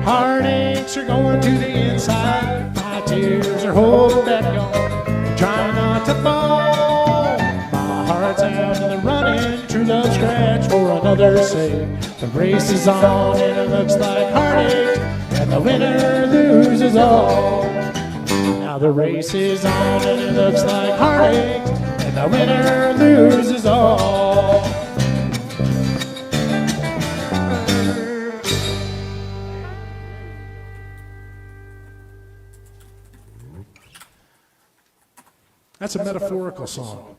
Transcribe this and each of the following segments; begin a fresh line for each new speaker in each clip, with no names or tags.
Heartaches are going to the inside. My tears are holding back on. Trying not to fall. My heart's out in the running. True love scratch for another save. The race is on and it looks like heartache. And the winner loses all. Now the race is on and it looks like heartache. And the winner loses all. That's a metaphorical song.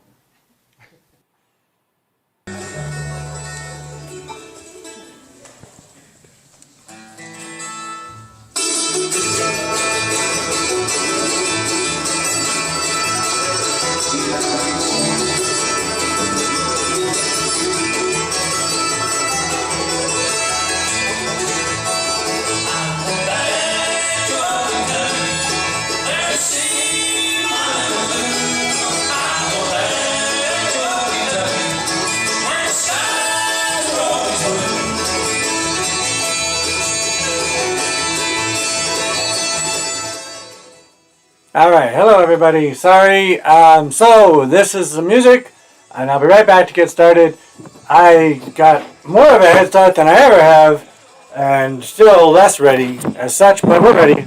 Alright, hello everybody. Sorry, so this is the music, and I'll be right back to get started. I got more of a head start than I ever have, and still less ready as such, but we're ready.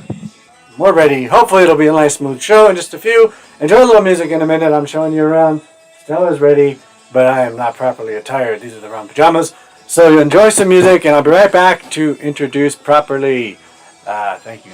We're ready. Hopefully it'll be a nice smooth show in just a few. Enjoy a little music in a minute. I'm showing you around. Stella's ready, but I am not properly attired. These are the wrong pajamas. So you enjoy some music, and I'll be right back to introduce properly. Thank you.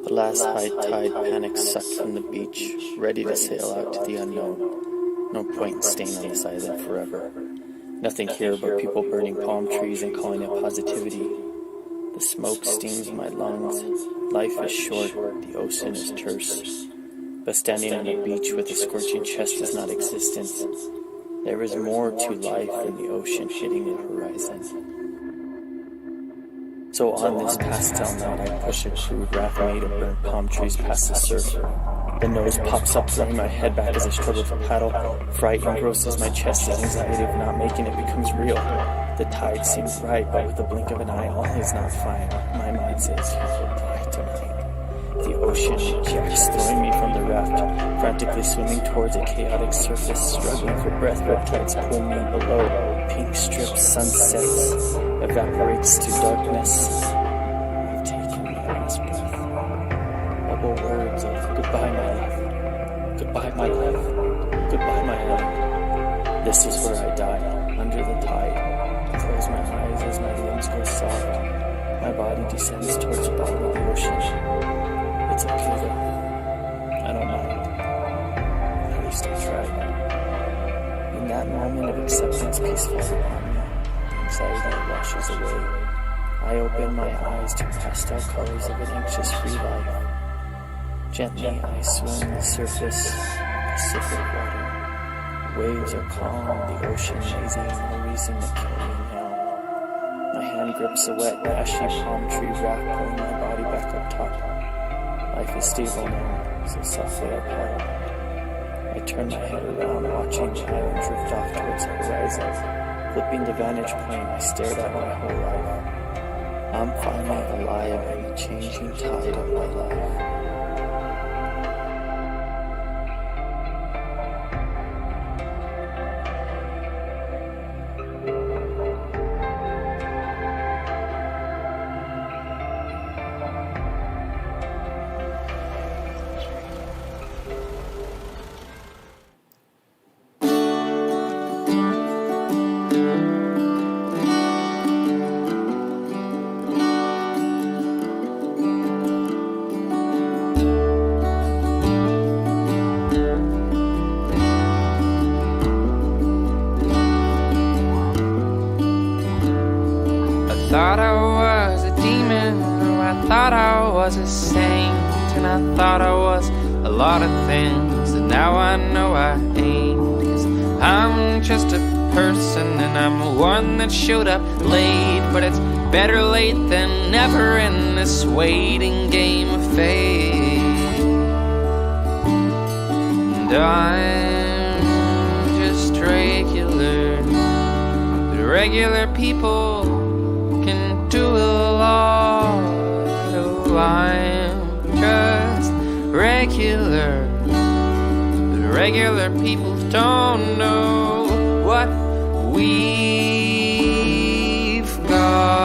The last high tide panic sucked from the beach, ready to sail out to the unknown. No point in staying on this island forever. Nothing here but people burning palm trees and calling it positivity. The smoke stings my lungs. Life is short, the ocean is terse. But standing on a beach with a scorching chest is not existence. There is more to life than the ocean hitting the horizon. So on this pastel night, I push a crude raft made of burnt palm trees past the surf. The nose pops up, throwing my head back as I struggle to paddle. Fright engrosses my chest, the anxiety of not making it becomes real. The tide seems right, but with the blink of an eye, all is not fine. My mind says, you will die tonight. The ocean ejects, throwing me from the raft, frantically swimming towards a chaotic surface, struggling for breath. Riptides pull me below. Pink strips, sunsets, evaporates to darkness. I've taken my last breath. Bubble words of goodbye, my life. Goodbye, my life. Goodbye, my life. This is where I die, under the tide. I close my eyes as my limbs go soft. My body descends towards the bottom of the ocean. acceptance peaceful upon me. Anxiety washes away. I open my eyes to pastel colors of an anxious free life. Gently I swim the surface of Pacific water. Waves are calm, the ocean lazy, no reason to kill me now. My hand grips a wet, ashy palm tree wrap, pulling my body back up top. Life is stable now, so softly I paddle. I turn my head around, watching the island drift off towards the horizon. Flipping the vantage point, I stared at my whole life. I'm finally alive in the changing tide of my life.
Thought I was a demon, or I thought I was a saint, and I thought I was a lot of things, and now I know I ain't. 'Cause I'm just a person, and I'm one that showed up late, but it's better late than never in this waiting game of fate. And I'm just regular, but regular people can do a lot. Oh, I'm just regular, but regular people don't know what we've got.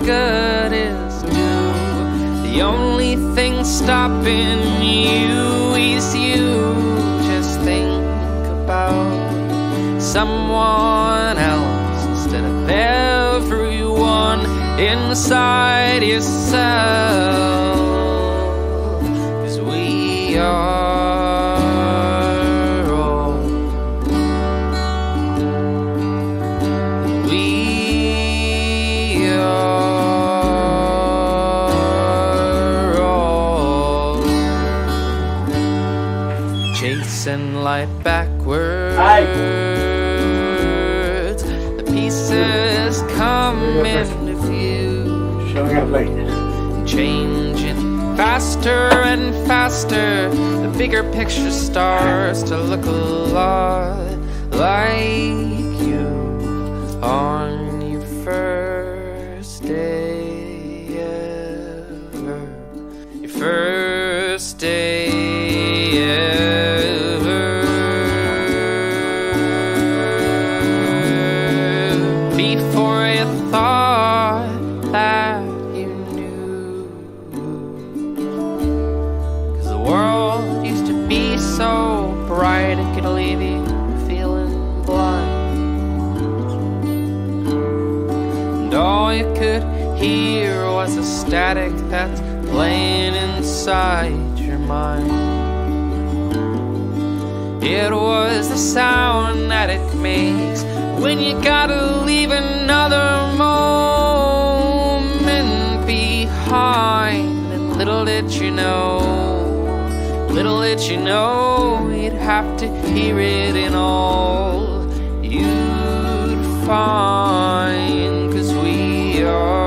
Good is due. The only thing stopping you is you. Just think about someone else instead of everyone inside yourself. 'Cause we are chasing light backwards. The pieces come into view,
Showing up late.
changing faster and faster. The bigger picture starts to look a lot like you on your first day ever. Your first day ever. Before you thought that you knew. 'Cause the world used to be so bright it could leave you feeling blind. And all you could hear was the static that's playing inside your mind. It was the sound that it makes when you gotta leave another moment behind. And little did you know, you'd have to hear it in all you'd find. 'Cause we are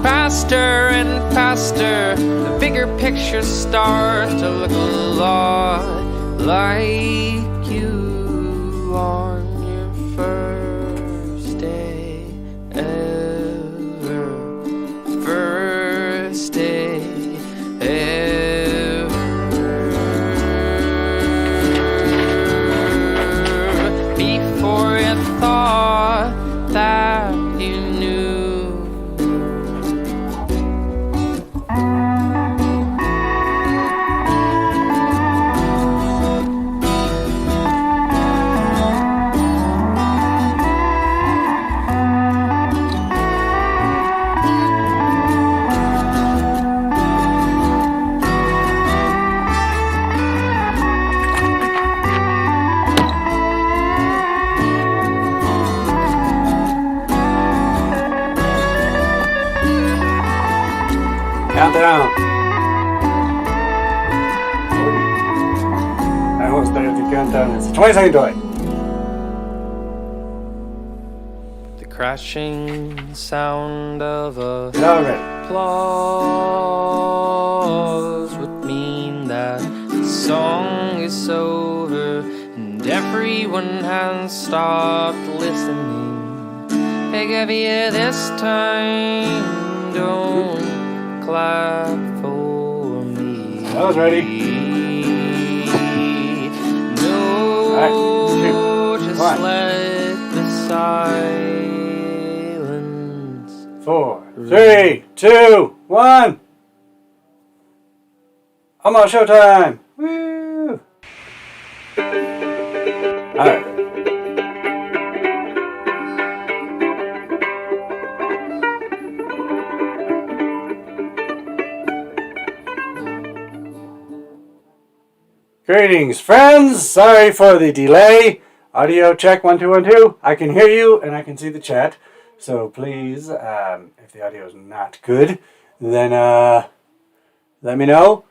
faster and faster. The bigger picture starts to look a lot like you.
Countdown. I almost started the countdown. It's a 20-second delay.
The crashing sound of a
All right.
applause would mean that the song is over and everyone has stopped listening. Hey, Gabby, this time don't clap for me.
I was ready.
No,
right,
just
1.
let the silence.
4, 3, 2, 1. Almost showtime. Woo! All right. Greetings, friends. Sorry for the delay. Audio check 1 2 1 2. I can hear you and I can see the chat. So please, if the audio is not good, then let me know.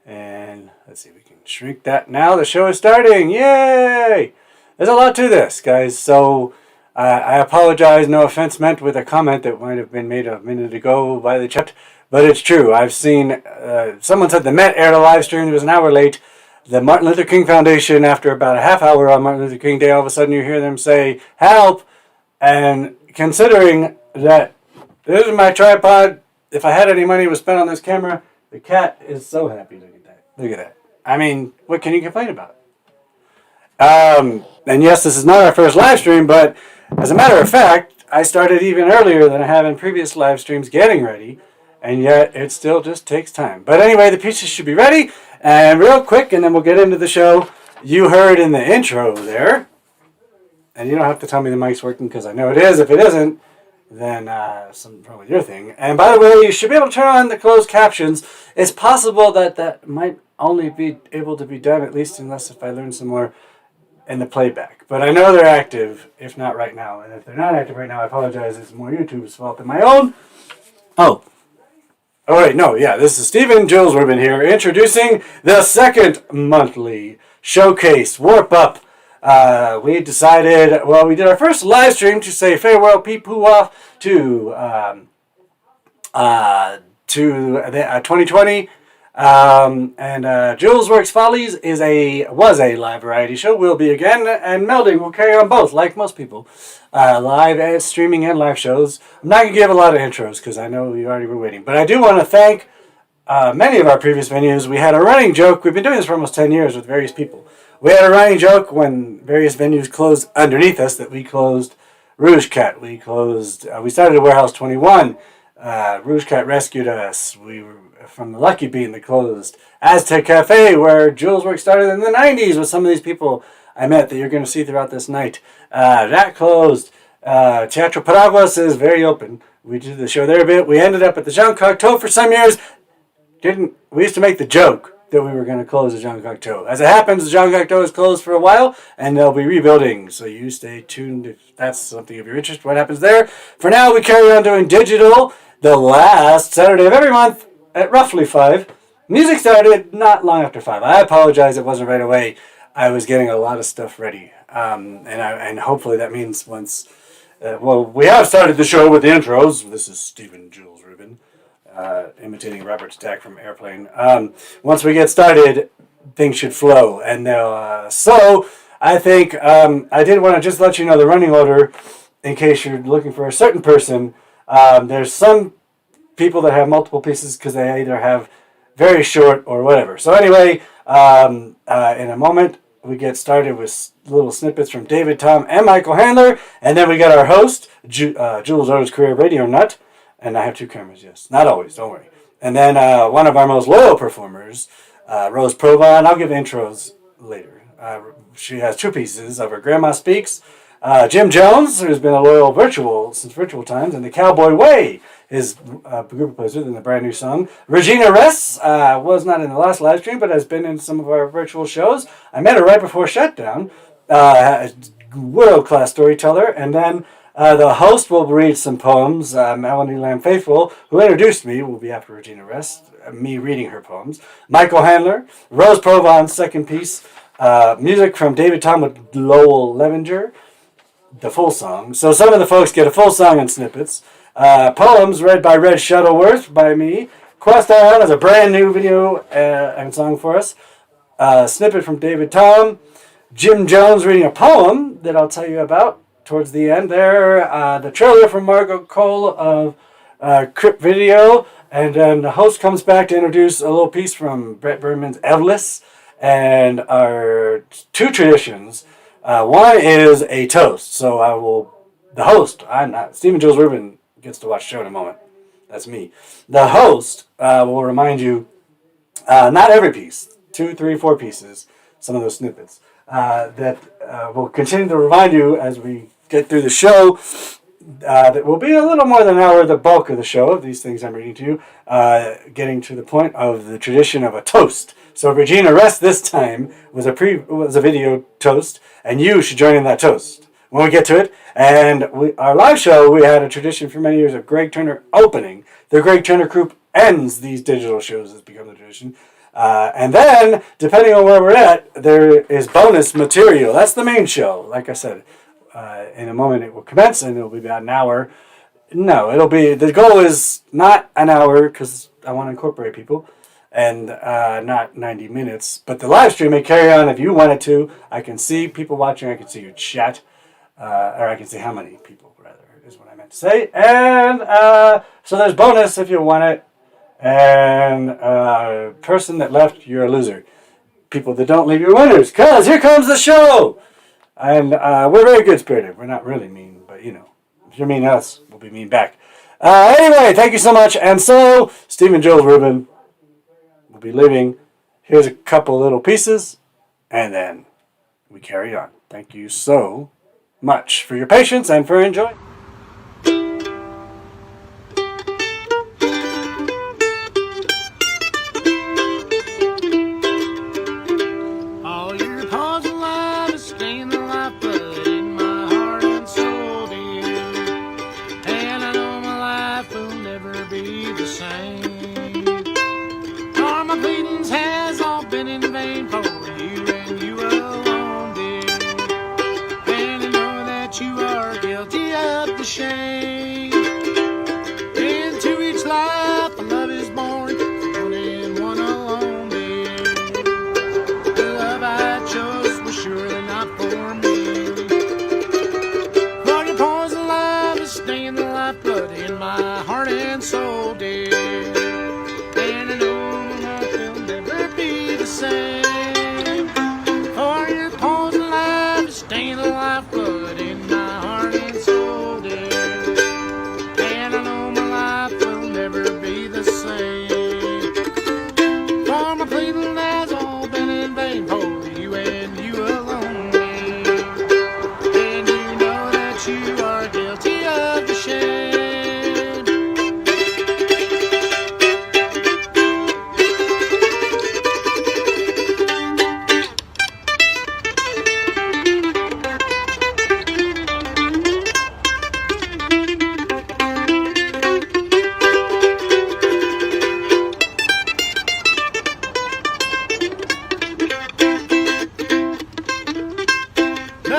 And let's see if we can shrink that now. The show is starting. Yay! There's a lot to this, guys. So I apologize. No offense meant with a comment that might have been made a minute ago by the chat. But it's true. I've seen, someone said the Met aired a live stream. It was an hour late. The Martin Luther King Foundation, after about a half hour on Martin Luther King Day, all of a sudden you hear them say, help! And considering that this is my tripod, if I had any money was spent on this camera, the cat is so happy. Look at that. Look at that. I mean, what can you complain about? And yes, this is not our first live stream, but as a matter of fact, I started even earlier than I have in previous live streams getting ready, and yet it still just takes time. But anyway, the pieces should be ready. And real quick, and then we'll get into the show. You heard in the intro there, and you don't have to tell me the mic's working because I know it is. If it isn't, then something wrong with your thing. And by the way, you should be able to turn on the closed captions. It's possible that that might only be able to be done, at least unless if I learn some more in the playback. But I know they're active, if not right now. And if they're not active right now, I apologize. It's more YouTube's fault than my own. Oh, wait, no, yeah, this is Stephen Julesworks here, introducing the second monthly showcase, Warp Up. We decided, well, we did our first live stream to say farewell, peep-poo off to 2020. And JW Follies was a live variety show, will be again, and melding will carry on both, like most people. Live streaming and live shows. I'm not going to give a lot of intros because I know you already were waiting. But I do want to thank many of our previous venues. We had a running joke. We've been doing this for almost 10 years with various people. We had a running joke when various venues closed underneath us that we closed Rouge Cat. We started at Warehouse 21. Rouge Cat rescued us. We were from the Lucky Bean that closed. Aztec Cafe, where Julesworks started in the 90s with some of these people I met that you're going to see throughout this night. That closed. Teatro Paraguas is very open. We did the show there a bit. We ended up at the Jean Cocteau for some years. We used to make the joke that we were going to close the Jean Cocteau. As it happens, the Jean Cocteau is closed for a while, and they'll be rebuilding. So you stay tuned if that's something of your interest, what happens there. For now, we carry on doing digital the last Saturday of every month at roughly 5. Music started not long after 5. I apologize, it wasn't right away. I was getting a lot of stuff ready. And hopefully that means once... we have started the show with the intros. This is Stephen Julesworks, imitating Robert Stack from Airplane. Once we get started, things should flow. And so, I think I did want to just let you know the running order in case you're looking for a certain person. There's some people that have multiple pieces because they either have very short or whatever. So anyway, in a moment, we get started with little snippets from David, Tom, and Michael Handler. And then we got our host, Julesworks Career Radio Nut. And I have 2 cameras, yes. Not always, don't worry. And then one of our most loyal performers, Rose Prova, and I'll give intros later. She has 2 pieces of her Grandma Speaks. Jim Jones, who's been a loyal since virtual times, and the Cowboy Way, his group plays with in the brand new song. Regina Ress was not in the last live stream, but has been in some of our virtual shows. I met her right before shutdown. World-class storyteller. And then The host will read some poems. Melanie Lamb Faithful, who introduced me, will be after Regina Rest, me reading her poems. Michael Handler, Rose Provon's second piece, music from David Tom with Lowell Levenger, the full song. So some of the folks get a full song and snippets. Poems read by Red Shuttleworth by me. Quest Ion has a brand new video and song for us. Snippet from David Tom. Jim Jones reading a poem that I'll tell you about towards the end there. The trailer from Margot Cole of Crip Video. And then the host comes back to introduce a little piece from Brett Berman's Evless. And our two traditions. One is a toast. So the host, I'm not, Stephen Jules Rubin gets to watch the show in a moment. That's me. The host will remind you, not every piece, 2, 3, 4 pieces, some of those snippets, that will continue to remind you as we get through the show. That will be a little more than an hour, the bulk of the show, of these things I'm reading to you, getting to the point of the tradition of a toast. So Regina Rest this time was a video toast, and you should join in that toast when we get to it. And our live show, we had a tradition for many years of Greg Turner opening. The Greg Turner group ends these digital shows. It's become the tradition. And then, depending on where we're at, there is bonus material. That's the main show. Like I said, in a moment it will commence, and it'll be about an hour. No, the goal is not an hour, because I want to incorporate people, and not 90 minutes. But the live stream may carry on if you wanted to. I can see people watching. I can see you chat. Or I can see how many people, rather, is what I meant to say. And so there's bonus if you want it. And person that left, you're a loser. People that don't leave, you're winners. Because here comes the show. And we're very good-spirited. We're not really mean, but, if you're mean to us, we'll be mean back. Anyway, thank you so much. And so, Stephen Jules Rubin will be leaving. Here's a couple little pieces, and then we carry on. Thank you so much for your patience and for enjoying.
All your pause alive is staying the lifeblood in my heart and soul, dear. And I know my life will never be the same. All my pleadings has all been in vain for you and you alone, dear. You are guilty of the shame. Into each life a love is born, one and one alone, dear. The love I chose was surely not for me. For your poison love is staying the lifeblood in my heart and soul, dear. And I know my life will never be the same. For your poison love is staying the lifeblood in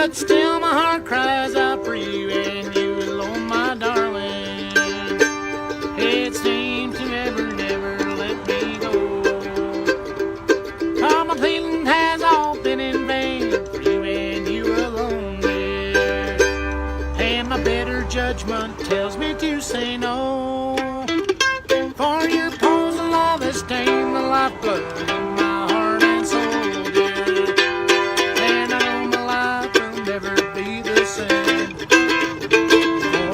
but still my heart cries out for you and you alone, my darling. It seems to never, never let me go. All my pleading has all been in vain for you and you alone, dear. And my better judgment tells me to say no. For your pose of love has stained the lifeblood in my heart and soul, dear. And I know my life will never be the same. For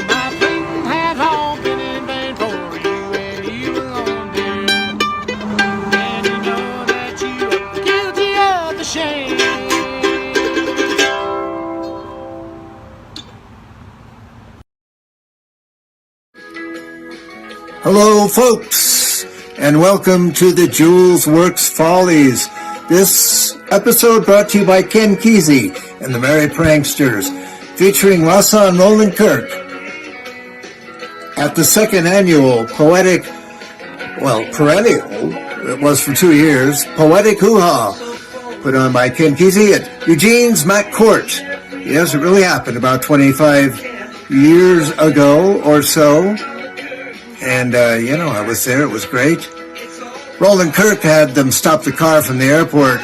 my pleading has all been in vain for you and you alone, dear. And you know that you are guilty of the shame.
Hello, folks, and welcome to the Julesworks Follies. This episode brought to you by Ken Kesey and the Merry Pranksters. featuring Wasson Roland Kirk at the second annual perennial, it was for 2 years, Poetic Hoo-Ha, put on by Ken Kesey at Eugene's Mac Court. Yes, it really happened about 25 years ago or so. And, I was there. It was great. Roland Kirk had them stop the car from the airport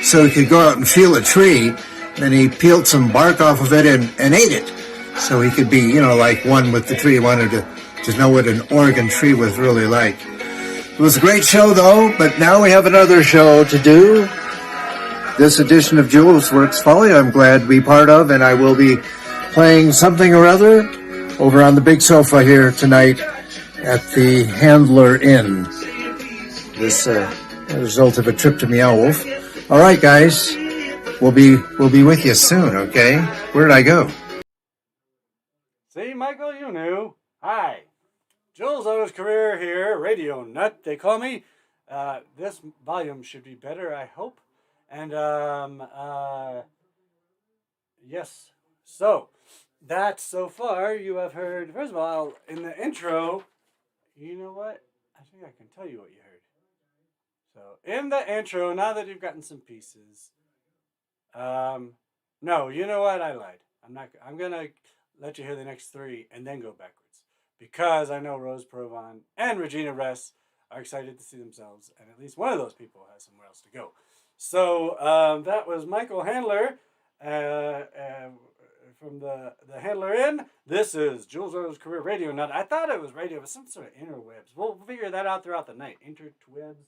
so he could go out and feel a tree. Then he peeled some bark off of it and ate it. So he could be, like one with the tree. He wanted to know what an Oregon tree was really like. It was a great show, though, but now we have another show to do. This edition of Julesworks Folly I'm glad to be part of, and I will be playing something or other over on the big sofa here tonight at the Handler Inn. This a result of a trip to Meow Wolf. All right, guys, we'll be with you soon. Okay, where did I go?
See, Michael, you knew. Hi, Jules O's career here, Radio Nut, they call me. This volume should be better, I hope. And yes, so that so far you have heard. First of all, in the intro. You know what? I think I can tell you what you heard. So, in the intro, now that you've gotten some pieces, no, you know what? I lied. I'm gonna let you hear the next three and then go backwards. Because I know Rose Provon and Regina Ress are excited to see themselves, and at least one of those people has somewhere else to go. So, that was Michael Handler, from the Handler Inn. This is Jules O's Career Radio Nut. I thought it was radio, but some sort of interwebs. We'll figure that out throughout the night. Interwebs.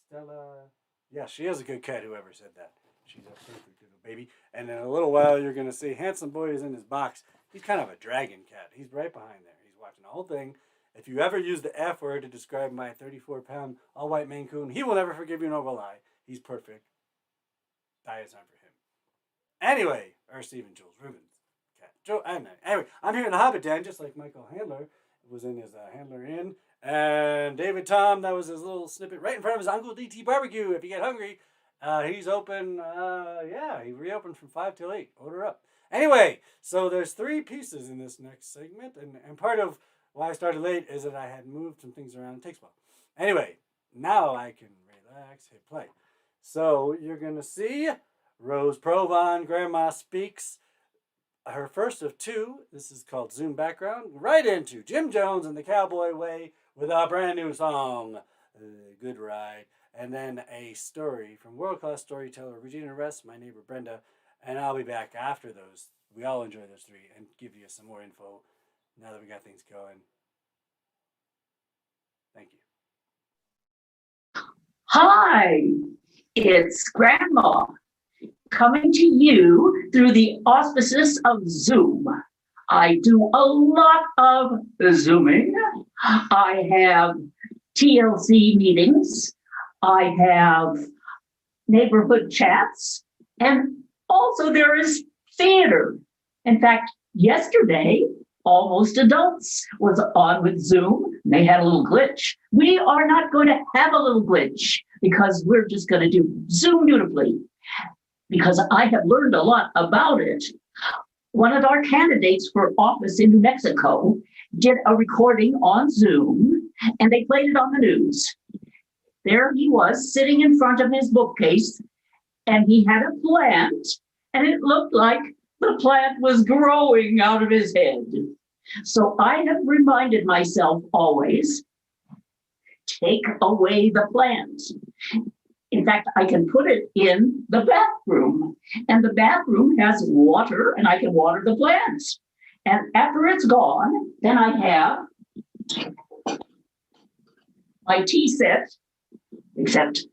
Stella. Yeah, she is a good cat, whoever said that. She's a perfect little baby. And in a little while, you're going to see Handsome Boy is in his box. He's kind of a dragon cat. He's right behind there. He's watching the whole thing. If you ever use the F word to describe my 34-pound all-white Maine Coon, he will never forgive you nor will I. He's perfect. Diet time for him. Anyway, or Stephen Jules Rubens. Anyway, I'm here in the Hobbit Den, just like Michael Handler was in his Handler Inn. And David Tom, that was his little snippet right in front of his Uncle DT Barbecue. If you get hungry, he's open. He reopened from 5 till 8. Order up. Anyway, so there's 3 pieces in this next segment. And part of why I started late is that I had moved some things around. It takes a while. Anyway, now I can relax, hit play. So you're going to see Rose Provon, Grandma Speaks. Her first of 2, this is called Zoom Background, right into Jim Jones and the Cowboy Way with a brand new song, Good Ride, and then a story from world-class storyteller Regina Ress, my neighbor Brenda, and I'll be back after those. We all enjoy those 3 and give you some more info now that we got things going. Thank you.
Hi, it's Grandma, coming to you through the auspices of Zoom. I do a lot of Zooming. I have TLC meetings. I have neighborhood chats. And also there is theater. In fact, yesterday, Almost Adults was on with Zoom. They had a little glitch. We are not going to have a little glitch because we're just going to do Zoom beautifully. Because I have learned a lot about it. One of our candidates for office in New Mexico did a recording on Zoom, and they played it on the news. There he was sitting in front of his bookcase, and he had a plant, and it looked like the plant was growing out of his head. So I have reminded myself always, take away the plant. In fact, I can put it in the bathroom, and the bathroom has water, and I can water the plants. And after it's gone, then I have my tea set, except,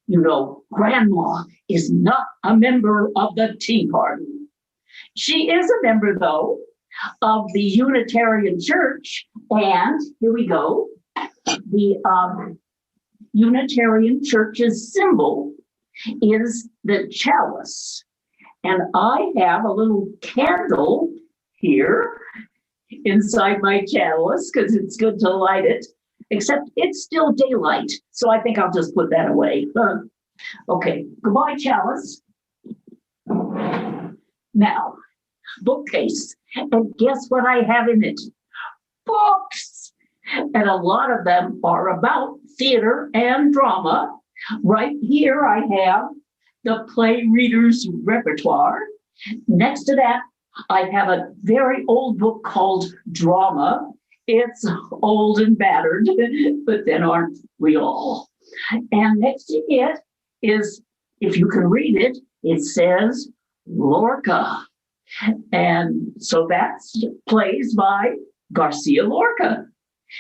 Grandma is not a member of the Tea Party. She is a member, though, of the Unitarian Church, and here we go, the Unitarian Church's symbol is the chalice. And I have a little candle here inside my chalice because it's good to light it, except it's still daylight. So I think I'll just put that away. Okay, goodbye, chalice. Now, bookcase. And guess what I have in it? Books. And a lot of them are about theater and drama. Right here I have the play reader's repertoire. Next to that, I have a very old book called Drama. It's old and battered, but then aren't we all? And next to it is, if you can read it, it says Lorca. And so that's plays by Garcia Lorca.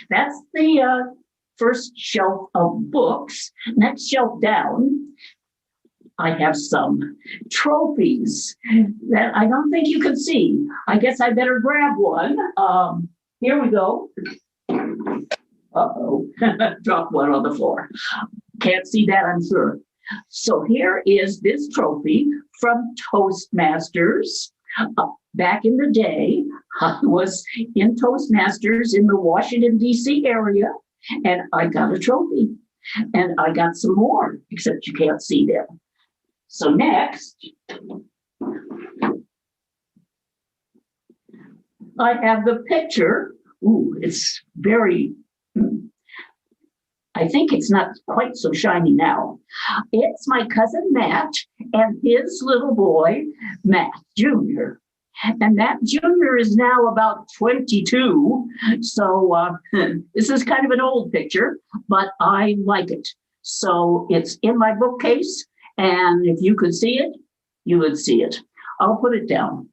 That's the first shelf of books. Next shelf down, I have some trophies that I don't think you can see. I guess I better grab one. Here we go. Uh-oh, dropped one on the floor. Can't see that, I'm sure. So here is this trophy from Toastmasters. Back in the day, I was in Toastmasters in the Washington, D.C. area, and I got a trophy. And I got some more, except you can't see them. So next, I have the picture. Ooh, it's very, I think it's not quite so shiny now. It's my cousin Matt and his little boy, Matt Jr. And Matt Jr. is now about 22. So this is kind of an old picture, but I like it. So it's in my bookcase. And if you could see it, you would see it. I'll put it down.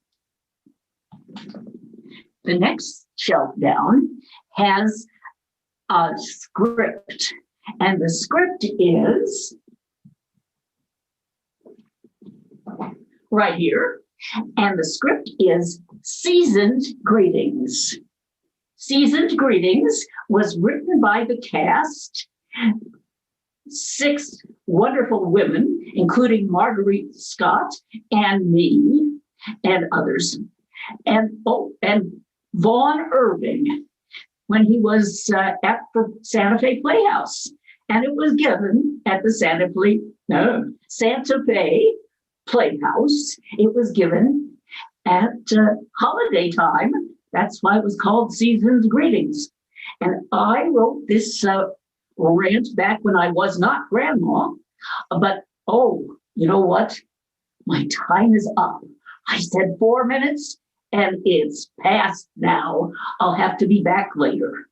The next shelf down has a script. And the script is right here. And the script is Seasoned Greetings. Seasoned Greetings was written by the cast, 6 wonderful women, including Marguerite Scott and me and others. And Vaughn Irving, when he was at the Santa Fe Playhouse. And it was given at the Santa Fe Playhouse. It was given at holiday time. That's why it was called Season's Greetings. And I wrote this rant back when I was not grandma. But, oh, you know what? My time is up. I said 4 minutes, and it's past now. I'll have to be back later.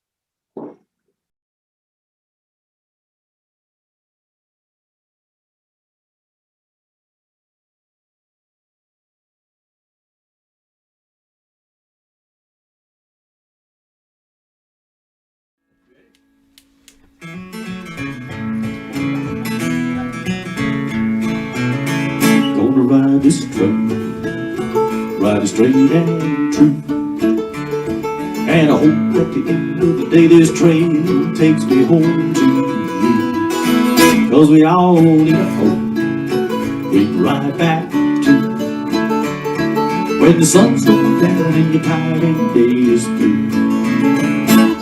Gonna ride this train, ride it straight and true. And I hope at the end of the day this train takes me home to you. 'Cause we all need a home we can ride back to. When the sun's going down and your tiring day is through,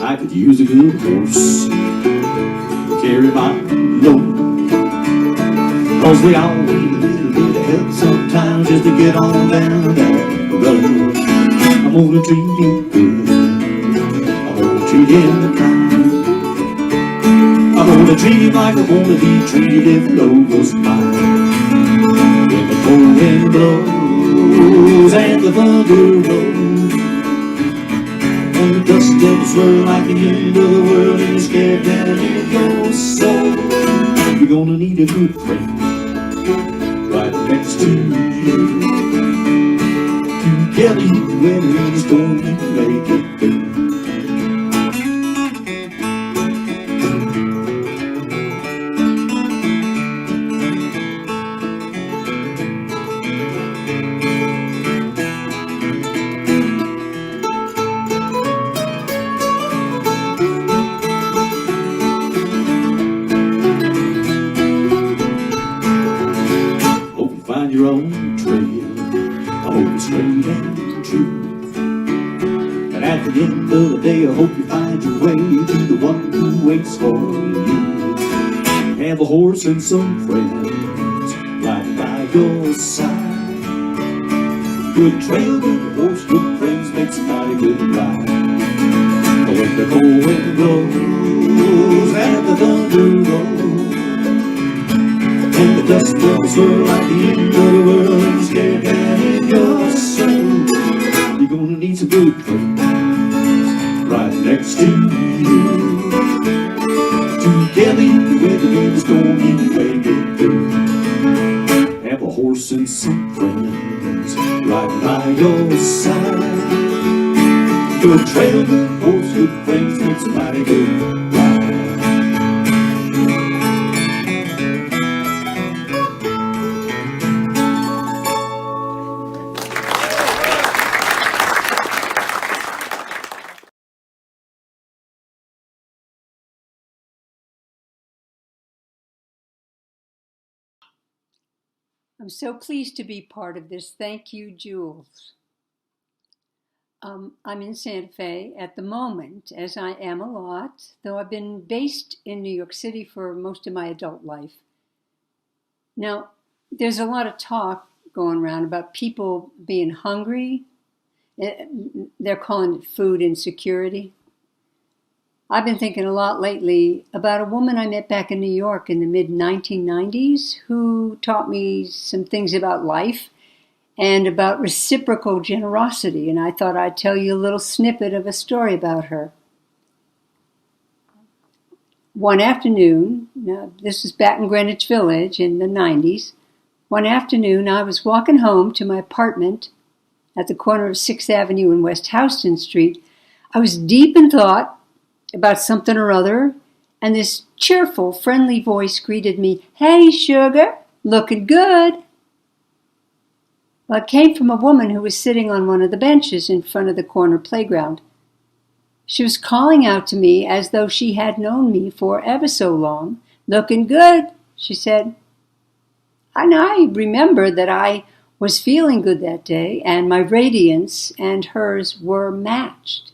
I could use a good horse to carry my load. 'Cause we all need a little bit of help sometimes just to get on down that road. I'm gonna treat you good, I'm gonna treat you kind. I'm gonna treat you like I wanna be treated if love was mine. When the cold wind blows and the thunder rolls, and the dust devils swirl like the end of the world, and you're scared down in your soul, you're gonna need a good friend right next to you. Together you and me's gonna make it through. Your own trail, I hope it's straight and true. And at the end of the day, I hope you find your way to the one who waits for you. Have a horse and some friends right by your side. Good trail, good horse, good friends makes a mighty good ride. But when the cold wind blows and the thunder rolls and the dust devils swirl like the end of the world and you're scared down in your soul, you're gonna need some good friends right next to you. Together you can weather any storm you may get through. Have a horse and some friends right by your side. Good trail, good horse, good friends makes a mighty good ride.
I'm so pleased to be part of this. Thank you, Jules. I'm in Santa Fe at the moment, as I am a lot, though I've been based in New York City for most of my adult life. Now, there's a lot of talk going around about people being hungry. They're calling it food insecurity. I've been thinking a lot lately about a woman I met back in New York in the mid-1990s who taught me some things about life and about reciprocal generosity, and I thought I'd tell you a little snippet of a story about her. One afternoon, now this was back in Greenwich Village in the 90s, one afternoon I was walking home to my apartment at the corner of 6th Avenue and West Houston Street. I was deep in thought about something or other, and this cheerful, friendly voice greeted me, "Hey, sugar, looking good." Well, it came from a woman who was sitting on one of the benches in front of the corner playground. She was calling out to me as though she had known me for ever so long. "Looking good," she said. And I remembered that I was feeling good that day, and my radiance and hers were matched.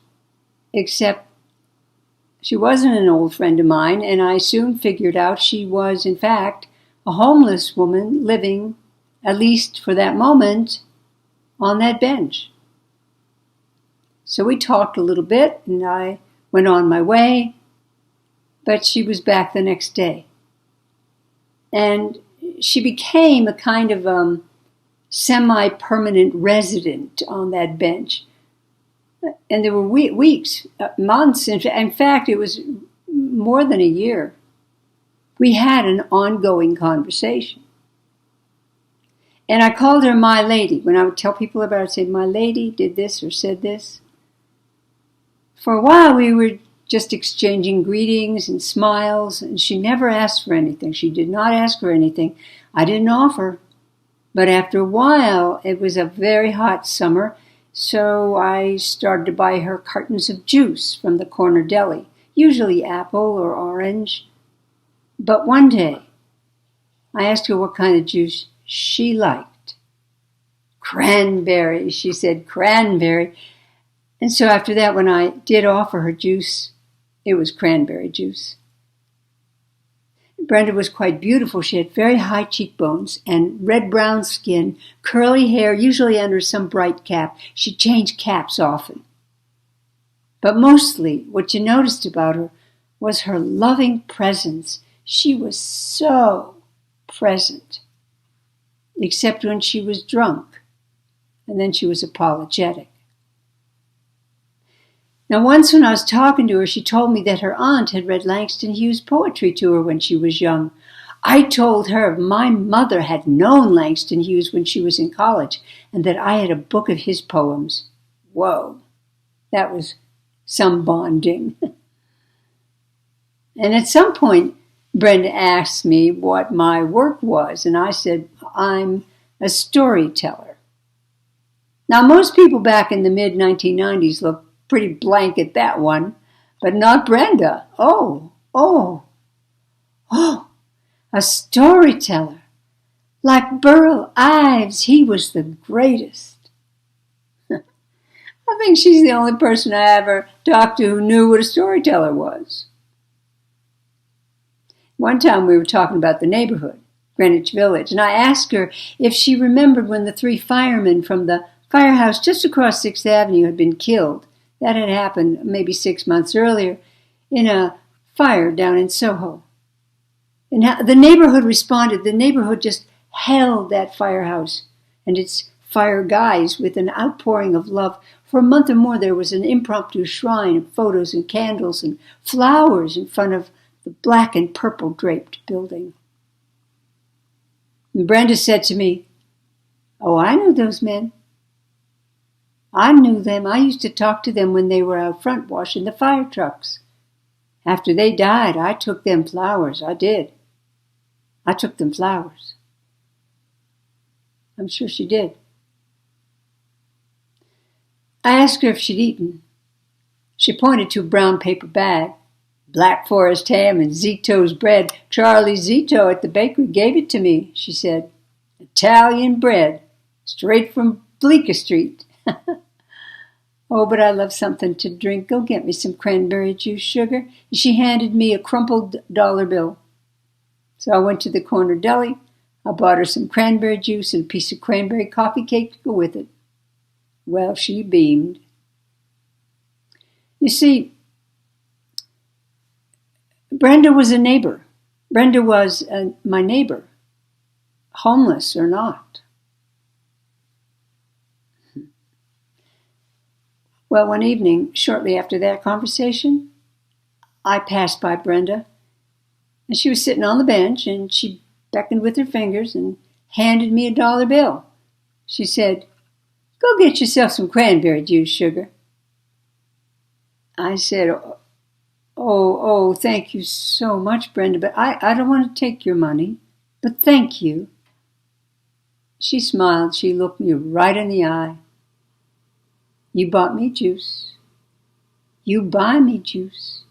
Except she wasn't an old friend of mine, and I soon figured out she was, in fact, a homeless woman living, at least for that moment, on that bench. So we talked a little bit, and I went on my way, but she was back the next day. And she became a kind of semi-permanent resident on that bench. And there were weeks, months, in fact, it was more than a year. We had an ongoing conversation. And I called her my lady. When I would tell people about her, I'd say, "My lady did this or said this." For a while, we were just exchanging greetings and smiles, and she never asked for anything. She did not ask for anything. I didn't offer. But after a while, it was a very hot summer, so I started to buy her cartons of juice from the corner deli, usually apple or orange. But one day, I asked her what kind of juice she liked. "Cranberry," she said, "cranberry." And so after that, when I did offer her juice, it was cranberry juice. Brenda was quite beautiful. She had very high cheekbones and red-brown skin, curly hair, usually under some bright cap. She changed caps often. But mostly, what you noticed about her was her loving presence. She was so present, except when she was drunk, and then she was apologetic. Now, once when I was talking to her, she told me that her aunt had read Langston Hughes' poetry to her when she was young. I told her my mother had known Langston Hughes when she was in college, and that I had a book of his poems. Whoa, that was some bonding. And at some point, Brenda asked me what my work was, and I said, "I'm a storyteller." Now, most people back in the mid-1990s looked pretty blank at that one, but not Brenda. Oh, a storyteller. Like Burl Ives, he was the greatest. I think she's the only person I ever talked to who knew what a storyteller was. One time we were talking about the neighborhood, Greenwich Village, and I asked her if she remembered when the 3 firemen from the firehouse just across 6th Avenue had been killed. That had happened maybe 6 months earlier in a fire down in Soho. And the neighborhood responded. The neighborhood just held that firehouse and its fire guys with an outpouring of love. For a month or more, there was an impromptu shrine of photos and candles and flowers in front of the black and purple draped building. And Brenda said to me, "Oh, I knew those men. I knew them. I used to talk to them when they were out front washing the fire trucks. After they died, I took them flowers. I did. I took them flowers." I'm sure she did. I asked her if she'd eaten. She pointed to a brown paper bag. "Black Forest ham and Zito's bread. Charlie Zito at the bakery gave it to me," she said. "Italian bread, straight from Bleecker Street." "Oh, but I love something to drink. Go get me some cranberry juice, sugar." And she handed me a crumpled dollar bill. So I went to the corner deli. I bought her some cranberry juice and a piece of cranberry coffee cake to go with it. Well, she beamed. You see, Brenda was a neighbor. Brenda was my neighbor, homeless or not. Well, one evening, shortly after that conversation, I passed by Brenda, and she was sitting on the bench, and she beckoned with her fingers and handed me a dollar bill. She said, "Go get yourself some cranberry juice, sugar." I said, Oh, thank you so much, Brenda, but I don't want to take your money, but thank you." She smiled. She looked me right in the eye. "You bought me juice. You buy me juice.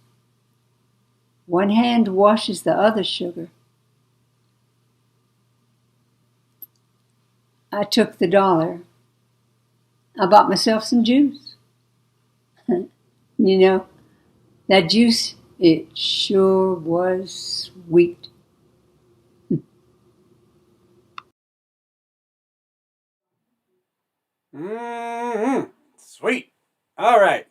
One hand washes the other, sugar." I took the dollar. I bought myself some juice. You know, that juice, it sure was sweet.
Sweet. All right.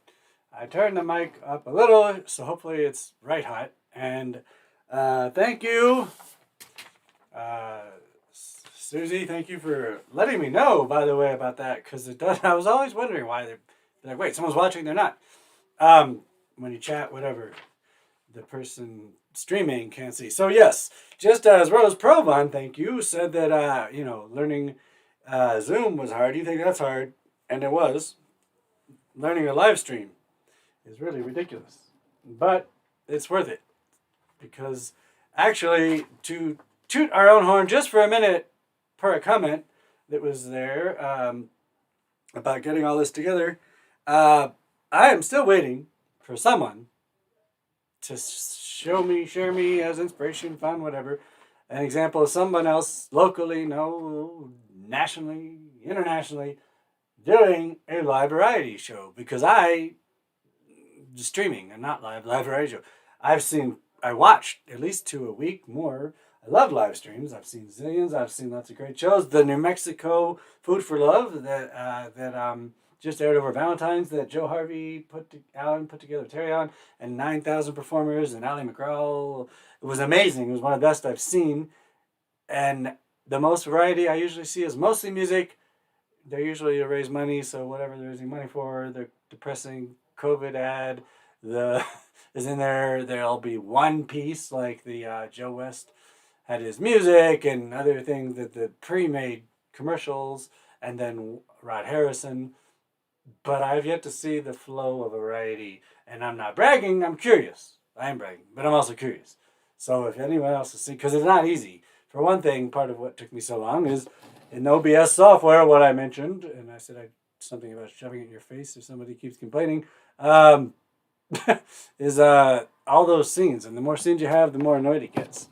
I turned the mic up a little, so hopefully it's right hot. And thank you, Susie. Thank you for letting me know, by the way, about that, because it does. I was always wondering why they're like, wait, someone's watching, they're not. When you chat, whatever, the person streaming can't see. So yes, just as Rose Provon, thank you, said that learning Zoom was hard. You think that's hard, and it was. Learning a live stream is really ridiculous, but it's worth it, because actually, to toot our own horn just for a minute per a comment that was there about getting all this together, I am still waiting for someone to share me as inspiration, fun, whatever, an example of someone else locally, nationally, internationally, doing a live variety show, because streaming and not live variety show. I watched at least 2 a week more. I love live streams. I've seen zillions. I've seen lots of great shows. The New Mexico Food for Love that just aired over Valentine's, that Joe Harvey Allen put together, Terry Allen, and 9,000 performers, and Ally McGraw. It was amazing. It was one of the best I've seen. And the most variety I usually see is mostly music. They're usually to raise money, so whatever they're raising money for, the depressing COVID ad is in there. There'll be one piece, like the Joe West had his music and other things, that the pre-made commercials, and then Rod Harrison. But I've yet to see the flow of variety, and I'm not bragging, I'm curious. I am bragging, but I'm also curious. So if anyone else is seeing, because it's not easy. For one thing, part of what took me so long is in OBS software, what I mentioned, and I said something about shoving it in your face if somebody keeps complaining, is all those scenes. And the more scenes you have, the more annoyed it gets.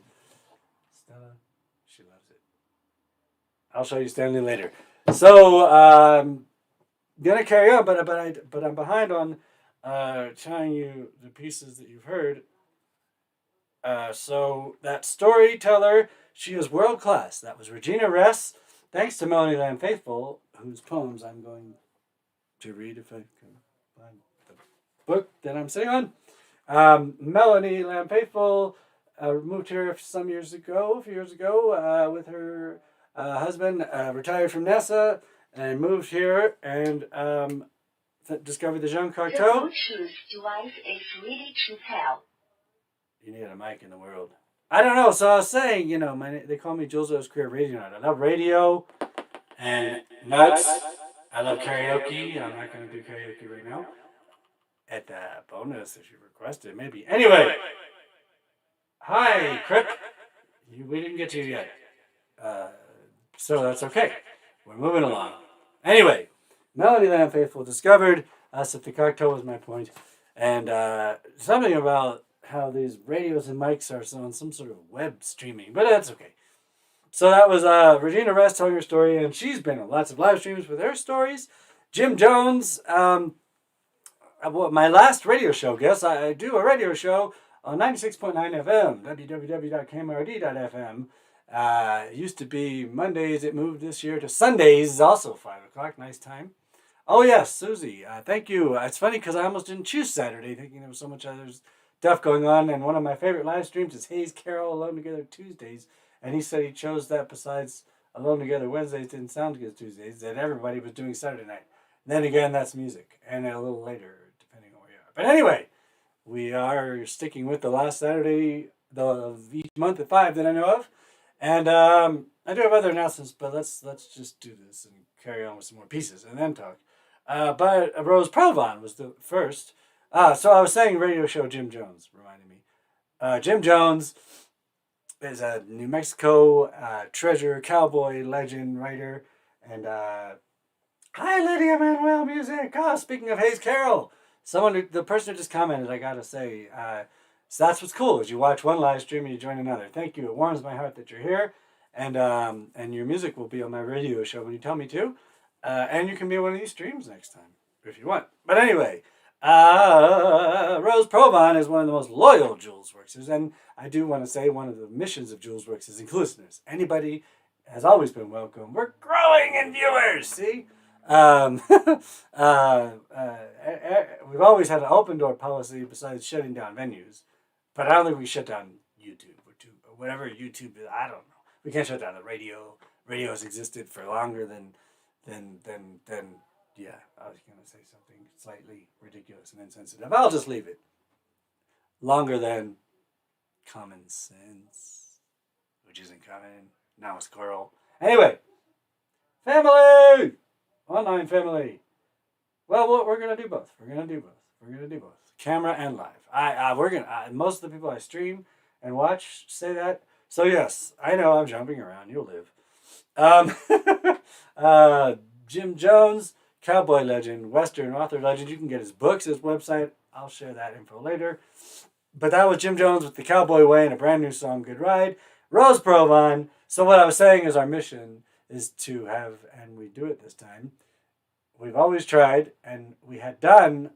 Stella, she loves it. I'll show you Stanley later. So, gonna carry on, but I'm behind on telling you the pieces that you've heard. So that storyteller, she is world class. That was Regina Ress. thanks to Melanie Lamb Faithful, whose poems I'm going to read if I can find the book that I'm sitting on. Melanie Lamb Faithful moved here a few years ago, with her husband, retired from NASA, and moved here and discovered the Jean Cocteau.
The Bluetooth device is ready to pair.
You need a mic in the world. I don't know. So I was saying, they call me Julesworks Career Radio Nut. I love radio and nuts. I love karaoke. I'm not going to do karaoke right now. At the bonus, if you requested, maybe. Anyway. Hi, Crip. We didn't get to you yet. So that's okay. We're moving along. Anyway, Melody Lamb Faithful discovered us at the Cocteau was my point. And something about how these radios and mics are on some sort of web streaming. But that's okay. So that was Regina Rest telling her story. And she's been on lots of live streams with her stories. Jim Jones, my last radio show, I do a radio show on 96.9 FM, www.kmrd.fm. Used to be Mondays. It moved this year to Sundays, also 5 o'clock. Nice time. Oh, yes, Susie. Thank you. It's funny because I almost didn't choose Saturday, thinking there was so much other stuff going on. And one of my favorite live streams is Hayes Carroll Alone Together Tuesdays. And he said he chose that besides Alone Together Wednesdays didn't sound good Tuesdays, that everybody was doing Saturday night. Then again, that's music. And a little later, depending on where you are. But anyway, we are sticking with the last Saturday of each month at 5 that I know of. And I do have other announcements, but let's just do this and carry on with some more pieces and then talk. But Rose Provon was the first. So I was saying radio show Jim Jones reminded me. Jim Jones is a New Mexico treasure, cowboy, legend, writer. And hi, Lydia Manuel Music. Speaking of Hayes Carroll. The person who just commented, I gotta say, so that's what's cool, is you watch one live stream and you join another. Thank you. It warms my heart that you're here. And your music will be on my radio show when you tell me to. And you can be on one of these streams next time, if you want. But anyway, Rose Provon is one of the most loyal Julesworksers. And I do want to say one of the missions of Julesworks is inclusiveness. Anybody has always been welcome. We're growing in viewers, see? We've always had an open door policy besides shutting down venues, but I don't think we shut down YouTube or whatever YouTube is. I don't know. We can't shut down the radio. Radio has existed for longer than yeah. I was gonna say something slightly ridiculous and insensitive. I'll just leave it. Longer than common sense, which isn't common. Now a squirrel. Anyway, family. Online family. Well, we're gonna do both. We're gonna do both. Camera and live. Most of the people I stream and watch say that. So yes, I know I'm jumping around. You'll live. Jim Jones, cowboy legend, Western author legend. You can get his books, his website. I'll share that info later. But that was Jim Jones with the Cowboy Way and a brand new song, Good Ride. Rose Provon. So what I was saying is our mission is to have, and we do it this time, we've always tried, and we had done,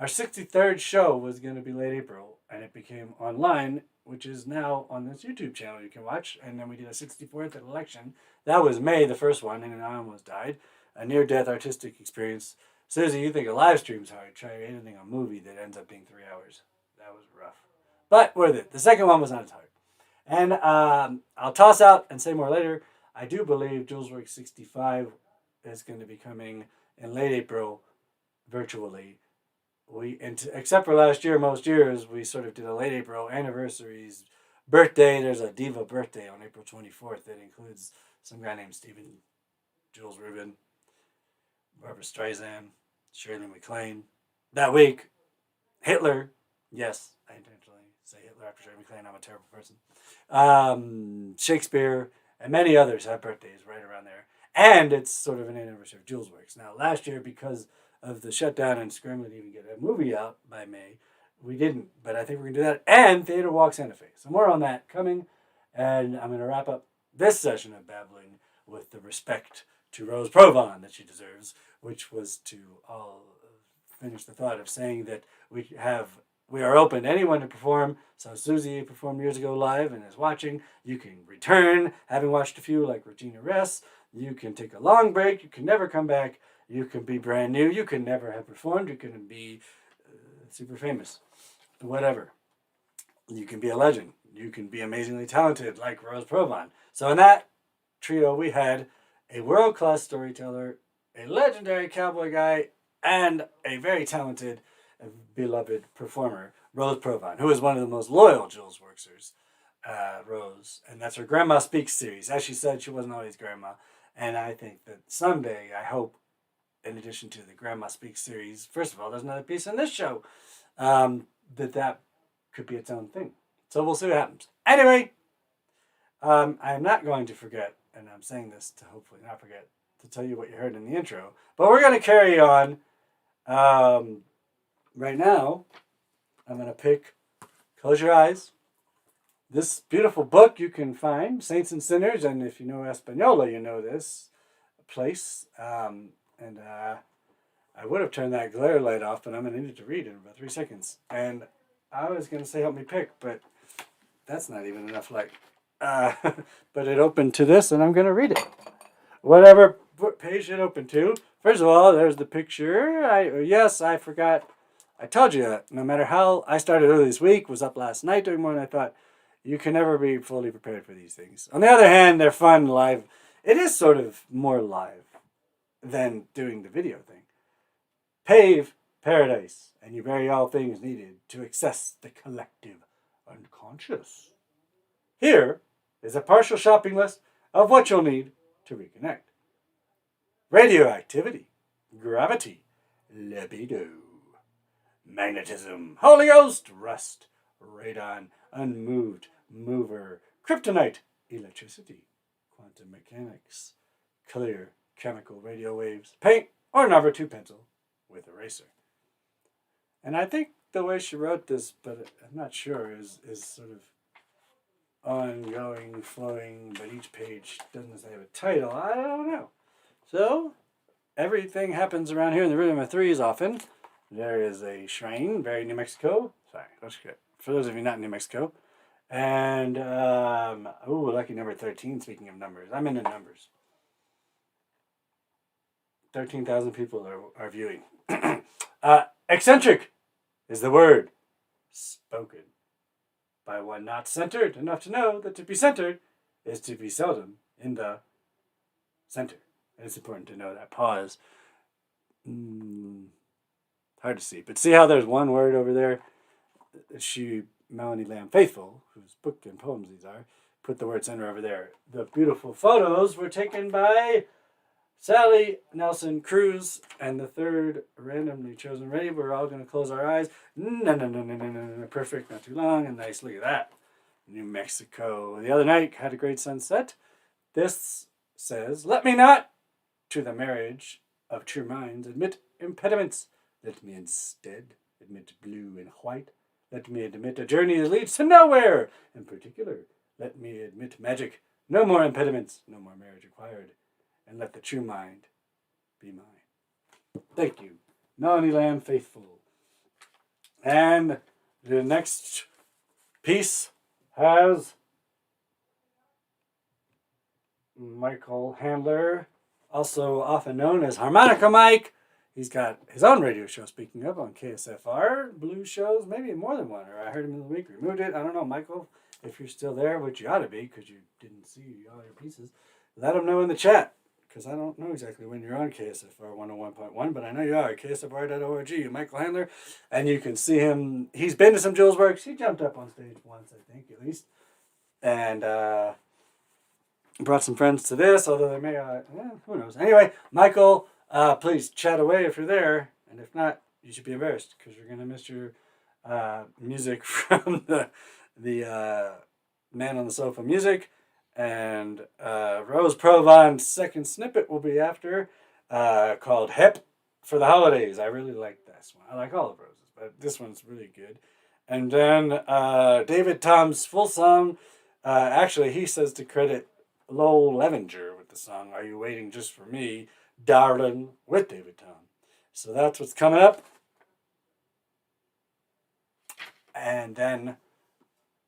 our 63rd show was going to be late April, and it became online, which is now on this YouTube channel you can watch, and then we did a 64th election. That was May, the first one, and I almost died. A near-death artistic experience. Susie, you think a live stream's hard. Try anything, a movie that ends up being 3 hours. That was rough. But worth it. The second one was not as hard. And I'll toss out and say more later, I do believe Julesworks 65 is going to be coming in late April virtually. Except for last year, most years, we sort of did a late April anniversaries birthday. There's a diva birthday on April 24th that includes some guy named Stephen Jules Rubin, Barbara Streisand, Shirley MacLaine. That week, Hitler. Yes, I intentionally say Hitler after Shirley MacLaine. I'm a terrible person. Shakespeare and many others have birthdays right around there. And it's sort of an anniversary of Julesworks. Now, last year, because of the shutdown and scrambling to even get a movie out by May, we didn't. But I think we're going to do that. And Theater Walk Santa Fe. So more on that coming. And I'm going to wrap up this session of babbling with the respect to Rose Provon that she deserves, which was to all finish the thought of saying that we have we are open to anyone to perform. So Susie performed years ago live and is watching. You can return, having watched a few like Regina Ress. You can take a long break. You can never come back. You can be brand new. You can never have performed. You can be super famous. Whatever. You can be a legend. You can be amazingly talented like Rose Provan. So in that trio, we had a world-class storyteller, a legendary cowboy guy, and a very talented, beloved performer, Rose Provan, who is one of the most loyal Julesworksers, Rose. And that's her Grandma Speaks series. As she said, she wasn't always grandma. And I think that someday, I hope, in addition to the Grandma Speaks series, first of all, there's another piece in this show, that could be its own thing. So we'll see what happens. Anyway, I'm not going to forget, and I'm saying this to hopefully not forget, to tell you what you heard in the intro. But we're going to carry on. Right now, I'm going to pick, close your eyes, this beautiful book you can find, Saints and Sinners, and if you know Española, you know this place. I would have turned that glare light off, but I'm going to need it to read in about 3 seconds. And I was going to say help me pick, but that's not even enough light. But it opened to this, and I'm going to read it. Whatever page it opened to. First of all, there's the picture. Yes, I forgot. I told you, no matter how I started early this week, was up last night doing more, and I thought, you can never be fully prepared for these things. On the other hand, they're fun live. It is sort of more live than doing the video thing. Pave paradise, and you bury all things needed to access the collective unconscious. Here is a partial shopping list of what you'll need to reconnect. Radioactivity, gravity, libido, magnetism, Holy Ghost, rust, radon, unmoved, mover, kryptonite, electricity, quantum mechanics, clear chemical radio waves, paint, or number 2 pencil with eraser. And I think the way she wrote this, but I'm not sure, is sort of ongoing, flowing, but each page doesn't have a title. I don't know. So, everything happens around here in the Rhythm of Threes often. There is a shrine, very New Mexico. Sorry, let's get, for those of you not in New Mexico. And, lucky number 13, speaking of numbers. I'm into numbers. 13,000 people are viewing. Eccentric is the word spoken by one not centered enough to know that to be centered is to be seldom in the center. And it's important to know that pause. Hard to see, but see how there's one word over there? Melanie Lamb Faithful, whose book and poems these are, put the word center over there. The beautiful photos were taken by Sally Nelson Cruz, and the third randomly chosen. Ready? We're all going to close our eyes. No. Perfect, not too long, and nice. Look at that. New Mexico. The other night had a great sunset. This says, let me not, to the marriage of true minds, admit impediments. Let me instead admit blue and white. Let me admit a journey that leads to nowhere. In particular, let me admit magic. No more impediments, no more marriage required. And let the true mind be mine. Thank you. Melanie Lamb Faithful. And the next piece has Michael Handler, also often known as Harmonica Mike. He's got his own radio show, speaking of, on KSFR. Blues shows, maybe more than one. Or I heard him in the week, removed it. I don't know, Michael, if you're still there, which you ought to be, because you didn't see all your pieces. Let him know in the chat, because I don't know exactly when you're on KSFR 101.1, but I know you are, ksfr.org, Michael Handler. And you can see him. He's been to some Julesworks. He jumped up on stage once, I think, at least. And brought some friends to this, although they may, who knows. Anyway, Michael, please chat away if you're there, and if not, you should be embarrassed, because you're going to miss your music from the Man on the Sofa music. And Rose Provan's second snippet will be after, called Hep for the Holidays. I really like this one. I like all of Rose's, but this one's really good. And then David Tom's full song. Actually, he says to credit Lowell Levenger with the song Are You Waiting Just For Me, Darling, with David Tom. So that's what's coming up. and then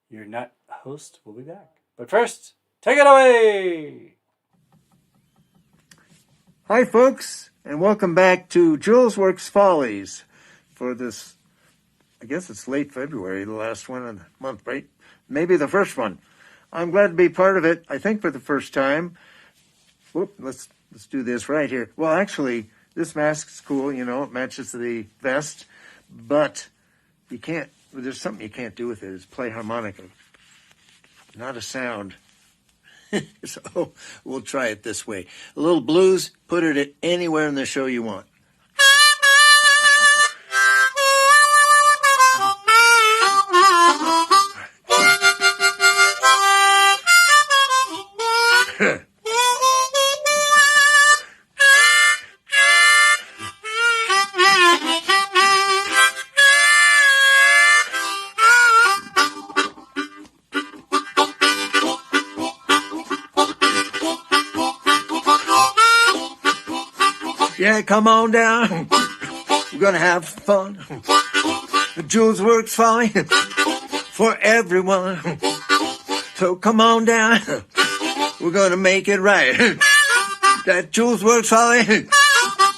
your nut host will be back. But first, take it away!
Hi, folks, and welcome back to Julesworks Follies for this, I guess it's late February, the last one of the month, right? Maybe the first one. I'm glad to be part of it, I think for the first time. Whoop, let's do this right here. Well, actually, this mask's cool, you know, it matches the vest, but you can't, there's something you can't do with it, is play harmonica. Not a sound. So we'll try it this way. A little blues, put it anywhere in the show you want. Yeah, come on down. We're gonna have fun. The Julesworks Folly for everyone. So come on down. We're gonna make it right. That Julesworks Folly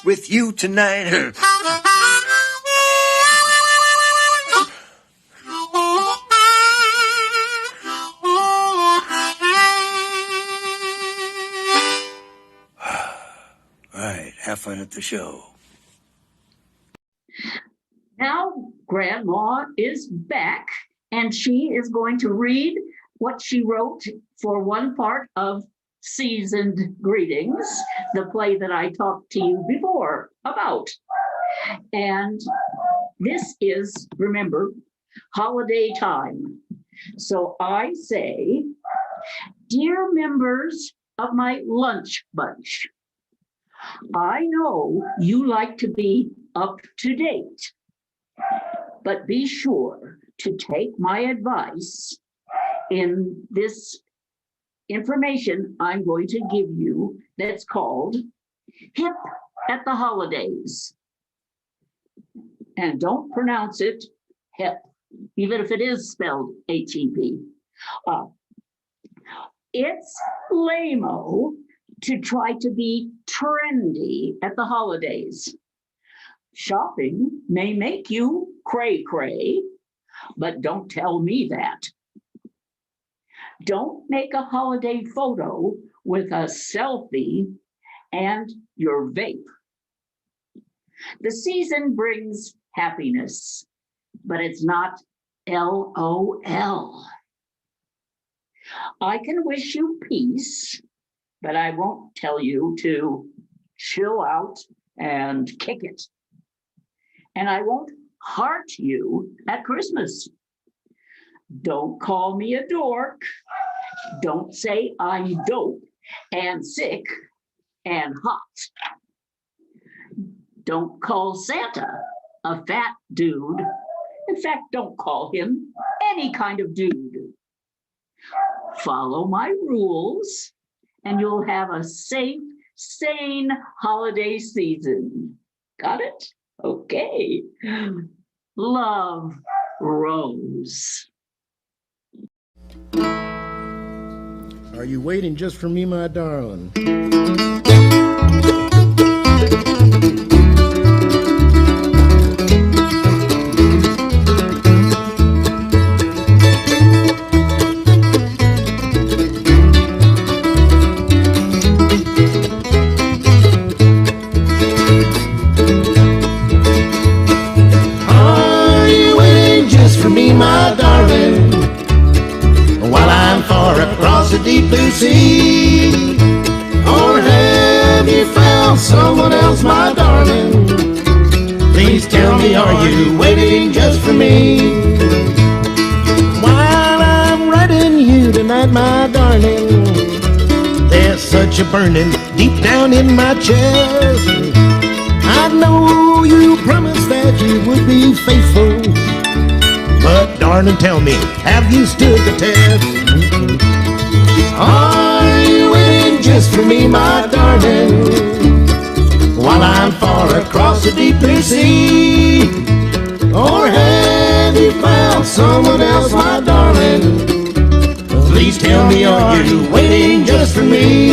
with you tonight. Have fun at the show.
Now, Grandma is back, and she is going to read what she wrote for one part of Seasoned Greetings, the play that I talked to you before about. And this is, remember, holiday time. So I say, dear members of my lunch bunch, I know you like to be up to date, but be sure to take my advice in this information I'm going to give you that's called Hip at the Holidays. And don't pronounce it hip, even if it is spelled H-E-P. It's lame-o to try to be trendy at the holidays. Shopping may make you cray-cray, but don't tell me that. Don't make a holiday photo with a selfie and your vape. The season brings happiness, but it's not LOL. I can wish you peace, but I won't tell you to chill out and kick it. And I won't heart you at Christmas. Don't call me a dork. Don't say I'm dope and sick and hot. Don't call Santa a fat dude. In fact, don't call him any kind of dude. Follow my rules, and you'll have a safe, sane holiday season. Got it? Okay. Love, Rose.
Are you waiting just for me, my darling? My darling, while I'm far across the deep blue sea, or have you found someone else, my darling? Please tell me, are you waiting just for me? While I'm writing you tonight, my darling, there's such a burning deep down in my chest. I know you promised that you would be faithful, but darling, tell me, have you stood the test? Are you waiting just for me, my darling, while I'm far across the deep blue sea? Or have you found someone else, my darling, please tell me, are you waiting just for me?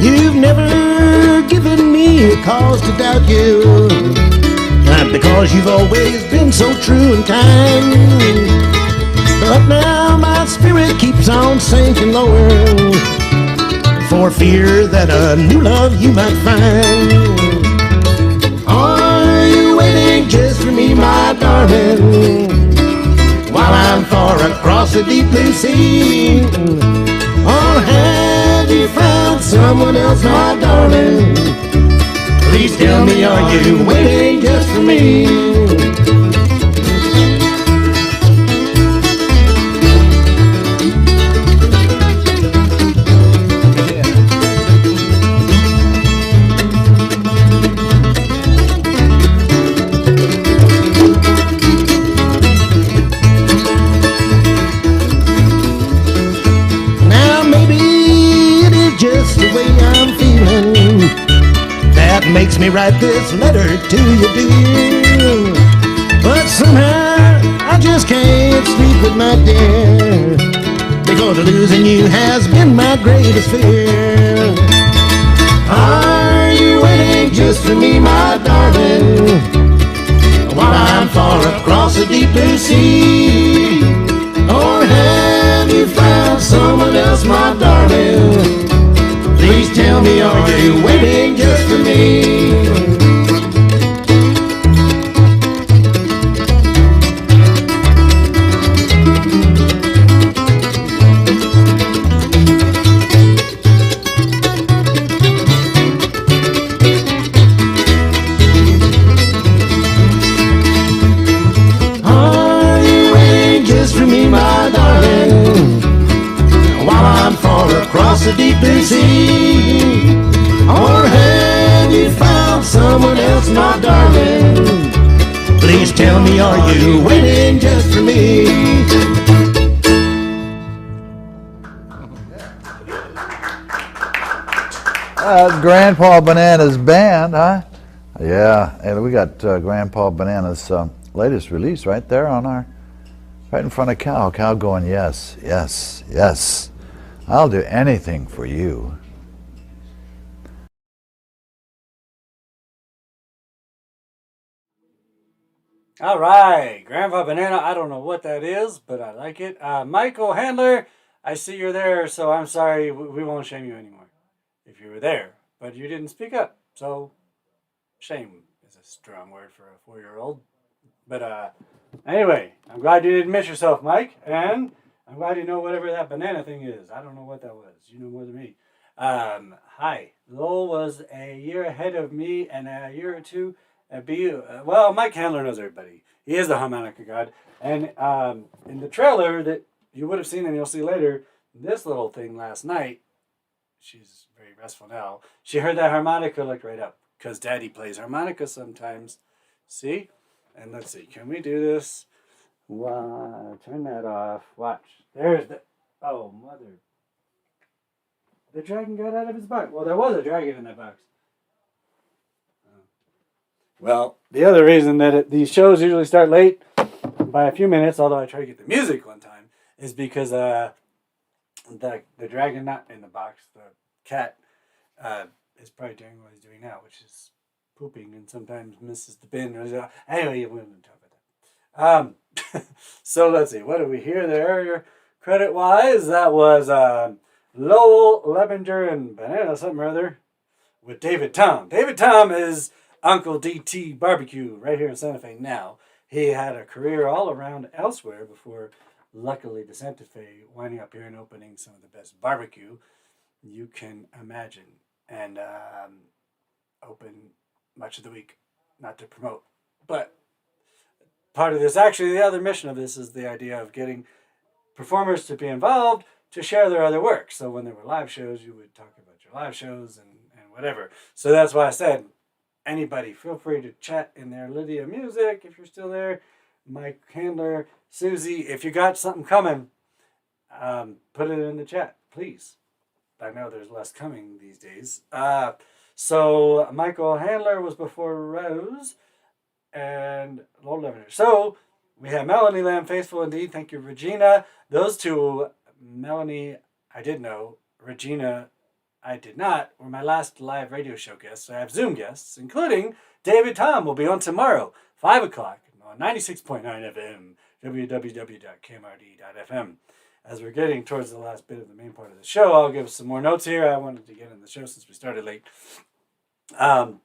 You've never given me a cause to doubt you, not because you've always been so true and kind, but now my spirit keeps on sinking lower, for fear that a new love you might find. Are you waiting just for me, my darling, while I'm far across the deep blue sea? Or have you found someone else, my darling? Please tell me, are you waiting just for me? Makes me write this letter to you, dear, but somehow I just can't sleep at night, dear, because losing you has been my greatest fear. Are you waiting just for me, my darling, while I'm far across the deep blue sea? Or have you found someone else, my darling? Please tell me, are you waiting just for me? Are you waiting just for me, my darling, while I'm far across the deep blue sea? Or have you found someone else, my darling? Please tell me, are you waiting just for me?
Grandpa Banana's band, huh? Yeah, and we got Grandpa Banana's latest release right there on our, right in front of Cal. Cal going, yes, yes, yes. I'll do anything for you.
All right, Grandpa Banana, I don't know what that is, but I like it. Michael Handler, I see you're there, so I'm sorry, we won't shame you anymore if you were there, but you didn't speak up, so shame is a strong word for a 4-year-old. But anyway, I'm glad you didn't miss yourself, Mike, and I'm glad you know whatever that banana thing is. I don't know what that was. You know more than me. Hi, Lowell was a year ahead of me and a year or two. Well, Mike Handler knows everybody. He is the harmonica god. And in the trailer that you would have seen and you'll see later, this little thing last night, she's very restful now. She heard that harmonica, looked right up, because Daddy plays harmonica sometimes. See? And let's see, can we do this? Turn that off. Watch. There's the... Oh, mother. The dragon got out of his box. Well, there was a dragon in that box. Well, the other reason that these shows usually start late by a few minutes, although I try to get the music one time, is because the dragon not in the box, the cat, is probably doing what he's doing now, which is pooping and sometimes misses the bin. Anyway, we won't talk about that. So let's see, what did we hear there? Credit-wise, that was Lowell, Lebinger, and Banana something or other with David Tom. David Tom is Uncle DT Barbecue right here in Santa Fe now. He had a career all around elsewhere before, luckily, to Santa Fe, winding up here and opening some of the best barbecue you can imagine. And open much of the week, not to promote. But part of this, actually, the other mission of this is the idea of getting performers to be involved to share their other work. So when there were live shows, you would talk about your live shows and whatever. So that's why I said, anybody, feel free to chat in there. Lydia Music, if you're still there. Mike Handler, Susie, if you got something coming, put it in the chat, please. I know there's less coming these days. So Michael Handler was before Rose and Lord Lavender. So we have Melanie Lamb, Faithful Indeed. Thank you, Regina. Those two, Melanie, I did know. Regina, I did not, were my last live radio show guests. I have Zoom guests, including David Tom will be on tomorrow, 5 o'clock on 96.9 FM, www.kmrd.fm. As we're getting towards the last bit of the main part of the show, I'll give some more notes here. I wanted to get in the show since we started late.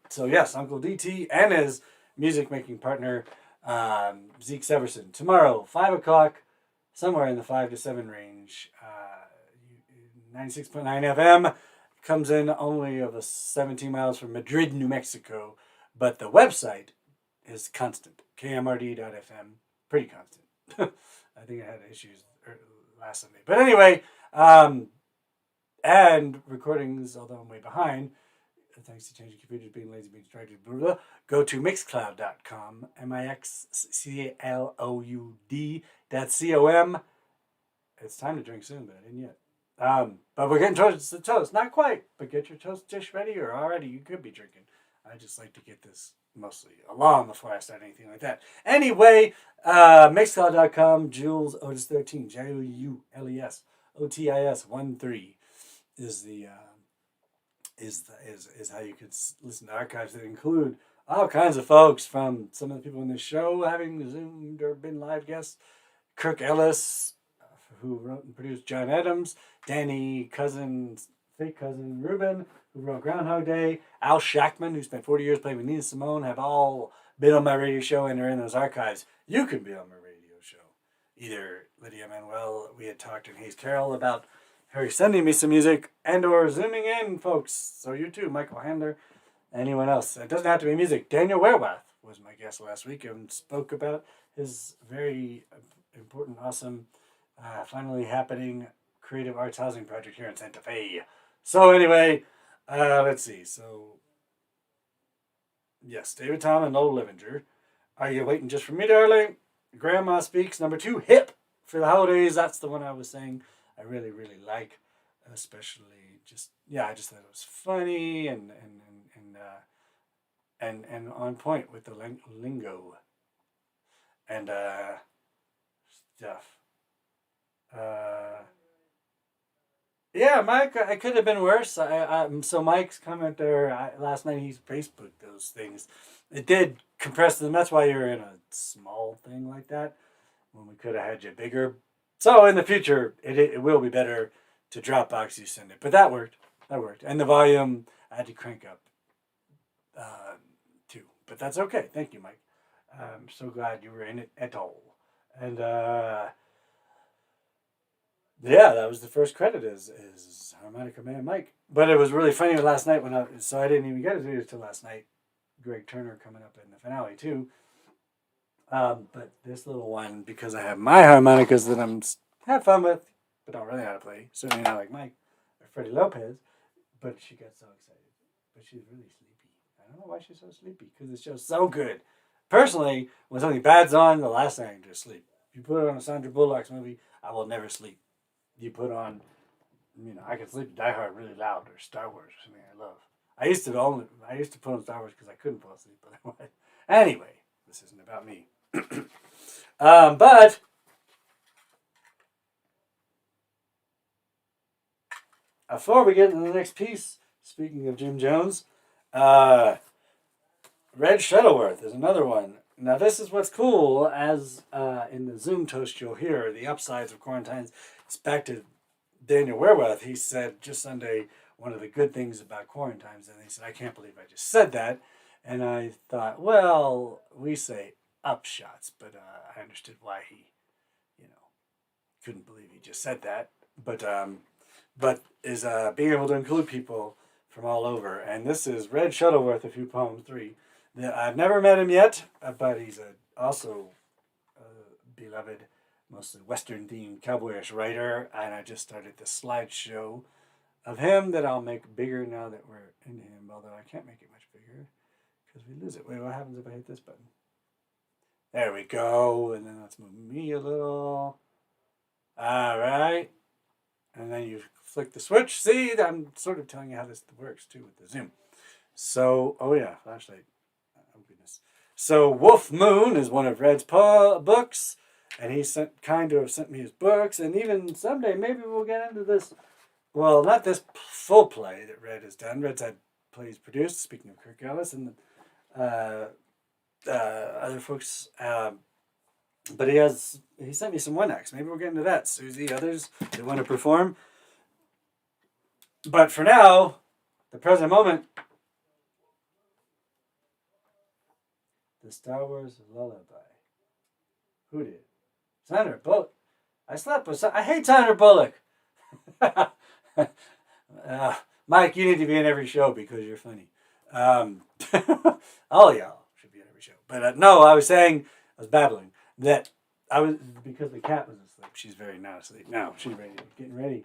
So yes, Uncle DT and his music-making partner, Zeke Severson. Tomorrow, 5 o'clock, somewhere in the 5 to 7 range. 96.9 FM comes in only of 17 miles from Madrid, New Mexico. But the website is constant. KMRD.fm. Pretty constant. I think I had issues last Sunday. But anyway, and recordings, although I'm way behind, thanks to changing computers, being lazy, being distracted, blah, blah, go to mixcloud.com, mixcloud.com. It's time to drink soon, but I didn't yet. But we're getting towards the toast. Not quite, but get your toast dish ready, or already you could be drinking. I just like to get this mostly along before I start anything like that. Anyway, mixcloud.com, Jules Otis 13, JULES OTIS 13 is the is how you could listen to archives that include all kinds of folks, from some of the people in this show having Zoomed or been live guests, Kirk Ellis, who wrote and produced John Adams, Danny fake cousin Ruben, who wrote Groundhog Day, Al Shackman, who spent 40 years playing with Nina Simone, have all been on my radio show and are in those archives. You can be on my radio show. Either Lydia Manuel, we had talked, and Hayes Carroll about her sending me some music, and or Zooming in, folks. So you too, Michael Handler, anyone else. It doesn't have to be music. Daniel Werwath was my guest last week and spoke about his very important, awesome, finally happening creative arts housing project here in Santa Fe. So anyway, let's see. So, yes, David Tom and Noel Livinger. Are you waiting just for me, darling? Grandma Speaks, number 2, Hip for the holidays. That's the one I was saying I really, really like, especially I just thought it was funny and on point with the lingo and stuff. Yeah, Mike, I could have been worse. So Mike's comment there last night, he Facebooked those things. It did compress them. That's why you're in a small thing like that, when we could have had you bigger. So in the future, it will be better to Dropbox you send it. But that worked. And the volume, I had to crank up too. But that's okay. Thank you, Mike. I'm so glad you were in it at all. And yeah, that was the first credit is Harmonica Man Mike. But it was really funny last night so I didn't even get to do it till last night. Greg Turner coming up in the finale too. But this little one, because I have my harmonicas that I'm have fun with, but don't really know how to play. Certainly not like Mike or Freddie Lopez. But she got so excited. But she's really sleepy. I don't know why she's so sleepy, because it's just so good. Personally, when something bad's on, the last thing I can do is sleep. If you put it on a Sandra Bullock's movie, I will never sleep. You put on, I can sleep to Die Hard really loud, or Star Wars, or something I love. I used to put on Star Wars because I couldn't fall asleep. But anyway, this isn't about me. But before we get into the next piece, speaking of Jim Jones, Red Shuttleworth is another one. Now this is what's cool, as in the Zoom toast you'll hear, the upsides of QuaranTimes. It's back to Daniel Werwath. He said just Sunday, one of the good things about QuaranTimes, and he said, I can't believe I just said that. And I thought, well, we say upshots, but I understood why he, couldn't believe he just said that. But is being able to include people from all over. And this is Red Shuttleworth, A Few Poems 3. I've never met him yet, but he's also beloved, mostly Western-themed cowboyish writer. And I just started this slideshow of him that I'll make bigger now that we're in him, although I can't make it much bigger because we lose it. Wait, what happens if I hit this button? There we go. And then let's move me a little. All right. And then you flick the switch. See, I'm sort of telling you how this works too with the zoom. So, oh yeah, flashlight. Oh goodness. So Wolf Moon is one of Red's books. And he kind of sent me his books. And even someday, maybe we'll get into this. Well, not this full play that Red has done. Red's had plays produced, speaking of Kirk Ellis and other folks. But he sent me some one acts. Maybe we'll get into that. Susie, others that want to perform. But for now, the present moment, the Star Wars Lullaby. Who did? Sandra Bullock. I slept with. I hate Sandra Bullock. Mike, you need to be in every show because you're funny. All y'all should be in every show. But no, I was babbling that because the cat was asleep. She's very not asleep now. She's ready.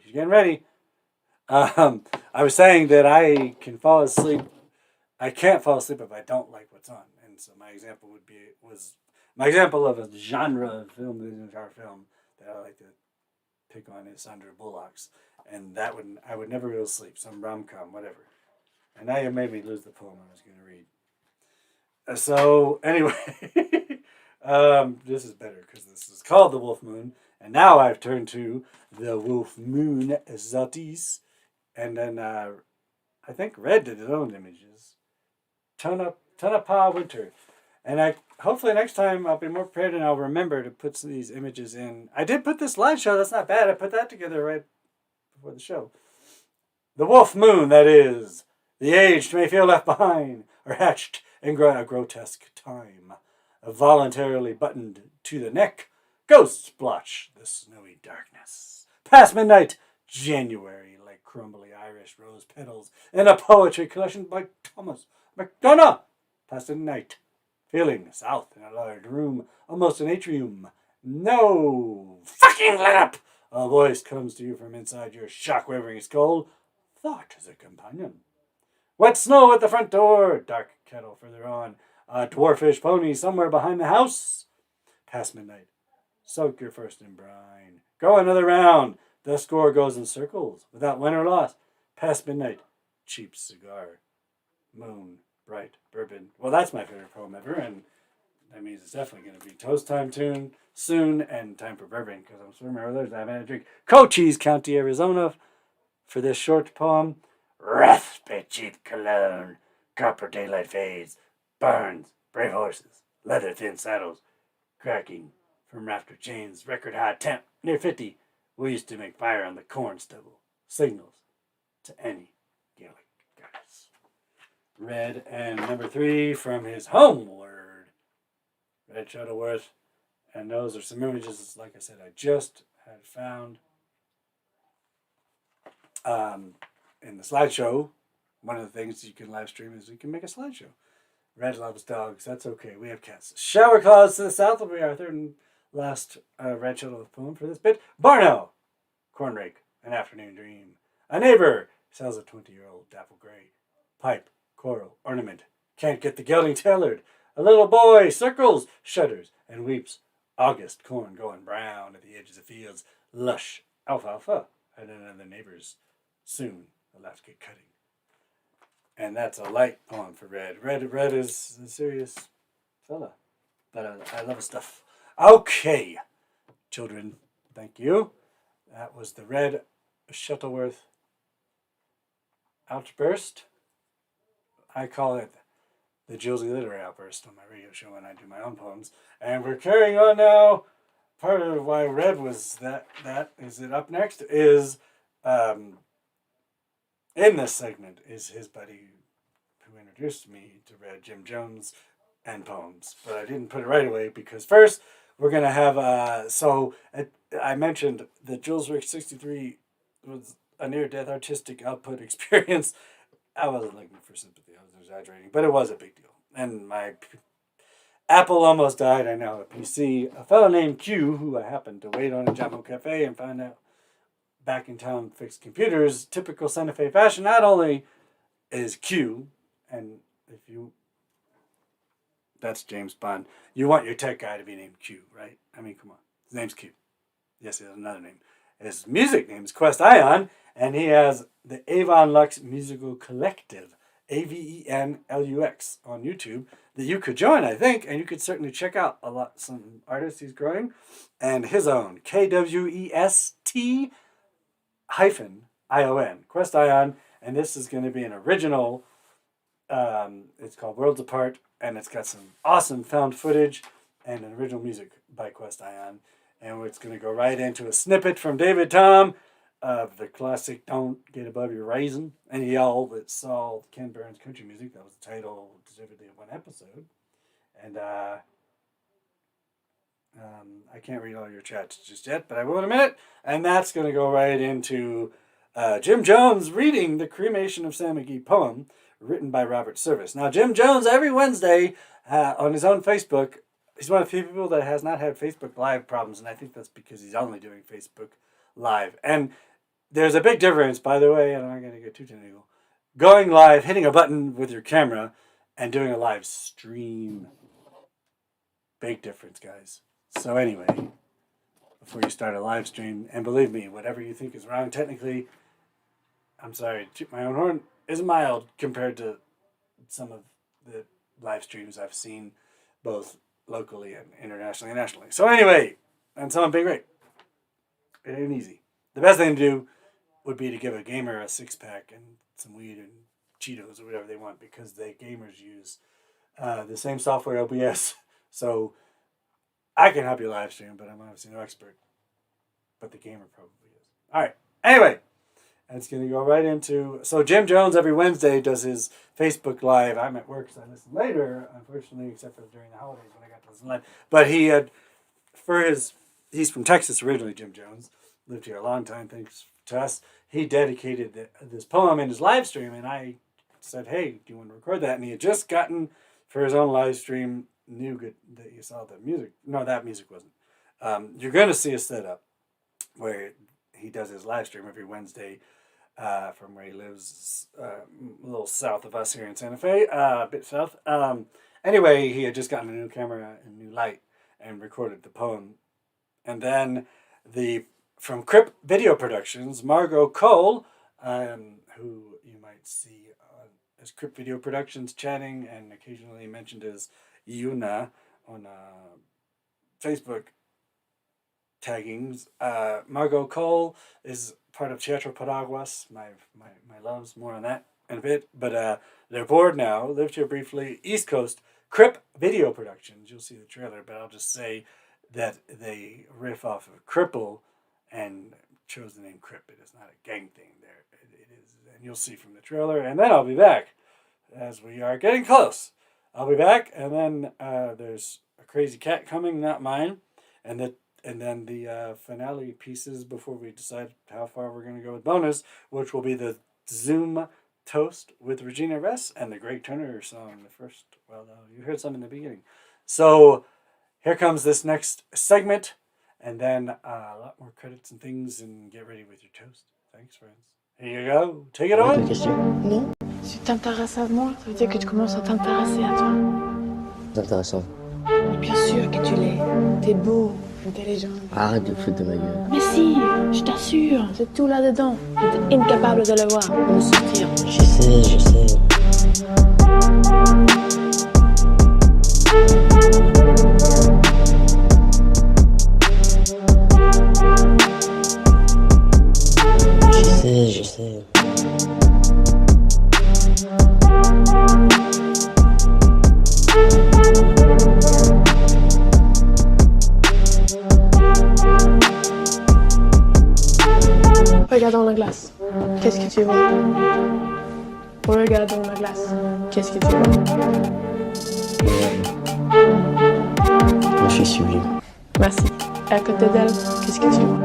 She's getting ready. I was saying that I can fall asleep. I can't fall asleep if I don't like what's on. And so my example of a genre of film, our film that I like to pick on is Sandra Bullock's. And I would never go to sleep. Some rom-com, whatever. And now you made me lose the poem I was going to read. So anyway, this is better because this is called The Wolf Moon. And now I've turned to The Wolf Moon Zatis. And then I think Red did his own images. Tonopah Winter. And hopefully next time I'll be more prepared and I'll remember to put these images in. I did put this slideshow. That's not bad. I put that together right before the show. The Wolf Moon, that is. The aged may feel left behind or hatched in a grotesque time. Voluntarily buttoned to the neck, ghosts blotch the snowy darkness. Past midnight, January, like crumbly Irish rose petals in a poetry collection by Thomas McDonough. Past midnight, feeling south in a large room, almost an atrium. No fucking let up! A voice comes to you from inside your shock-wavering skull. Thought as a companion. Wet snow at the front door. Dark kettle further on. A dwarfish pony somewhere behind the house. Past midnight. Soak your first in brine. Go another round. The score goes in circles, without win or loss. Past midnight. Cheap cigar. Moon. Bright. Bourbon. Well, that's my favorite poem ever, and that means it's definitely going to be toast time tune soon, and time for bourbon, because I'm swimming earlier. I haven't had a drink. Cochise County, Arizona, for this short poem. Raspy cheap cologne. Copper daylight fades. Barns. Brave horses. Leather thin saddles. Cracking from rafter chains. Record high temp. Near 50. We used to make fire on the corn stubble. Signals to any Gaelic goddess. Red, and number 3 from his homeward. Red Shuttleworth. And those are some images, like I said, I just had found in the slideshow. One of the things you can live stream is you can make a slideshow. Red loves dogs. That's okay. We have cats. Shower clouds to the south will be our third and last Red Shuttleworth poem for this bit. Barno. Corn rake. An afternoon dream. A neighbor sells a 20-year-old dapple gray. Pipe. Coral. Ornament. Can't get the gelding tailored. A little boy circles, shudders, and weeps. August corn going brown at the edges of fields. Lush alfalfa and another neighbor's. Soon the left get cutting. And that's a light poem for Red. Red is a serious fella. But I love his stuff. Okay, children, thank you. That was the Red Shuttleworth outburst. I call it the Jules Literary Outburst on my radio show when I do my own poems. And we're carrying on now. Part of why Red was that is it up next is in this segment is his buddy who introduced me to Red, Jim Jones, and poems. But I didn't put it right away because first we're going to have, I mentioned that Julesworks 63 was a near-death artistic output experience. I wasn't looking for sympathy. I was exaggerating, but it was a big deal. And my Apple almost died. I now have a PC. A fellow named Q, who I happened to wait on in Jumbo Cafe and found out back in town fixed computers, typical Santa Fe fashion. Not only is Q, and if you That's James Bond. You want your tech guy to be named Q, right? I mean, come on. His name's Q. Yes, he has another name. His music name is Quest Ion, and he has the Avon Lux Musical Collective, AVENLUX, on YouTube that you could join, I think, and you could certainly check out some artists he's growing, and his own, KWEST-ION, Quest Ion, and this is going to be an original. It's called Worlds Apart, and it's got some awesome found footage and an original music by Quest Ion. And it's going to go right into a snippet from David Tom of the classic Don't Get Above Your Raisin and Yell that saw Ken Burns Country Music. That was the title specifically of one episode. And I can't read all your chats just yet, but I will in a minute. And that's going to go right into Jim Jones reading the Cremation of Sam McGee poem written by Robert Service. Now, Jim Jones, every Wednesday on his own Facebook, he's one of the few people that has not had Facebook Live problems, and I think that's because he's only doing Facebook Live. And there's a big difference, by the way, and I'm not going to get too technical, going live, hitting a button with your camera, and doing a live stream. Big difference, guys. So anyway, before you start a live stream, and believe me, whatever you think is wrong technically, I'm sorry, toot my own horn, is mild compared to some of the live streams I've seen, both locally and internationally and nationally. So anyway, and some being great. It ain't easy. The best thing to do would be to give a gamer a 6-pack and some weed and Cheetos or whatever they want, because the gamers use the same software, OBS. So I can help you live stream, but I'm obviously no expert. But the gamer probably is. All right. Anyway, it's going to go right into... So Jim Jones every Wednesday does his Facebook Live. I'm at work, so I listen later, unfortunately, except for during the holidays when I got to listen live. But he had, he's from Texas originally, Jim Jones. Lived here a long time, thanks to us. He dedicated this poem in his live stream, and I said, hey, do you want to record that? And he had just gotten, for his own live stream, knew that you saw the music. No, that music wasn't. You're going to see a setup where he does his live stream every Wednesday from where he lives, a little south of us here in Santa Fe, a bit south. Anyway, he had just gotten a new camera and new light and recorded the poem. And then from Crip Video Productions, Margot Cole, who you might see as Crip Video Productions chatting and occasionally mentioned as Yuna on Facebook taggings. Margot Cole is part of Teatro Paraguas, my loves, more on that in a bit. But they're bored now, lived here briefly, East Coast, Crip Video Productions. You'll see the trailer, but I'll just say that they riff off of Cripple and chose the name Crip. It is not a gang thing there. It is, and you'll see from the trailer. And then I'll be back, as we are getting close. I'll be back, and then there's a crazy cat coming, not mine, and then the finale pieces before we decide how far we're going to go with bonus, which will be the Zoom Toast with Regina Ress and the Greg Turner song. The first, well, you heard some in the beginning. So here comes this next segment, and then a lot more credits and things, and get ready with your toast. Thanks, friends. Here you go. Take it away.
Non. Si tu t'intéresses à moi, ça veut dire que tu commences à t'intéresser à toi.
C'est intéressant.
Bien sûr que tu l'es. T'es beau, intelligent.
Arrête de foutre de ma gueule.
Mais si, je t'assure, c'est tout là-dedans. T'es incapable de le voir. On va sortir.
Je sais. Je sais.
Regarde dans la glace. Qu'est-ce que tu vois? Regarde dans la glace. Qu'est-ce que tu vois?
Une fille sublime.
Merci. À côté d'elle, qu'est-ce que tu vois?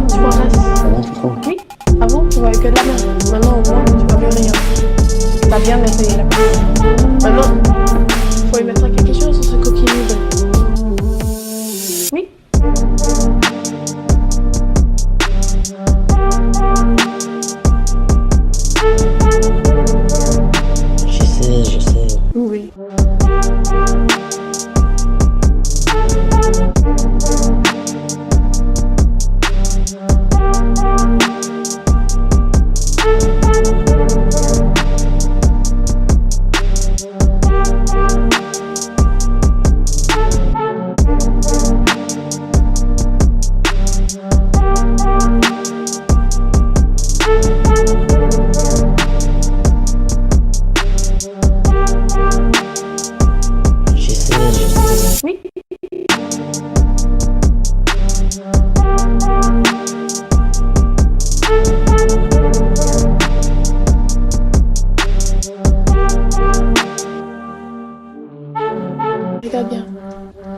Tu vois reste?
Non, tu trouves?
Oui. Avant, tu voyais que de la merde. Maintenant, au moins, tu vois plus rien. T'as bien nettoyé la place. Maintenant, faut y mettre quelque chose sur ce coquille vide. Oui.
Je sais.
très bien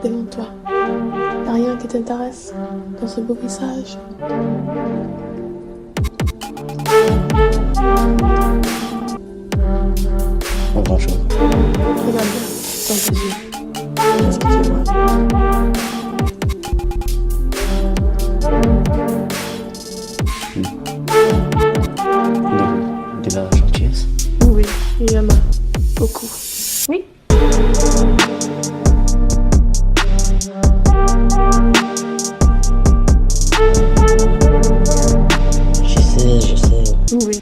devant toi. Y'a rien qui t'intéresse dans ce beau visage.
Pas grand chose.
Regarde bien dans tes yeux. Qu'est-ce que tu vois?
De la gentillesse.
Oui, il y en a beaucoup. Oui.
Je sais.
Oui.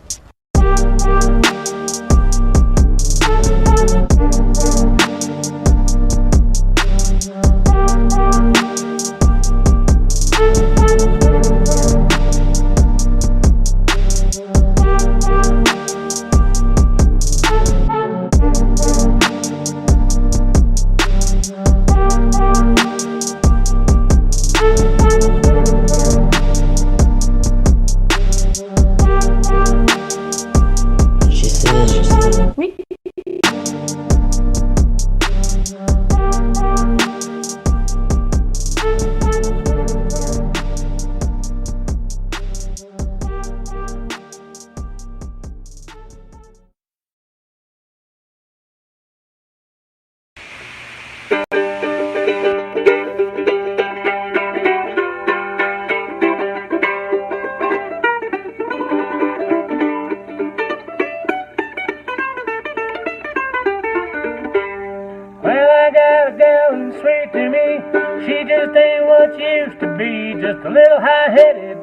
Just a little high-headed,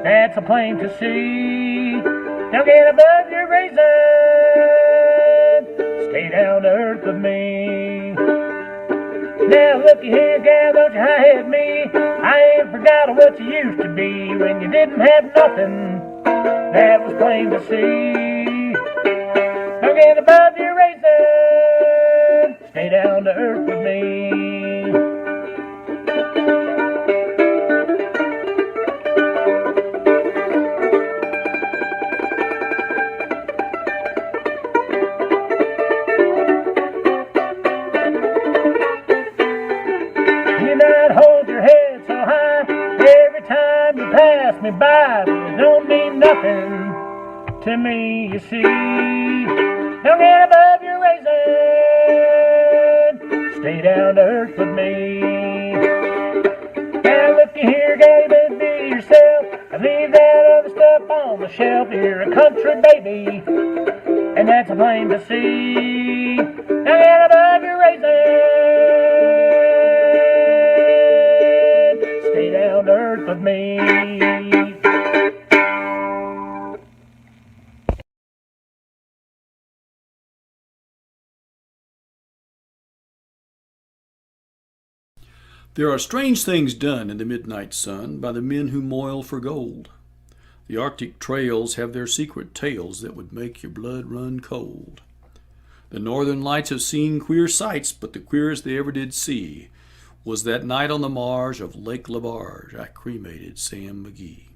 that's a plain to see. Don't get above your reason, stay down to earth with me. Now looky here, gal, don't you high-head me. I ain't forgot what you used to be when you didn't have nothing, that was plain to see. Don't get above your reason, stay down to earth with me. Me by, but it don't mean nothing to me, you see. Don't get above your raisin, stay down to earth with me. Now looky here, gal, you better be yourself and leave that other stuff on the shelf. You're a country baby, and that's a plain to see. Don't get above your raisin, stay down to earth with me.
There are strange things done in the midnight sun by the men who moil for gold. The Arctic trails have their secret tales that would make your blood run cold. The Northern Lights have seen queer sights, but the queerest they ever did see was that night on the marge of Lake LaBarge I cremated Sam McGee.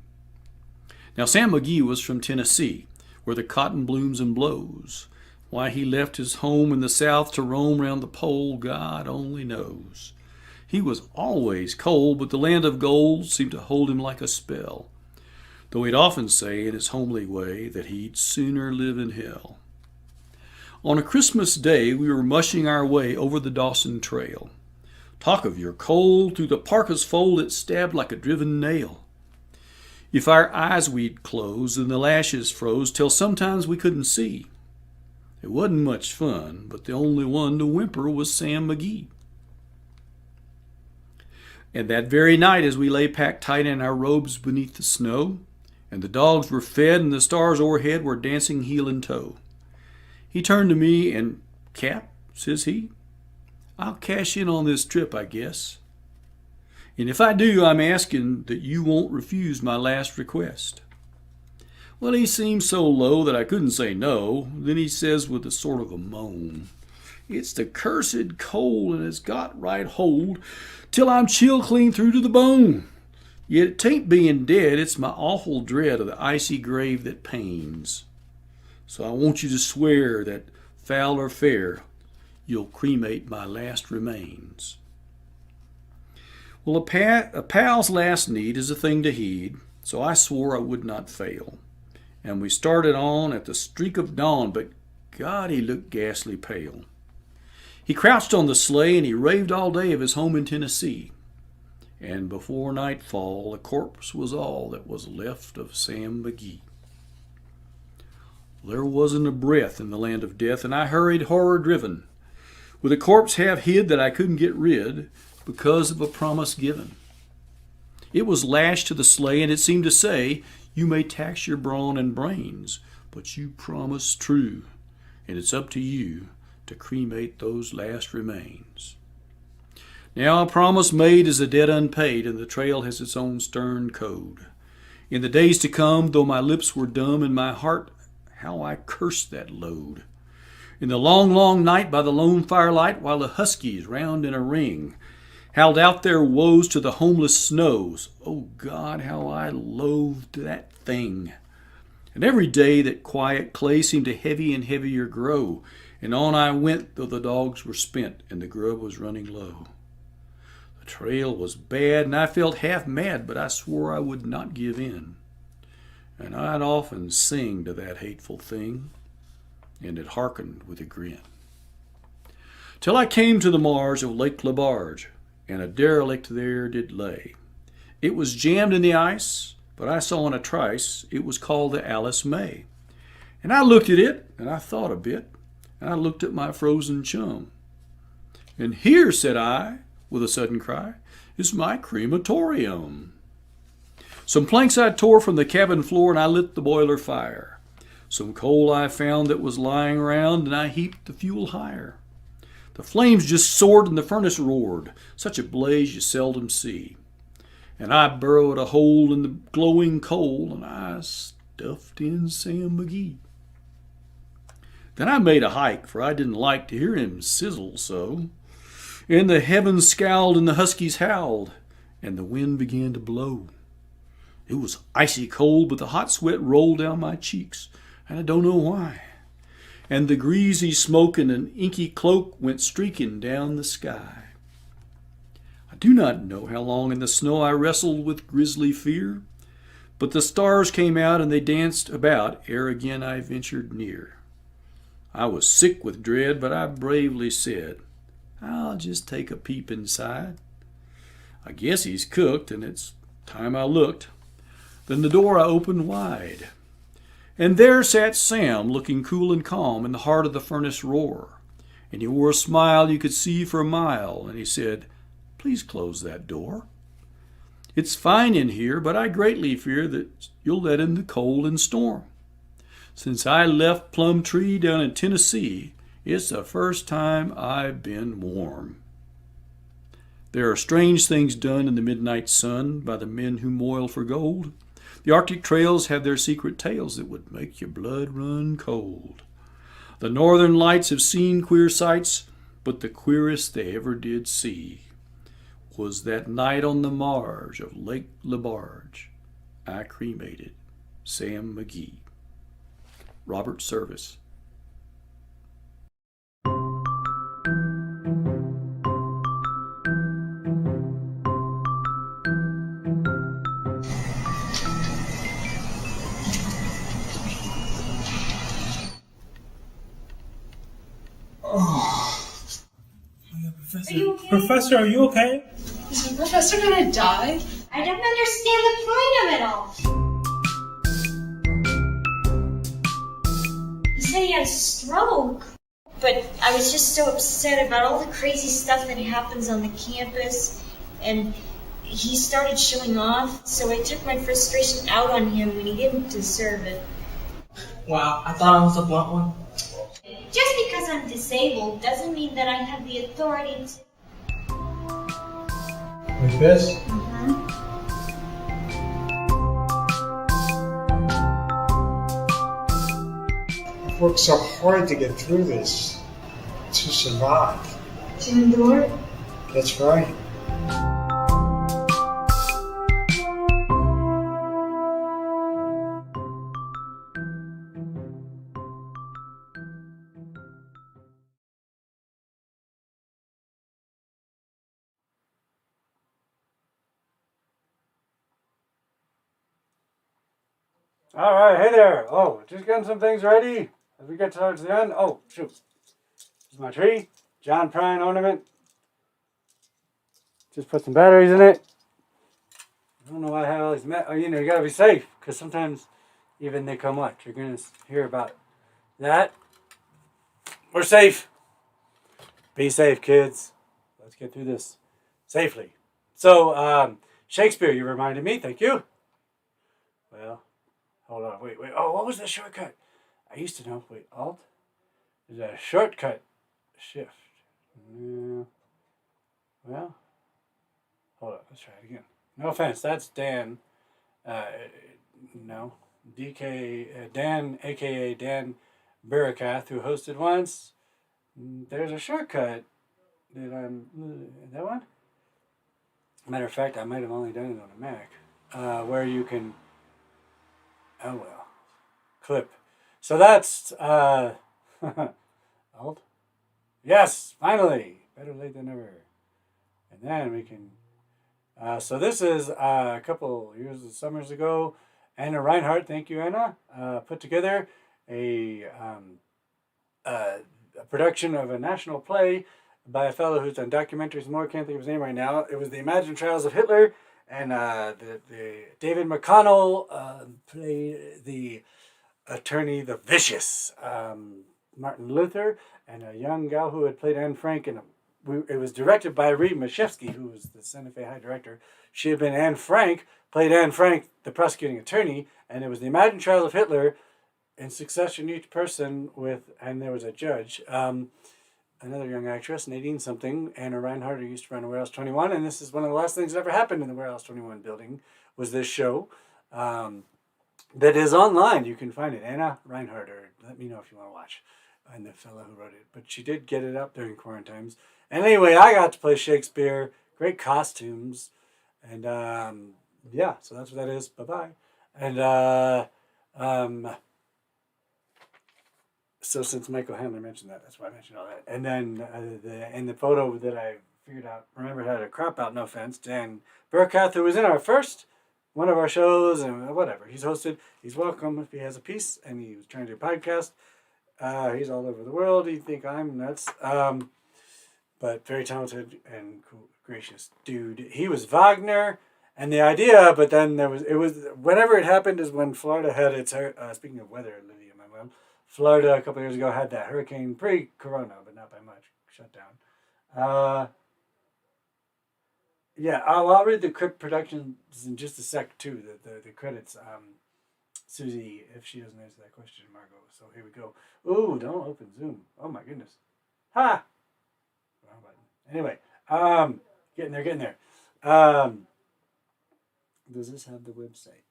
Now Sam McGee was from Tennessee, where the cotton blooms and blows. Why he left his home in the South to roam round the pole, God only knows. He was always cold, but the land of gold seemed to hold him like a spell, though he'd often say in his homely way that he'd sooner live in hell. On a Christmas day, we were mushing our way over the Dawson Trail. Talk of your cold, through the parka's fold it stabbed like a driven nail. If our eyes we'd close and the lashes froze till sometimes we couldn't see. It wasn't much fun, but the only one to whimper was Sam McGee. And that very night, as we lay packed tight in our robes beneath the snow, and the dogs were fed and the stars o'erhead were dancing heel and toe, he turned to me and, "Cap," says he, "I'll cash in on this trip, I guess. And if I do, I'm asking that you won't refuse my last request." Well, he seemed so low that I couldn't say no. Then he says with a sort of a moan, "It's the cursed cold and it's got right hold till I'm chilled clean through to the bone. Yet it tain't being dead, it's my awful dread of the icy grave that pains. So I want you to swear that, foul or fair, you'll cremate my last remains. Well, a pal's last need is a thing to heed, so I swore I would not fail. And we started on at the streak of dawn, but God, he looked ghastly pale. He crouched on the sleigh and he raved all day of his home in Tennessee. And before nightfall, a corpse was all that was left of Sam McGee. There wasn't a breath in the land of death, and I hurried horror-driven, with a corpse half hid that I couldn't get rid because of a promise given. It was lashed to the sleigh, and it seemed to say, you may tax your brawn and brains, but you promised true, and it's up to you to cremate those last remains. Now a promise made is a debt unpaid, and the trail has its own stern code. In the days to come, though my lips were dumb and my heart, how I cursed that load. In the long, long night by the lone firelight, while the huskies round in a ring howled out their woes to the homeless snows, oh God, how I loathed that thing. And every day that quiet clay seemed to heavy and heavier grow, and on I went, though the dogs were spent and the grub was running low. The trail was bad, and I felt half mad, but I swore I would not give in. And I'd often sing to that hateful thing, and it hearkened with a grin. Till I came to the marge of Lake Labarge, and a derelict there did lay. It was jammed in the ice, but I saw in a trice it was called the Alice May. And I looked at it, and I thought a bit, and I looked at my frozen chum. And here, said I, with a sudden cry, is my crematorium. Some planks I tore from the cabin floor, and I lit the boiler fire. Some coal I found that was lying around, and I heaped the fuel higher. The flames just soared and the furnace roared, such a blaze you seldom see. And I burrowed a hole in the glowing coal, and I stuffed in Sam McGee. Then I made a hike, for I didn't like to hear him sizzle so. And the heavens scowled and the huskies howled, and the wind began to blow. It was icy cold, but the hot sweat rolled down my cheeks, and I don't know why. And the greasy smoke in an inky cloak went streaking down the sky. I do not know how long in the snow I wrestled with grisly fear, but the stars came out and they danced about ere again I ventured near. I was sick with dread, but I bravely said, I'll just take a peep inside. I guess he's cooked, and it's time I looked. Then the door I opened wide, and there sat Sam, looking cool and calm in the heart of the furnace roar. And he wore a smile you could see for a mile, and he said, please close that door. It's fine in here, but I greatly fear that you'll let in the cold and storm. Since I left Plum Tree down in Tennessee, it's the first time I've been warm. There are strange things done in the midnight sun by the men who moil for gold. The Arctic trails have their secret tales that would make your blood run cold. The northern lights have seen queer sights, but the queerest they ever did see was that night on the marge of Lake Labarge. I cremated Sam McGee. Robert Service.
Professor, are you okay?
Is the professor gonna die?
I don't understand the point of it all. He said he had a stroke. But I was just so upset about all the crazy stuff that happens on the campus. And he started showing off, so I took my frustration out on him when he didn't deserve it.
Wow, I thought I was a blunt one.
Just because I'm disabled doesn't mean that I have the authority to...
Like this?
I've worked so hard to get through this, to survive.
To endure?
That's right.
All right, hey there. Oh, just getting some things ready as we get towards the end. Oh, shoot. This is my tree. John Prine ornament. Just put some batteries in it. I don't know why I have all these. You gotta be safe because sometimes even they come up. You're gonna hear about that. We're safe. Be safe, kids. Let's get through this safely. So, Shakespeare, you reminded me. Thank you. Well, hold on. Wait. Oh, what was the shortcut? I used to know. Wait, Alt? Is that a shortcut? Shift. Yeah. Well, hold on. Let's try it again. No offense. That's Dan. No. Dan, a.k.a. Dan Burakath, who hosted once. There's a shortcut that that one? Matter of fact, I might have only done it on a Mac, where you can, clip. So that's, Alt? Yes, finally! Better late than never. And then we can, so this is a couple summers ago, Anna Reinhardt, thank you, Anna, put together a production of a national play by a fellow who's done documentaries and more. Can't think of his name right now. It was The Imagined Trials of Hitler, and the David McConnell played the attorney, the vicious Martin Luther, and a young gal who had played Anne Frank. And it was directed by Reed Mashevsky, who was the Santa Fe High Director. She had been Anne Frank, played Anne Frank, the prosecuting attorney, and it was The Imagined Trials of Hitler in succession, each person and there was a judge. Another young actress, Nadine something, Anna Reinhardt, who used to run a Warehouse 21, and this is one of the last things that ever happened in the Warehouse 21 building, was this show that is online. You can find it, Anna Reinhardt, or let me know if you want to watch, and the fellow who wrote it. But she did get it up during QuaranTimes. And anyway, I got to play Shakespeare, great costumes, and yeah, so that's what that is. Bye-bye. And so since Michael Handler mentioned that, that's why I mentioned all that. And then in the photo that I remembered how to crop out, no offense, Dan Burkath, who was in one of our shows, and whatever. He's hosted. He's welcome if he has a piece, and he was trying to do a podcast. He's all over the world. You think I'm nuts. But very talented and cool, gracious dude. He was Wagner, and the idea, but then whenever it happened is when Florida had its, speaking of weather, Lydia, my mom, Florida a couple years ago had that hurricane pre-corona, but not by much, shut down. Yeah, I'll read the Crypt Productions in just a sec too. The credits. Susie, if she doesn't answer that question, Margot. So here we go. Ooh, don't open Zoom. Oh my goodness. Ha! Wrong button. Anyway, getting there. Does this have the website?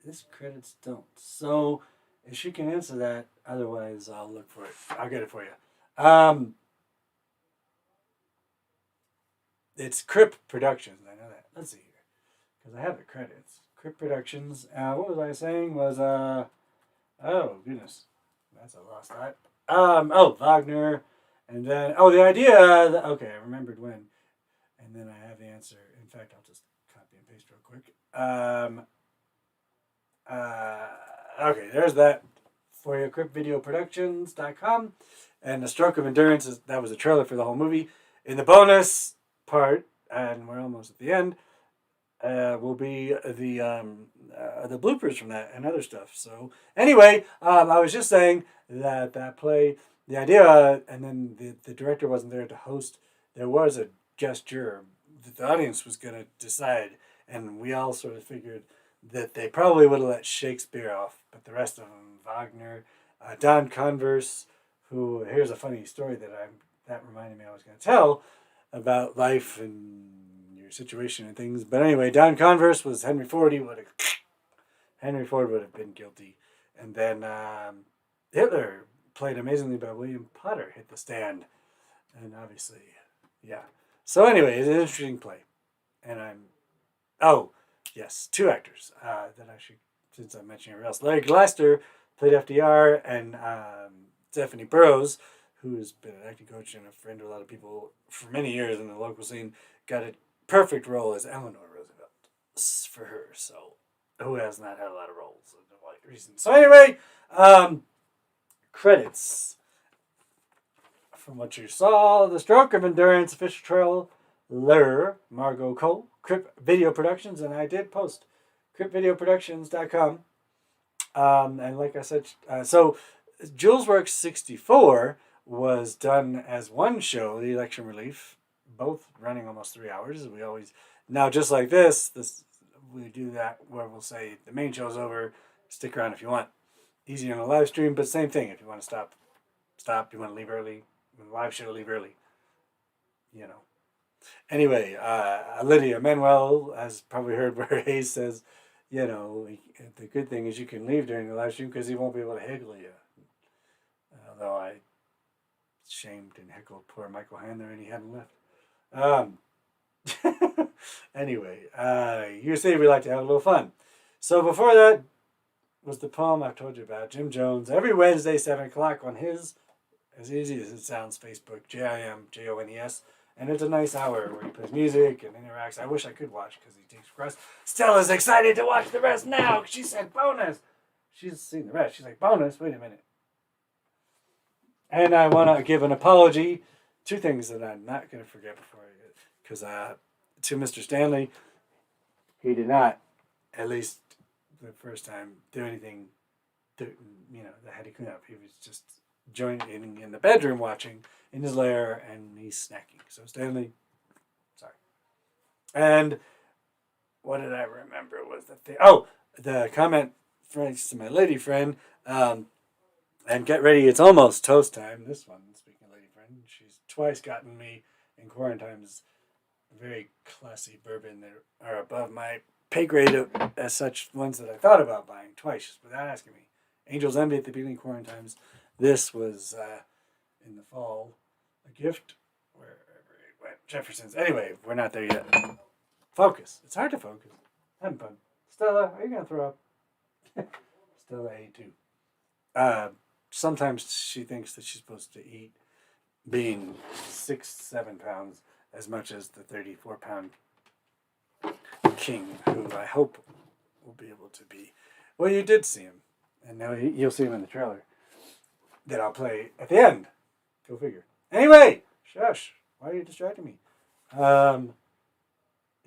This credits don't. So if she can answer that, otherwise I'll look for it. I'll get it for you. It's Crypt Productions. I know that. Let's see here, because I have the credits. Crypt Productions. What was I saying? Was oh goodness, that's a lost thought. Wagner, and then the idea. Okay, I remembered when, and then I have the answer. In fact, I'll just copy and paste real quick. Okay, there's that for you. CryptVideoProductions.com, and The Stroke of Endurance that was a trailer for the whole movie. In the bonus part, and we're almost at the end, will be the bloopers from that and other stuff. So anyway, I was just saying that play, the idea, and then the director wasn't there to host. There was a guest juror that the audience was going to decide, and we all sort of figured that they probably would have let Shakespeare off, but the rest of them, Wagner, Don Converse, who, here's a funny story that reminded me I was going to tell about life and your situation and things. But anyway, Don Converse was Henry Ford. Henry Ford would have been guilty. And then Hitler, played amazingly by William Potter, hit the stand. And obviously, yeah. So anyway, it's an interesting play. And yes, two actors that I should, since I'm mentioning everyone else. Larry Glaster played FDR, and Stephanie Burrows, who's been an acting coach and a friend to a lot of people for many years in the local scene, got a perfect role as Eleanor Roosevelt for her. So, who has not had a lot of roles? So don't reasons. So anyway, credits. From what you saw, The Stroke of Endurance official trailer, Margot Cole, Crip Video Productions, and I did post cripvideoproductions.com. And like I said, so Julesworks 64 was done as one show, the Election Relief, both running almost 3 hours. We always, now just like this, we do that where we'll say the main show's over, stick around if you want. Easy on a live stream, but same thing. If you want to stop. You want to leave early, live show, leave early. You know. Anyway, Lydia Manuel has probably heard where Hayes says, you know, the good thing is you can leave during the live stream because he won't be able to heckle you. Although I shamed and heckled poor Michael Handler and he hadn't left. Anyway, you say we like to have a little fun. So before that was the poem I've told you about, Jim Jones, every Wednesday, 7 o'clock on his, as easy as it sounds, Facebook, JIMJONES. And it's a nice hour where he plays music and interacts. I wish I could watch because he takes requests. Stella's excited to watch the rest now. She said bonus. She's seen the rest. She's like, bonus? Wait a minute. And I want to give an apology. 2 things that I'm not going to forget before I get, because to Mr. Stanley, he did not, at least the first time, do anything that had to clean up. He was just joining in the bedroom watching in his lair, and he's snacking. So Stanley, sorry. And what did I remember was the thing? Oh, the comment thanks to my lady friend. And get ready, it's almost toast time. This one, speaking of lady friend, she's twice gotten me in QuaranTimes very classy bourbon that are above my pay grade as such ones that I thought about buying twice just without asking me. Angel's Envy at the beginning of QuaranTimes. This was in the fall, a gift wherever it went. Jefferson's. Anyway, we're not there yet. Focus. It's hard to focus. Having fun. Stella, are you going to throw up? Stella A2. Sometimes she thinks that she's supposed to eat, being 6-7 pounds, as much as the 34-pound king, who I hope will be able to be. Well, you did see him, and now you'll see him in the trailer that I'll play at the end. Go figure. Anyway, shush. Why are you distracting me?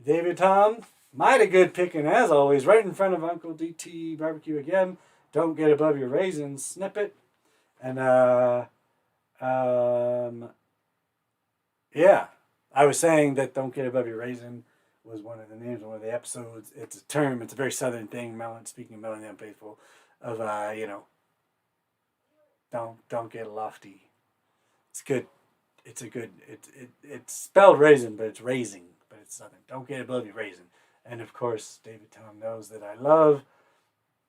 David Tom, mighty good picking as always, right in front of Uncle DT Barbecue again. Don't get above your raisins, snippet. And yeah, I was saying that don't get above your raisin was one of the names of one of the episodes. It's a term. It's a very southern thing. Speaking of Melon the Unfaithful, of don't get lofty. It's good. It's a good. It's spelled raisin, but it's raising, but it's southern. Don't get above your raisin. And of course, David Tom knows that I love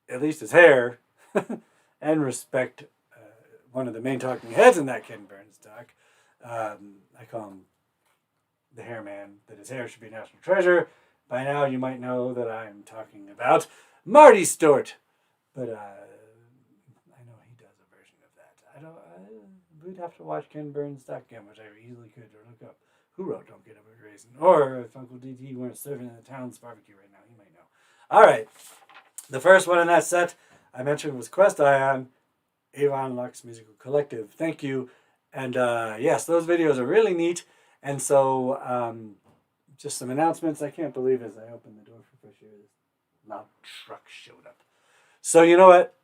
at least his hair and respect one of the main talking heads in that Ken Burns doc. I call him the hair man, that his hair should be a national treasure. By now you might know that I'm talking about Marty Stewart. But I know he does a version of that. We'd have to watch Ken Burns doc again, which I easily could, or look up who wrote Don't Get Up with Raisin. Or if Uncle DT weren't serving in the town's barbecue right now, he might know. Alright. The first one in that set I mentioned was Quest Ion, Avon Lux Musical Collective. Thank you. And yes, those videos are really neat. And so just some announcements. I can't believe as I opened the door for fresh air, this loud truck showed up. So you know what?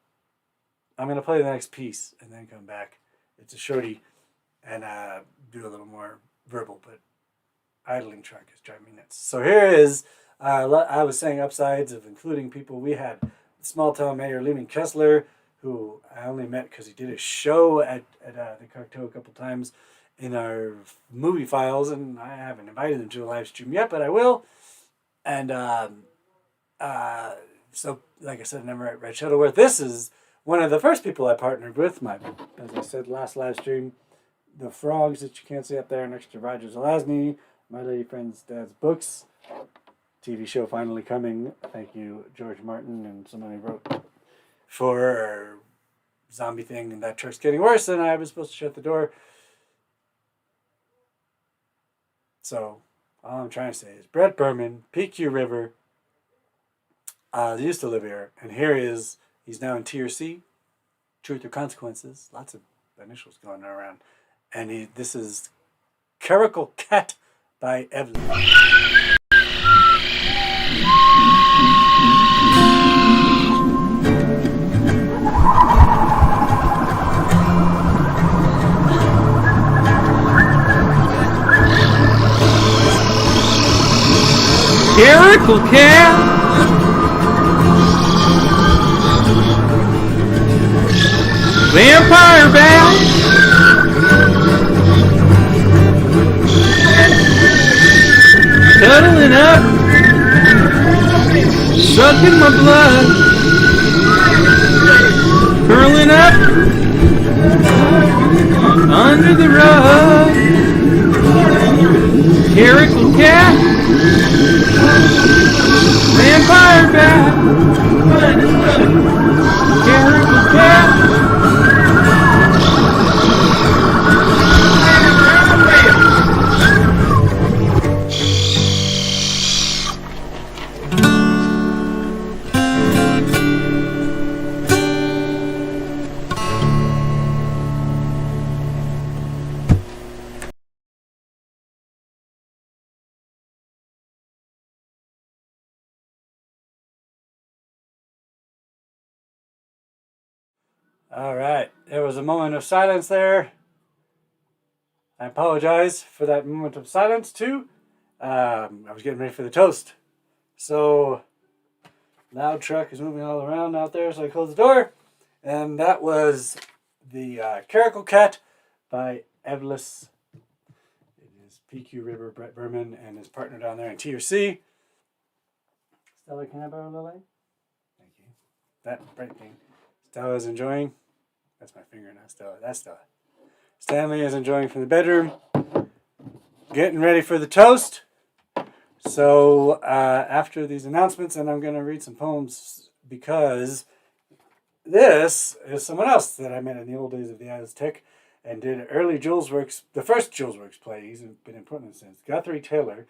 I'm going to play the next piece and then come back. It's a shorty and do a little more verbal, but idling truck is driving me nuts. So here is, I was saying upsides of including people. We had small town mayor Lehman Kessler, who I only met because he did a show at the Cocteau a couple times in our movie files, and I haven't invited him to a live stream yet, but I will. And so, like I said, I'm at Red Shuttleworth. This is one of the first people I partnered with. As I said last live stream, the frogs that you can't see up there next to Roger Zelazny, my lady friend's dad's books, TV show finally coming. Thank you, George Martin, and somebody wrote for zombie thing, and that truck's getting worse, and I was supposed to shut the door. So, all I'm trying to say is Brett Berman, PQ River, they used to live here, and here is He's now in Tier C, Truth or Consequences. Lots of initials going around. And this is Caracal Cat by Evelyn.
Caracal Cat. Vampire Bat. Cuddling up. Sucking my blood. Curling up. Under the rug. Caracal Cat. Vampire Bat. Caracal Cat.
All right, there was a moment of silence there. I apologize for that moment of silence too. I was getting ready for the toast. So, loud truck is moving all around out there, so I closed the door. And that was the Caracal Cat by Evlis. It is PQ River, Brett Berman, and his partner down there in Tier C. Stella, can I borrow a little light? Thank you. That bright thing. Stella is enjoying. That's my finger, not Stella. That's Stella. Stanley is enjoying from the bedroom. Getting ready for the toast. So after these announcements, and I'm going to read some poems because this is someone else that I met in the old days of the Aztec and did early Julesworks, the first Julesworks play. He's been in Portland since. Guthrie Taylor.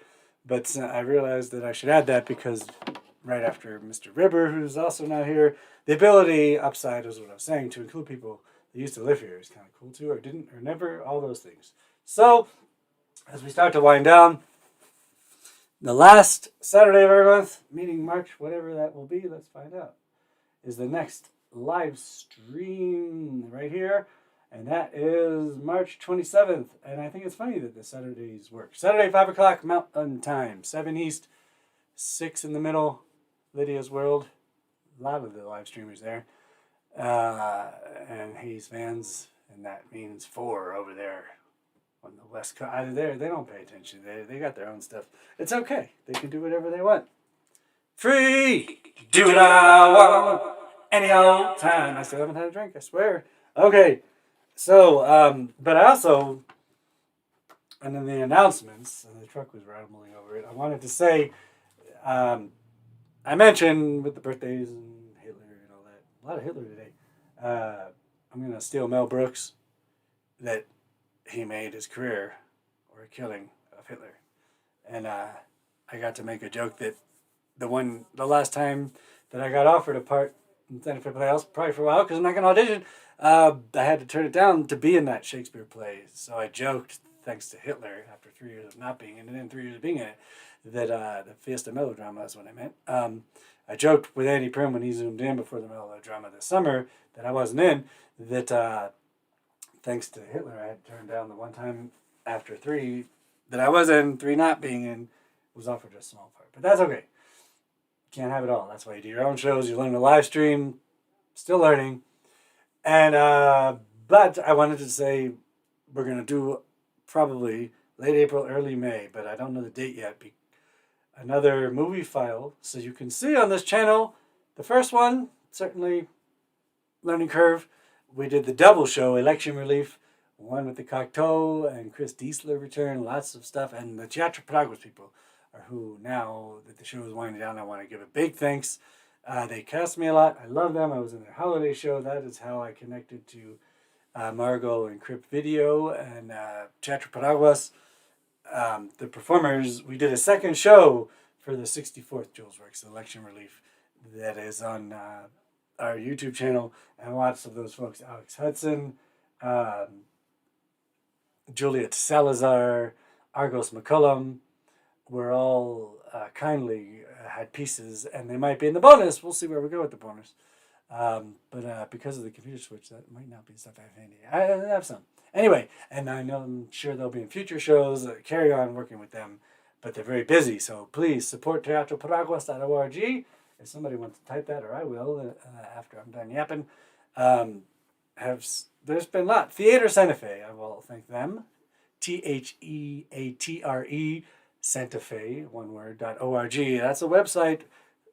But I realized that I should add that because right after Mr. Ribber, who's also now here, the ability upside is what I was saying, to include people that used to live here is kind of cool too, or didn't, or never, all those things. So, as we start to wind down, the last Saturday of every month, meaning March, whatever that will be, let's find out, is the next live stream right here, and that is March 27th. And I think it's funny that the Saturdays work. Saturday, 5 o'clock Mountain Time, 7 East, 6 in the middle, Lydia's World. A lot of the live streamers there. And Hayes fans, and that means 4 over there on the West Coast. Either there, they don't pay attention. They got their own stuff. It's okay. They can do whatever they want. Free! Do what I want any old time. I still haven't had a drink, I swear. Okay. So, but I also, and then the announcements, and the truck was rambling over it, I wanted to say, I mentioned with the birthdays and Hitler and all that, a lot of Hitler today. I'm going to steal Mel Brooks, that he made his career, or a killing of Hitler. And I got to make a joke that the last time that I got offered a part in Santa Fe Playhouse, probably for a while, because I'm not going to audition, I had to turn it down to be in that Shakespeare play. So I joked, thanks to Hitler, after 3 years of not being in it, and then 3 years of being in it, that the Fiesta Melodrama is what I meant. I joked with Andy Prim when he zoomed in before the Melodrama this summer that I wasn't in, that thanks to Hitler, I had turned down the one time after 3 that I was in, 3 not being in, was offered a small part. But that's okay. Can't have it all. That's why you do your own shows. You learn to live stream. Still learning. And but I wanted to say we're going to do probably late April, early May, but I don't know the date yet. Another movie file, so you can see on this channel. The first one, certainly learning curve. We did the double show, Election Relief, one with the Cocteau and Chris Diesler return, lots of stuff, and the Teatro Paraguas people are who, now that the show is winding down, I want to give a big thanks. They cast me a lot. I love them. I was in their holiday show. That is how I connected to Margot and Crypt Video and Teatro Paraguas. The performers, we did a second show for the 64th Julesworks, Election Relief, that is on our YouTube channel, and lots of those folks, Alex Hudson, Juliet Salazar, Argos McCullum, were all kindly had pieces, and they might be in the bonus. We'll see where we go with the bonus. But because of the computer switch, that might not be stuff I have handy. I have some. Anyway, and I'm sure they'll be in future shows. Carry on working with them, but they're very busy. So please support teatroparaguas.org. If somebody wants to type that, or I will after I'm done yapping. There's been a lot. Theater Santa Fe, I will thank them. THEATRE Santa Fe, one word, .org. That's a website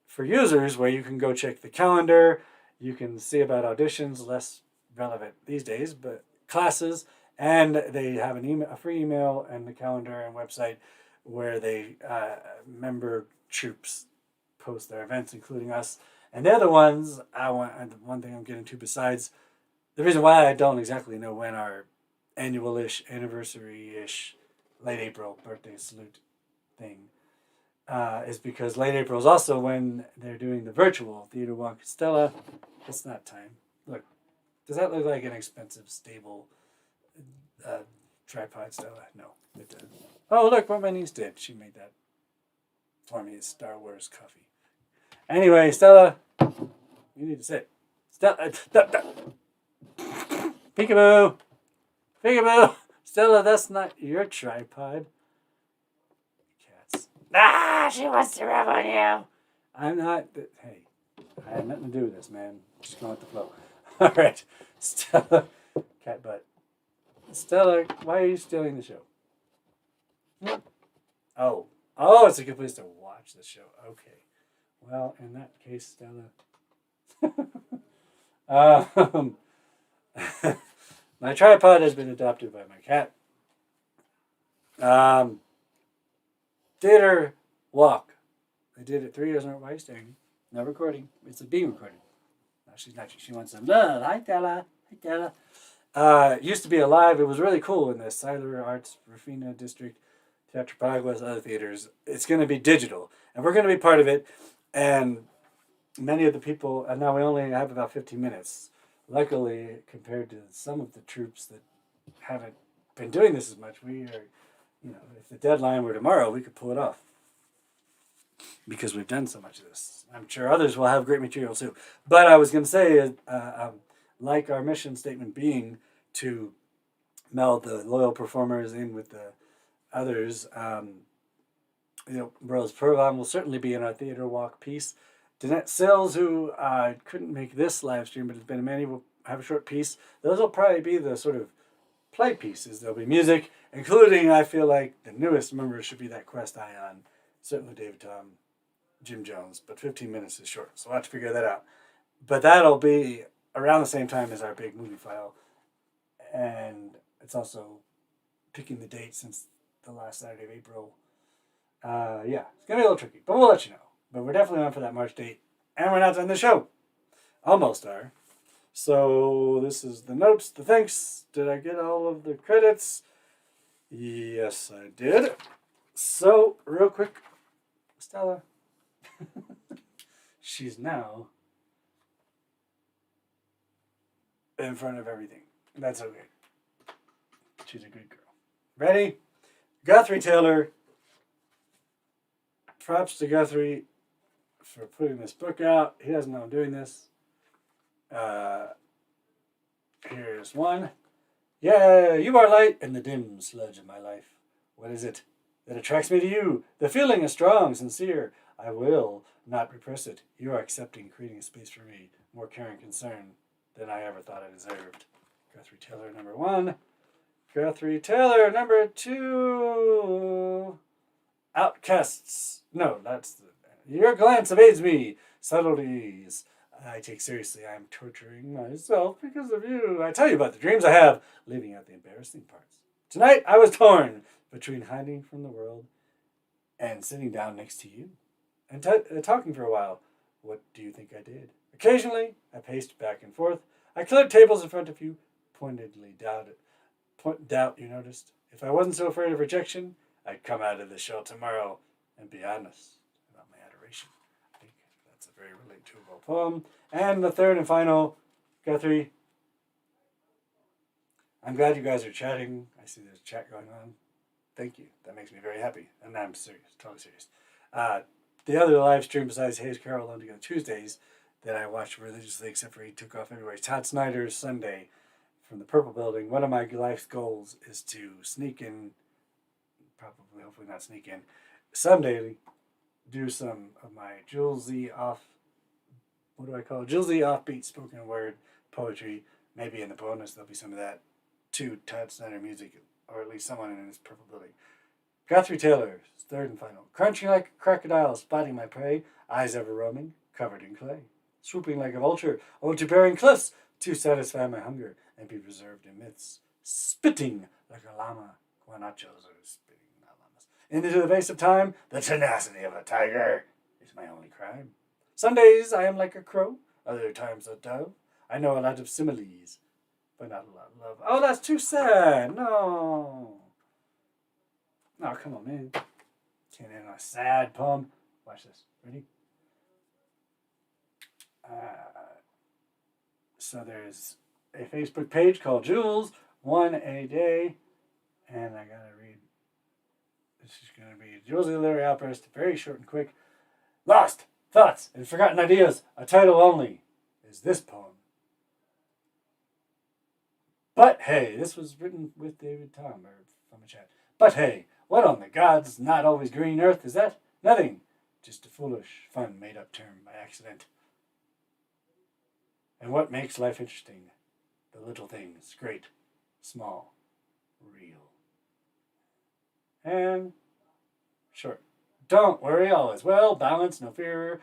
for users where you can go check the calendar. You can see about auditions, less relevant these days, but classes. And they have a free email and the calendar and website where they member troops post their events, including us. And they're the ones one thing I'm getting to, besides the reason why I don't exactly know when our annual-ish, anniversary-ish, late April birthday salute thing is because late April is also when they're doing the virtual theater walk. Stella, it's not time. Look, does that look like an expensive, stable tripod, Stella? No, it doesn't. Oh, look what my niece did. She made that for me. It's Star Wars coffee. Anyway, Stella, you need to sit. Stella, peekaboo. Peekaboo! Stella, that's not your tripod. Cats. Ah, she wants to rub on you. I'm not. Hey, I had nothing to do with this, man. Just going with the flow. All right, Stella, cat butt. Stella, why are you stealing the show? Oh, it's a good place to watch the show. Okay. Well, in that case, Stella. My tripod has been adopted by my cat. Theater walk. I did it 3 years in a row. Why are you staring? No recording. It's being recorded. No, she's not. She wants some love. Hi, Stella. Hi, Stella. It used to be alive. It was really cool in the Siler Arts, Rufina District, Teatro Paraguas, other theaters. It's going to be digital, and we're going to be part of it. And many of the people, and now we only have about 15 minutes. Luckily, compared to some of the troops that haven't been doing this as much, we are, if the deadline were tomorrow, we could pull it off. Because we've done so much of this. I'm sure others will have great material too. But I was going to say, like our mission statement being to meld the loyal performers in with the others, Rose Pervan will certainly be in our theater walk piece. Danette Sills, who couldn't make this live stream, but has been a man, will have a short piece. Those will probably be the sort of play pieces. There'll be music, including, I feel like, the newest member should be that Quest Ion. Certainly David Tom, Jim Jones, but 15 minutes is short, so we'll have to figure that out. But that'll be around the same time as our big movie file. And it's also picking the date since the last Saturday of April. It's going to be a little tricky, but we'll let you know. But we're definitely on for that March date. And we're not done the show. Almost are. So this is the notes, the thanks. Did I get all of the credits? Yes, I did. So, real quick, Stella. She's now in front of everything. That's okay. She's a good girl. Ready? Guthrie Taylor. Props to Guthrie for putting this book out. He doesn't know I'm doing this. Here's one. Yeah, you are light in the dim sludge of my life. What is it that attracts me to you? The feeling is strong, sincere. I will not repress it. You are accepting, creating a space for me, more care and concern than I ever thought I deserved. Guthrie Taylor, number 1. Guthrie Taylor, number 2. Outcasts. No, that's your glance evades me. Subtleties I take seriously. I am torturing myself because of you. I tell you about the dreams I have, leaving out the embarrassing parts. Tonight I was torn between hiding from the world and sitting down next to you and talking for a while. What do you think I did? Occasionally I paced back and forth. I cleared tables in front of you, pointedly doubt you noticed. If I wasn't so afraid of rejection, I'd come out of the shell tomorrow and be honest about my adoration. I think that's a very relatable poem. And the third and final, Guthrie. I'm glad you guys are chatting. I see there's a chat going on. Thank you. That makes me very happy. And I'm serious, totally serious. The other live stream besides Hayes Carol Alone Together Tuesdays that I watched religiously, except for he took off everywhere, Todd Snider's Sunday from the Purple Building. One of my life's goals is to sneak in, probably, hopefully not sneak in, someday do some of my Julesy offbeat spoken word poetry. Maybe in the bonus there'll be some of that to Todd Snider music, or at least someone in his Purple Building. Guthrie Taylor's third and final. Crunching like a crocodile, spotting my prey, eyes ever roaming, covered in clay. Swooping like a vulture over bearing cliffs to satisfy my hunger and be preserved in myths. Spitting like a llama, guanachos are spitting, not llamas. Into the vase of time, the tenacity of a tiger is my only crime. Some days I am like a crow, other times a dove. I know a lot of similes, but not a lot of love. Oh, that's too sad. No. Oh, come on, man. Can't end on a sad poem. Watch this. Ready? So there's a Facebook page called Jules, 1 a day. And I gotta read. This is going to be Jules' Literary Outburst, very short and quick. Lost Thoughts and Forgotten Ideas, a title only, is this poem. But hey, this was written with David Tom, or from a chat. But hey, what on the gods, not always green earth, is that? Nothing. Just a foolish, fun, made-up term by accident. And what makes life interesting? The little things, great, small, real. And short. Don't worry, all is well, balance, no fear,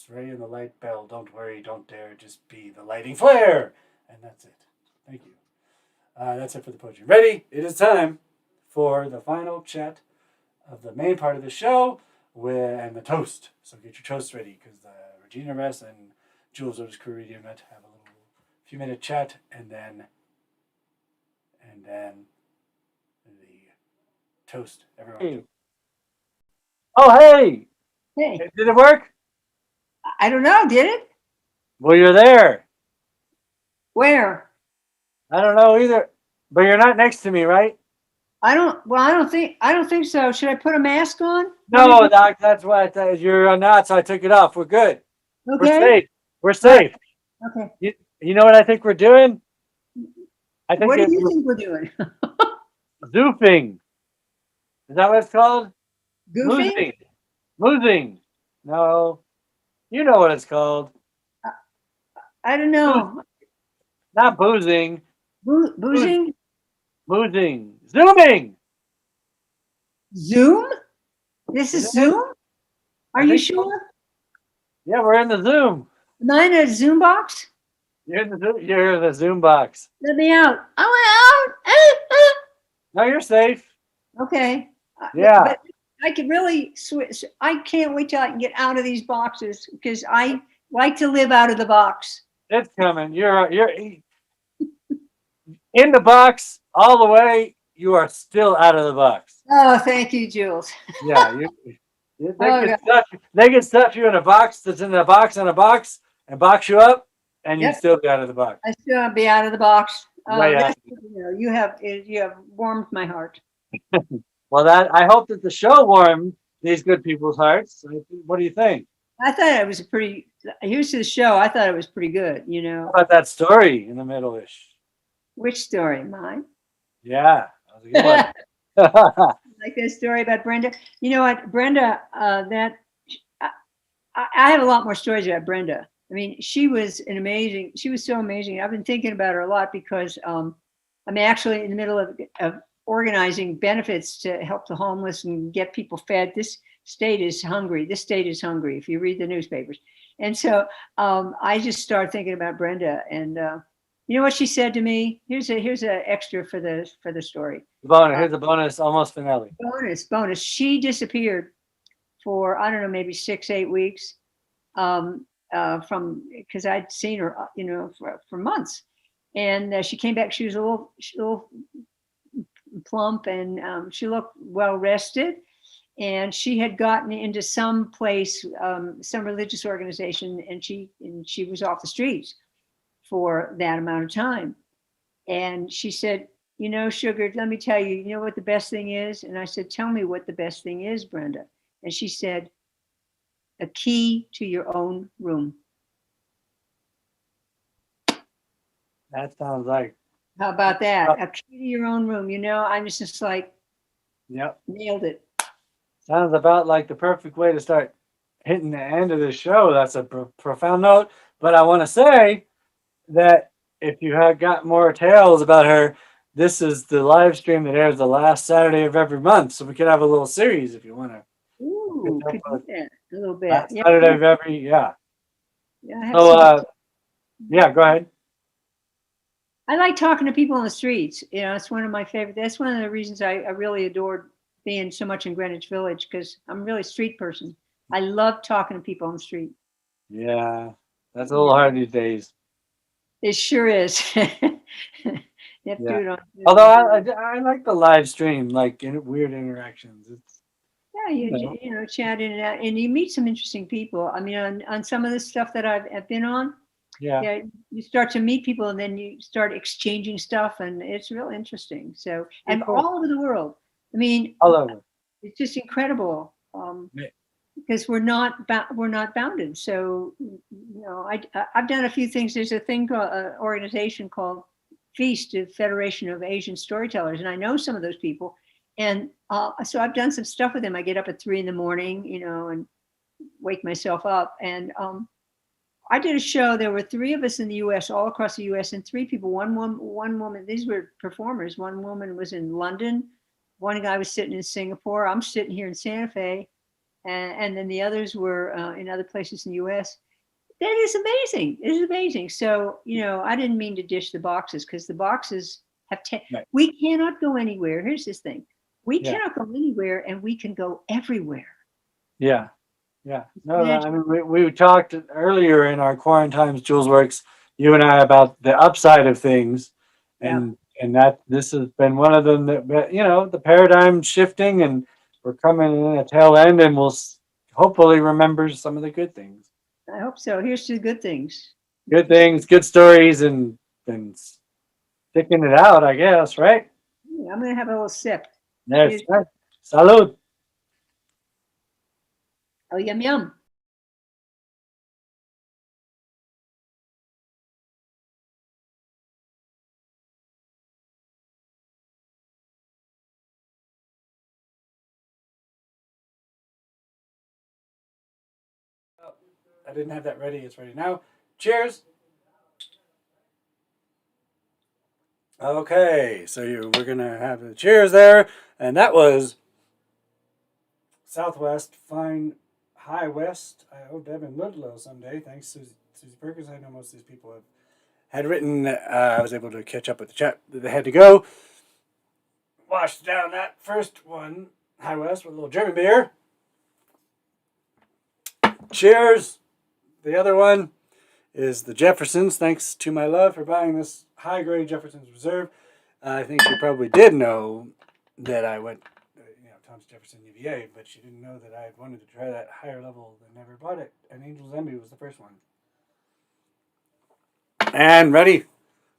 ray in the light bell, don't worry, don't dare, just be the lighting flare. And that's it. Thank you. That's it for the poetry. Ready? It is time for the final chat of the main part of the show and the toast. So get your toast ready, because Regina Ress and Jules Otis Crew Radio Net have a little few-minute chat, and then the toast. Everyone. Hey. Oh, hey!
Hey.
Did it work?
I don't know. Did it?
Well, you're there.
Where?
I don't know either. But you're not next to me, right?
I don't think so. Should I put a mask on?
No, Doc, that's why I thought you're not, so I took it off. We're good.
Okay.
We're safe. We're safe.
Okay.
You know what I think we're doing? I think
What do you think we're doing?
zoofing. Is that what it's called?
Goofing?
Moozing. No. You know what it's called.
I don't know.
Not boozing.
Boozing?
Moozing. Zooming.
Zoom? This is Zoom? Are you sure?
Yeah, we're in the Zoom.
Am I in a Zoom box?
You're in the Zoom box.
Let me out. I want out.
No, you're safe.
Okay.
Yeah.
But I can really switch. I can't wait till I can get out of these boxes, because I like to live out of the box.
It's coming. You're in the box all the way. You are still out of the box.
Oh, thank you, Jules.
Yeah. They can stuff you in a box that's in a box in a box and box you up, and you'd still be out of the box.
I still want to be out of the box.
Right.
You have warmed my heart.
Well, I hope that the show warmed these good people's hearts. What do you think?
I thought it was here's the show. I thought it was pretty good,
How about that story in the middle-ish?
Which story? Mine?
Yeah. That was a good one.
Like that story about Brenda. You know what, Brenda, I have a lot more stories about Brenda. I mean, she was so amazing. I've been thinking about her a lot, because I'm actually in the middle of organizing benefits to help the homeless and get people fed. This state is hungry. If you read the newspapers. And so I just started thinking about Brenda, and you know what she said to me? Here's a extra for the story.
Here's a bonus, almost finale.
Bonus. She disappeared for, I don't know, maybe 6-8 weeks, because I'd seen her, for months, and she came back. She was a little plump, and she looked well rested, and she had gotten into some place, some religious organization, and she was off the streets for that amount of time. And she said, you know, Sugar, let me tell you, you know what the best thing is? And I said, tell me what the best thing is, Brenda. And she said, a key to your own room.
That sounds like.
How about that? A key to your own room. You know, I'm just like,
yep,
nailed it.
Sounds about like the perfect way to start hitting the end of the show. That's a profound note. But I want to say that if you have got more tales about her, this is the live stream that airs the last Saturday of every month. So we could have a little series if you want to.
Ooh, could do that a little bit.
Last Saturday of every,
Yeah, I have
so, yeah, go ahead.
I like talking to people on the streets. You know, it's one of my favorite. That's one of the reasons I really adored being so much in Greenwich Village, because I'm really a street person. I love talking to people on the street.
Yeah, that's a little hard these days.
It sure is.
Yeah. Although I like the live stream, like weird interactions. It's,
yeah, you know, chatting and you meet some interesting people. I mean, on some of the stuff that I've been on, yeah, you start to meet people and then you start exchanging stuff, and it's real interesting. So, and all over the world. I mean,
all over.
It's just incredible. Because we're not bounded. So, you know, I've done a few things. There's a thing called an organization called Feast, the Federation of Asian Storytellers, and I know some of those people. And so I've done some stuff with them. I get up at 3 a.m, you know, and wake myself up. And I did a show. There were 3 of us in the U.S., all across the U.S., and 3 people. One woman. These were performers. One woman was in London. One guy was sitting in Singapore. I'm sitting here in Santa Fe. And then the others were in other places in the U.S. That is amazing. It is amazing. So, you know, I didn't mean to dish the boxes, because the boxes have we cannot go anywhere. Here's this thing. We cannot go anywhere, and we can go everywhere.
Yeah. Yeah. No, I mean, we talked earlier in our QuaranTimes Julesworks, you and I, about the upside of things. And that this has been one of them that, you know, the paradigm shifting, and we're coming in a tail end, and we'll hopefully remember some of the good things.
I hope so. Here's to the good things.
Good things, good stories, and sticking it out, I guess, right?
Yeah, I'm going to have a little sip.
Yes. Right. Salud.
Oh, yum, yum.
I didn't have that ready. It's ready now. Cheers. Okay, so we're going to have the cheers there. And that was Southwest Fine High West. I owe Devin Ludlow someday. Thanks, Susie Perkins. I know most of these people had written. I was able to catch up with the chat that they had to go. Washed down that first one, High West, with a little German beer. Cheers. The other one is the Jeffersons. Thanks to my love for buying this high-grade Jefferson's Reserve. I think she probably did know that I went, Thomas Jefferson UVA, but she didn't know that I had wanted to try that higher level and never bought it. And Angel's Envy was the first one. And ready.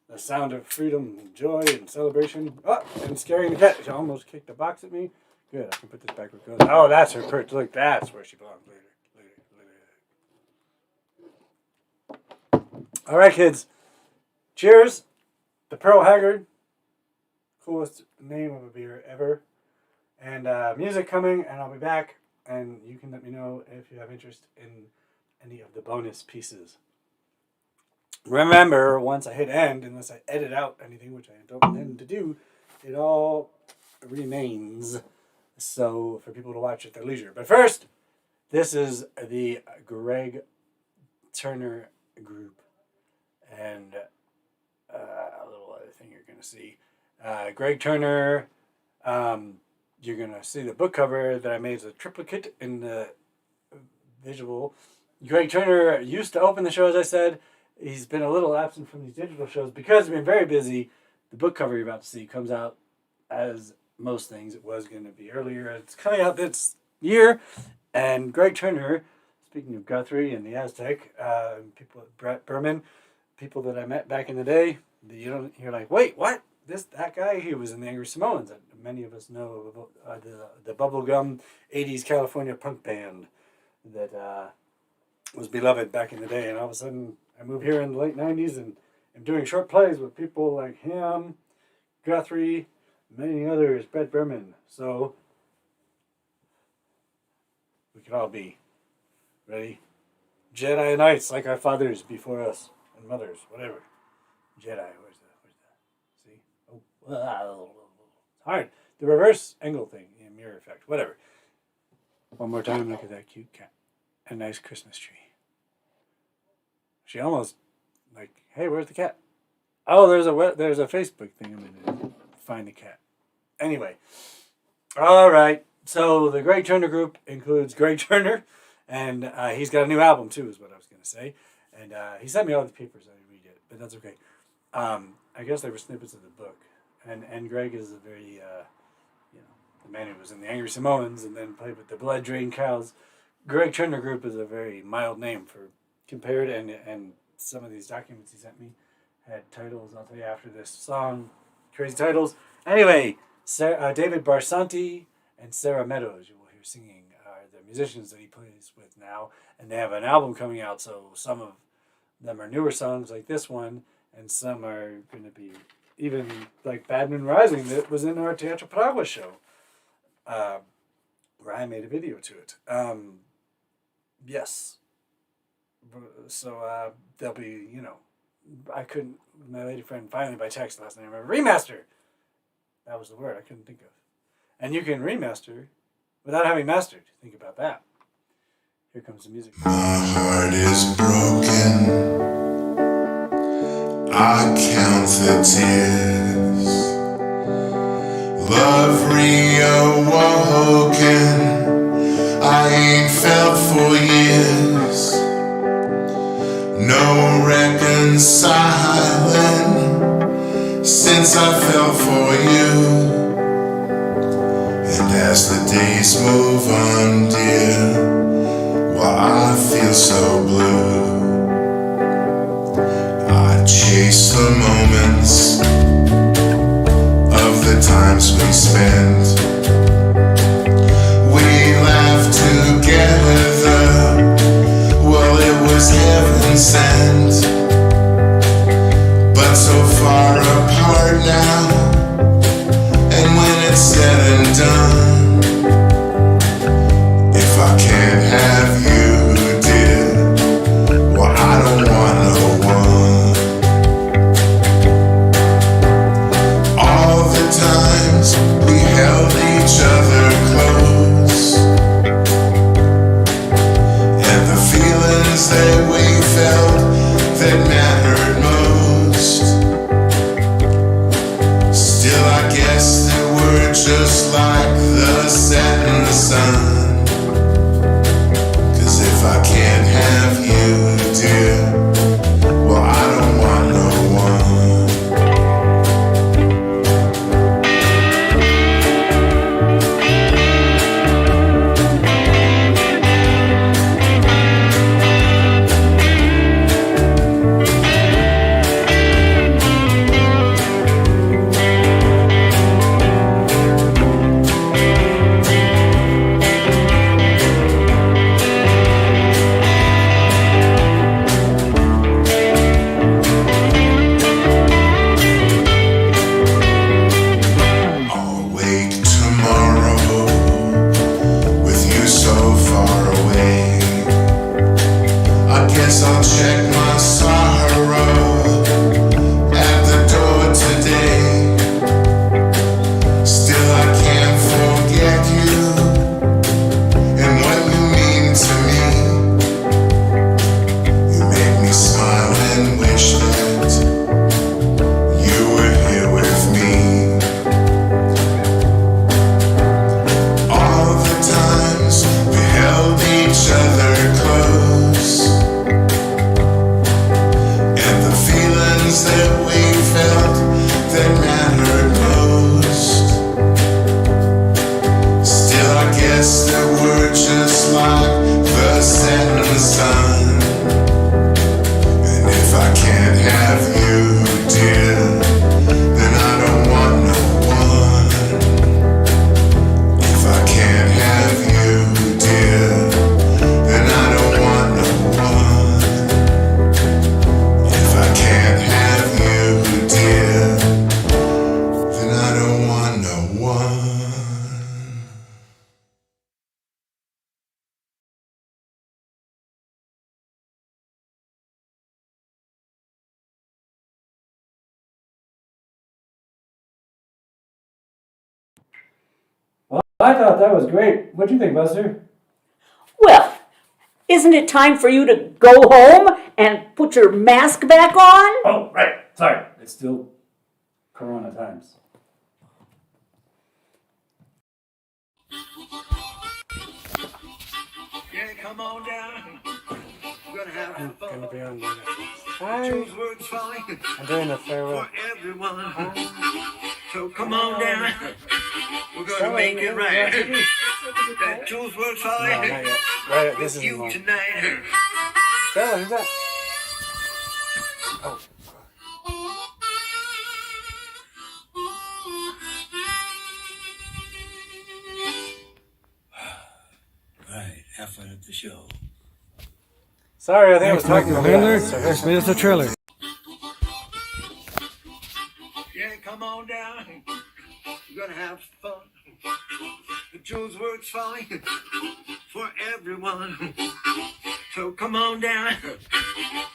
The sound of freedom and joy and celebration. Oh, and scaring the cat. She almost kicked the box at me. Good, I can put this back where it goes. Oh, that's her perch. Look, that's where she belongs later. All right, kids. Cheers. The Pearl Haggard. Coolest name of a beer ever. And music coming, and I'll be back. And you can let me know if you have interest in any of the bonus pieces. Remember, once I hit end, unless I edit out anything, which I don't intend to do, it all remains. So for people to watch at their leisure. But first, this is the Greg Turner group. And a little other thing you're going to see. Greg Turner, you're going to see the book cover that I made as a triplicate in the visual. Greg Turner used to open the show, as I said. He's been a little absent from these digital shows because he's been very busy. The book cover you're about to see comes out, as most things, it was going to be earlier. It's coming out this year. And Greg Turner, speaking of Guthrie and the Aztec, people, Brett Berman, people that I met back in the day, you're like, wait, what? That guy, he was in the Angry Samoans. Many of us know the bubblegum 80s California punk band that was beloved back in the day. And all of a sudden, I moved here in the late 90s and I'm doing short plays with people like him, Guthrie, many others, Brett Berman. So we could all be ready. Jedi Knights like our fathers before us and mothers, whatever. Jedi, where's the see? Oh, it's hard. The reverse angle thing, mirror effect, whatever. One more time, look at that cute cat. A nice Christmas tree. She almost like, hey, where's the cat? Oh, there's a Facebook thing. I'm gonna find the cat. Anyway, all right. So the Greg Turner group includes Greg Turner, and he's got a new album too, is what I was gonna say. And he sent me all the papers. I didn't read it, but that's okay. I guess they were snippets of the book. And Greg is a very, the man who was in the Angry Samoans and then played with the Blood Drain Cows. Greg Turner Group is a very mild name for compared, and some of these documents he sent me had titles. I'll tell you after this song, crazy titles. Anyway, David Barsanti and Sarah Meadows, you will hear singing, are the musicians that he plays with now, and they have an album coming out, so some of them are newer songs like this one, and some are going to be even like Bad Moon Rising that was in our Teatro Paragua show, where I made a video to it. Yes. So they'll be, my lady friend finally by text last night, I remember, remaster! That was the word I couldn't think of. And you can remaster without having mastered. Think about that. Here comes the music.
My heart is broken. I count the tears. Love reawoken. I ain't felt for years. No reconciling since I fell for you. And as the days move on, dear, why I feel so blue. I chase the moments of the times we spent. We laughed together, well, it was heaven sent. But so far apart now, and when it's said and done, if I can't have you, dear, well, I don't want no one. All the times we held each other close, and the feelings that we felt that mattered most, still I guess that we're just like the setting sun. Cause if I can't have you, dear, well, I don't want no one.
I thought that was great. What'd you think, Buster?
Well, isn't it time for you to go home and put your mask back on?
Oh, right. Sorry. It's still Corona times.
Yeah, come on down. We're gonna have
I'm
fun.
gonna be on the
Julesworks fine
I'm doing a farewell.
for everyone. So come on down. We're gonna make it right. That Julesworks
No,
fine
not yet. Right, this
with
is
you
long.
tonight.
Stella, who's that? Oh.
Right, have fun at the show.
Sorry, I think I was talking to
Handler.
the
This is the trailer.
Yeah, come on down. We're gonna have fun. The Julesworks fine for everyone. So come on down.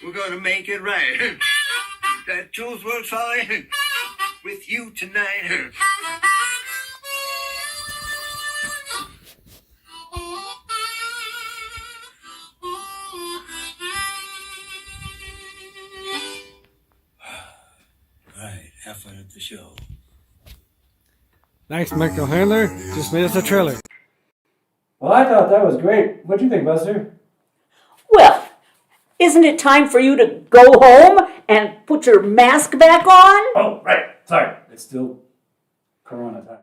We're gonna make it right. That Julesworks fine with you tonight. Right, have fun at the show.
Thanks, Michael Handler. Just made us a trailer.
Well, I thought that was great. What'd you think, Buster?
Well, isn't it time for you to go home and put your mask back on?
Oh, right. Sorry. It's still Corona time.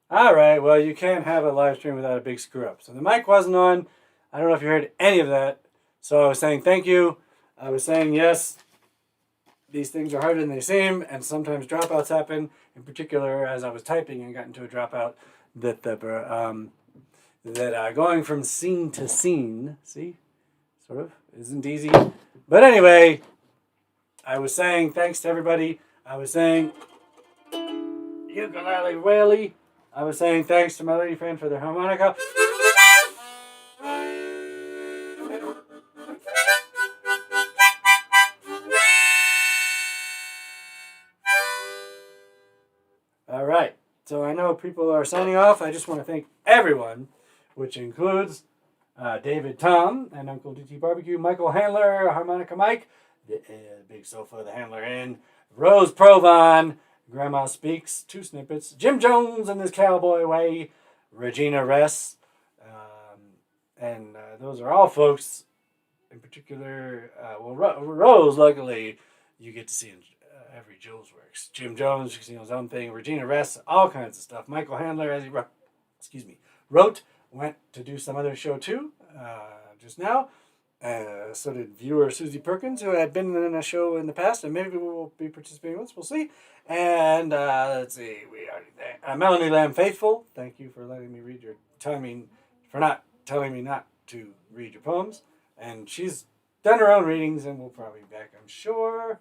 All right, well, you can't have a live stream without a big screw up. So the mic wasn't on. I don't know if you heard any of that. So I was saying thank you. I was saying yes, these things are harder than they seem, and sometimes dropouts happen. In particular, as I was typing and got into a dropout, that going from scene to scene, see, sort of, isn't easy. But anyway, I was saying thanks to everybody. I was saying ukulele whaley. I was saying thanks to my lady friend for their harmonica. All right, so I know people are signing off. I just want to thank everyone, which includes David Tom and Uncle DT Barbecue, Michael Handler, Harmonica Mike, the Big Sofa, the Handler Inn, Rose Provon, Grandma Speaks, 2 snippets, Jim Jones and his cowboy way, Regina Ress, and those are all folks. In particular, Rose, luckily, you get to see in every Julesworks. Jim Jones, you can see his own thing. Regina Ress, all kinds of stuff. Michael Handler, as he wrote, went to do some other show too, just now. So did viewer Susie Perkins, who had been in a show in the past, and maybe we'll be participating once. We'll see. And let's see, we already Melanie Lamb Faithful. Thank you for letting me read not telling me not to read your poems. And she's done her own readings, and we'll probably be back, I'm sure.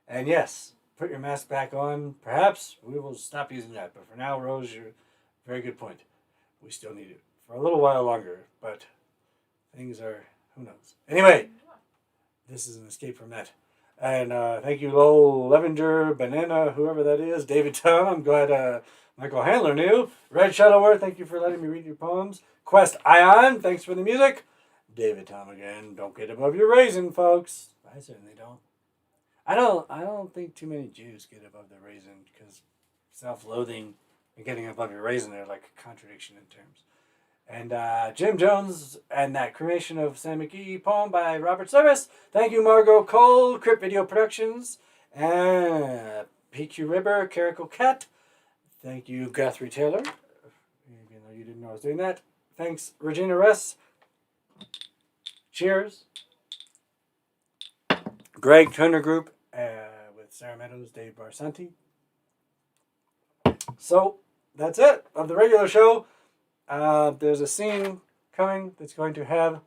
And yes, put your mask back on. Perhaps we will stop using that. But for now, Rose, you're very good point. We still need it for a little while longer, but things are, who knows. Anyway, this is an escape from that. And thank you, Lowell Levenger, Banana, whoever that is, David Tom. I'm glad Michael Handler knew. Red Shuttleworth, thank you for letting me read your poems. Quest Ion, thanks for the music. David Tom again. Don't get above your raisin, folks. I certainly don't. I don't think too many Jews get above their raisin, because self-loathing and getting above your raisin are like a contradiction in terms. And Jim Jones and that Cremation of Sam McGee poem by Robert Service. Thank you, Margot Cole, Crypt Video Productions, and PQ Ribber, Caracal Cat. Thank you, Guthrie Taylor. know you didn't know I was doing that. Thanks, Regina Russ. Cheers. Greg Turner Group with Sarah Meadows, Dave Barsanti. So that's it of the regular show. There's a scene coming that's going to have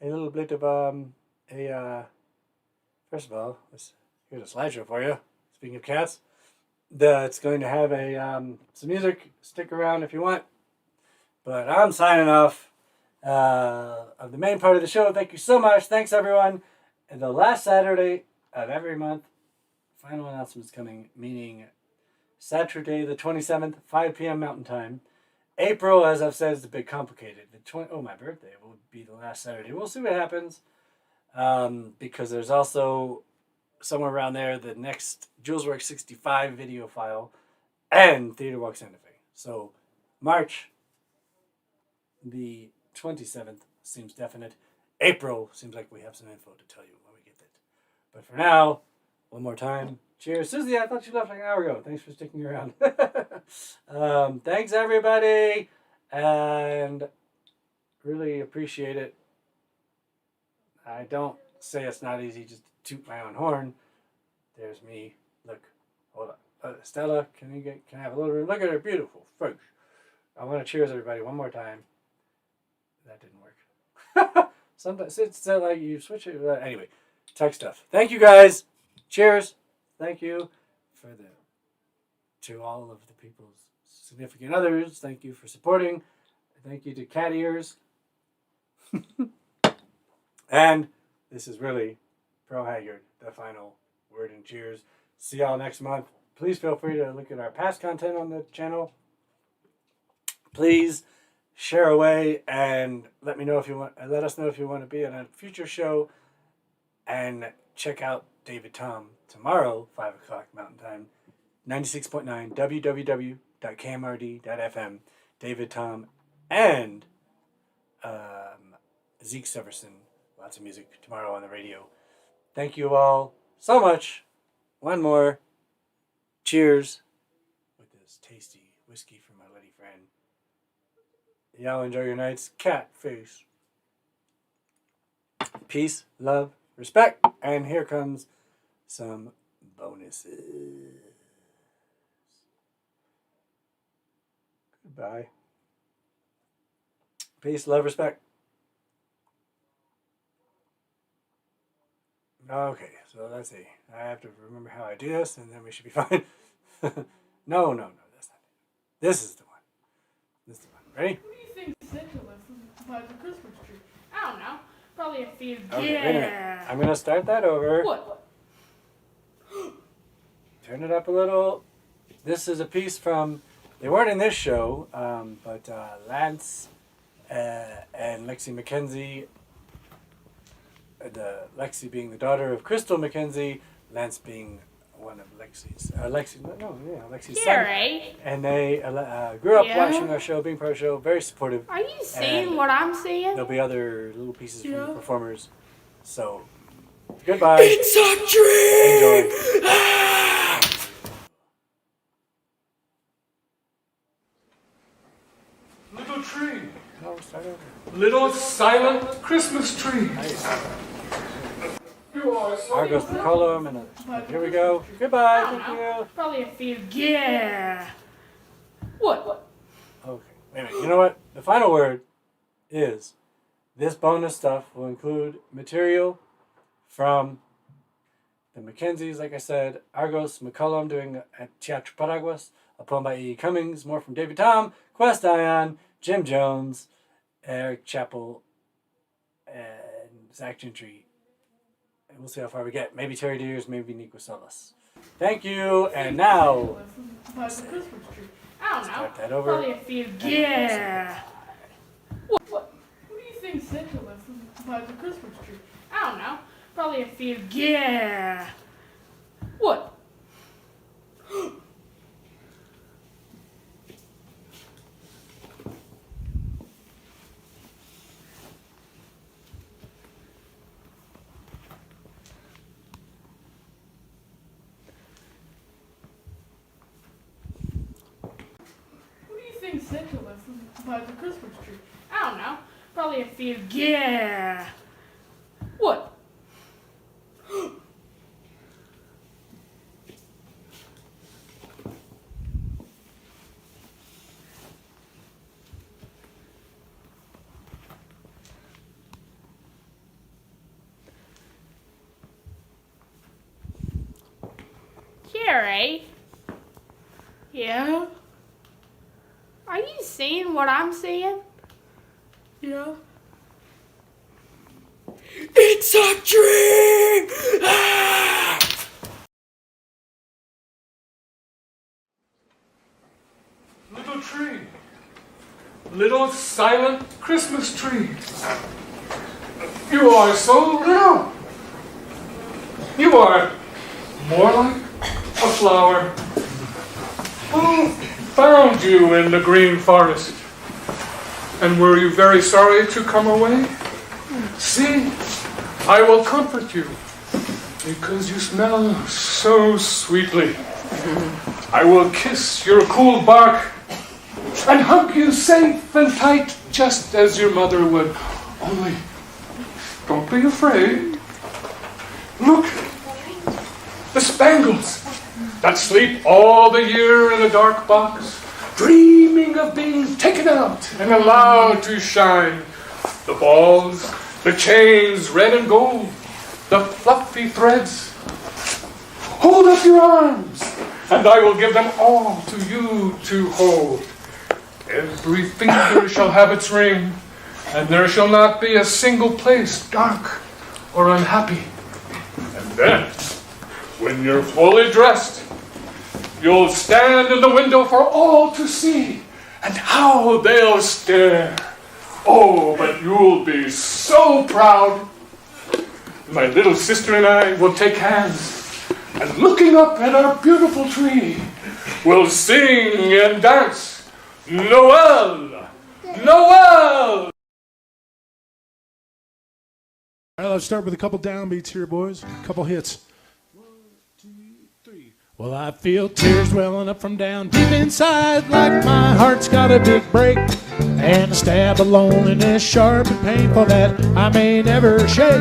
a little bit of first of all, here's a slideshow for you. Speaking of cats, that's going to have some music. Stick around if you want. But I'm signing off of the main part of the show. Thank you so much. Thanks everyone. And the last Saturday of every month, final announcements coming, meaning Saturday the 27th, 5 p.m. Mountain Time. April, as I've said, is a bit complicated. My birthday will be the last Saturday. We'll see what happens. Because there's also somewhere around there the next Julesworks 65 video file and Theater Walk Santa Fe. So March the 27th seems definite. April seems like we have some info to tell you when we get it. But for now, one more time. Cheers. Susie, I thought you left like an hour ago. Thanks for sticking around. Thanks, everybody. And really appreciate it. I don't say it's not easy just to toot my own horn. There's me. Look. Hold on. Stella, can I have a little room? Look at her beautiful face. I want to cheers everybody one more time. That didn't work. Sometimes it's like you switch it. Anyway, tech stuff. Thank you guys. Cheers. Thank you to all of the people's significant others. Thank you for supporting. Thank you to cat ears. And this is really Pro Haggard, the final word and cheers. See y'all next month. Please feel free to look at our past content on the channel. Please share away and let us know if you want to be on a future show. And check out David Tom tomorrow, 5 o'clock Mountain Time, 96.9 www.kmrd.fm. David Tom and Zeke Severson. Lots of music tomorrow on the radio. Thank you all so much. One more. Cheers with this tasty whiskey from my lady friend. Y'all enjoy your nights. Cat face. Peace, love, respect. And here comes some bonuses. Goodbye. Peace, love, respect. Okay, so let's see. I have to remember how I do this, and then we should be fine. No, that's not it. This is the one. This is the one. Ready?
What do you think Santa left by the Christmas tree? I don't know. Probably a few.
Okay, wait a minute. I'm going to start that over.
What?
Turn it up a little. This is a piece from, they weren't in this show, but Lance and Lexi McKenzie, Lexi being the daughter of Crystal McKenzie, Lance being one of Lexi's son.
Right.
And they grew up watching our show, being part of the show, very supportive.
Are you seeing what I'm seeing?
There'll be other little pieces from the performers. So, goodbye.
It's a dream!
Enjoy.
Little tree.
No, start over.
Little silent Christmas tree.
Nice.
You are so
Argos McCollum and others. Here we go. Goodbye. Thank you.
Probably a few. Yeah. What?
Okay. Wait a minute. You know what? The final word is this bonus stuff will include material from the Mackenzies, like I said, Argos McCollum doing at Teatro Paraguas, a poem by E. Cummings, more from David Tom, Quest Ion, Jim Jones, Eric Chappell, and Zach Gentry. And we'll see how far we get. Maybe Terry Deers, maybe Nico Solis. Thank you, and now
By the Christmas tree. I don't know.
start that over.
Probably a few. Yeah. What do you think Santa left by the Christmas tree? I don't know. Probably a few. Yeah. What? What do you think Santa ridiculous by the Christmas tree. I don't know. Probably a few. Yeah. What? Carrie? Yeah? Are you seeing what I'm seeing? Yeah. It's a dream! Ah!
Little tree. Little silent Christmas tree. You are so little. You are more like a flower. Who found you in the green forest? And were you very sorry to come away? See, I will comfort you because you smell so sweetly. I will kiss your cool bark and hug you safe and tight just as your mother would. Only, don't be afraid. Look, the spangles that sleep all the year in a dark box, dreaming of being taken out and allowed to shine. The balls, the chains, red and gold, the fluffy threads. Hold up your arms, and I will give them all to you to hold. Every finger shall have its ring, and there shall not be a single place dark or unhappy. And then, when you're fully dressed, you'll stand in the window for all to see, and how they'll stare. Oh, but you'll be so proud. My little sister and I will take hands, and looking up at our beautiful tree, we'll sing and dance. Noel! Noel!
All right, let's start with a couple downbeats here, boys. A couple hits. 1, 2, 3. Well, I feel tears welling up from down deep inside, like my heart's got a big break, and a stab of loneliness sharp and painful that I may never shake.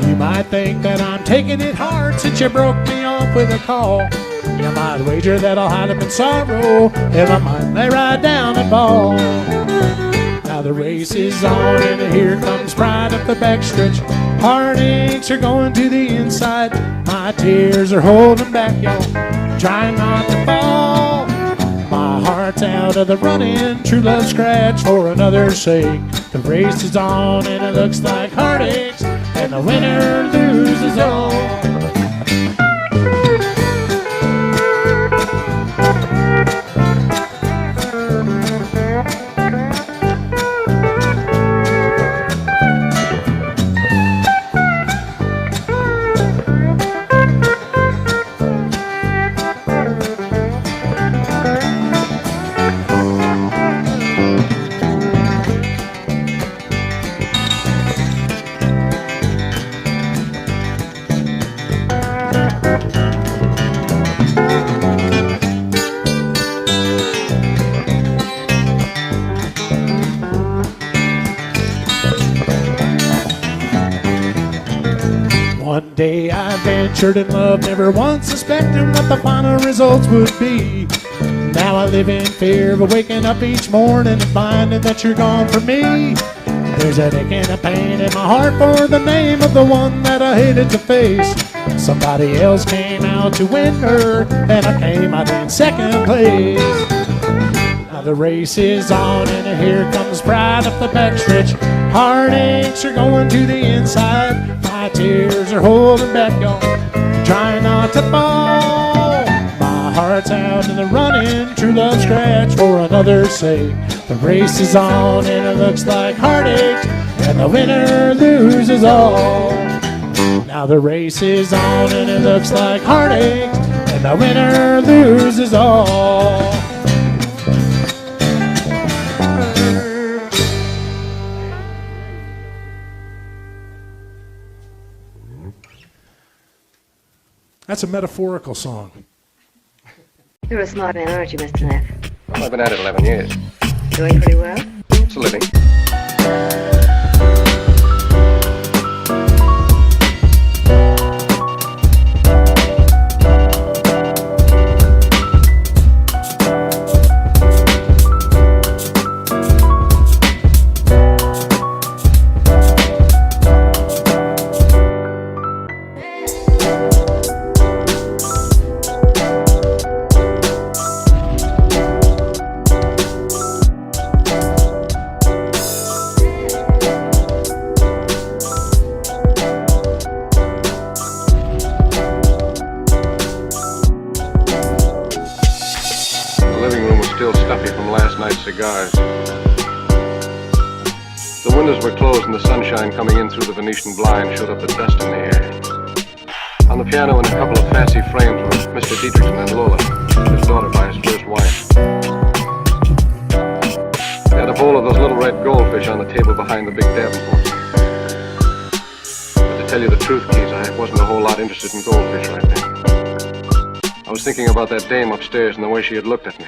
You might think that I'm taking it hard since you broke me off with a call. You might wager that I'll hide up in sorrow if I might lay right down and bawl. Now the race is on and here comes pride up the backstretch. Heartaches are going to the inside. My tears are holding back, y'all, trying not to fall. My heart's out of the running, true love scratch for another's sake. The race is on and it looks like heartaches, and the winner loses all. One day I ventured in love, never once suspecting what the final results would be. Now I live in fear of waking up each morning and finding that you're gone from me. There's an ache and a pain in my heart for the name of the one that I hated to face. Somebody else came out to win her, and I came out in second place. Now the race is on and here comes pride up the backstretch. Heartaches are going to the inside. My tears are holding back, y'all, trying not to fall. My heart's out in the running, true love scratch for another's sake. The race is on and it looks like heartaches, and the winner loses all. Now the race is on and it looks like heartaches, and the winner loses all. That's a metaphorical song.
You're a smart man, aren't you, Mr. Neff? I've been at it 11 years.
Doing pretty well?
It's a living. Cigars. The windows were closed and the sunshine coming in through the Venetian blind showed up the dust in the air. On the piano in a couple of fancy frames were Mr. Dietrichson and Lola, his daughter by his first wife. They had a bowl of those little red goldfish on the table behind the big Davenport. But to tell you the truth, Keys, I wasn't a whole lot interested in goldfish right then. I was thinking about that dame upstairs and the way she had looked at me.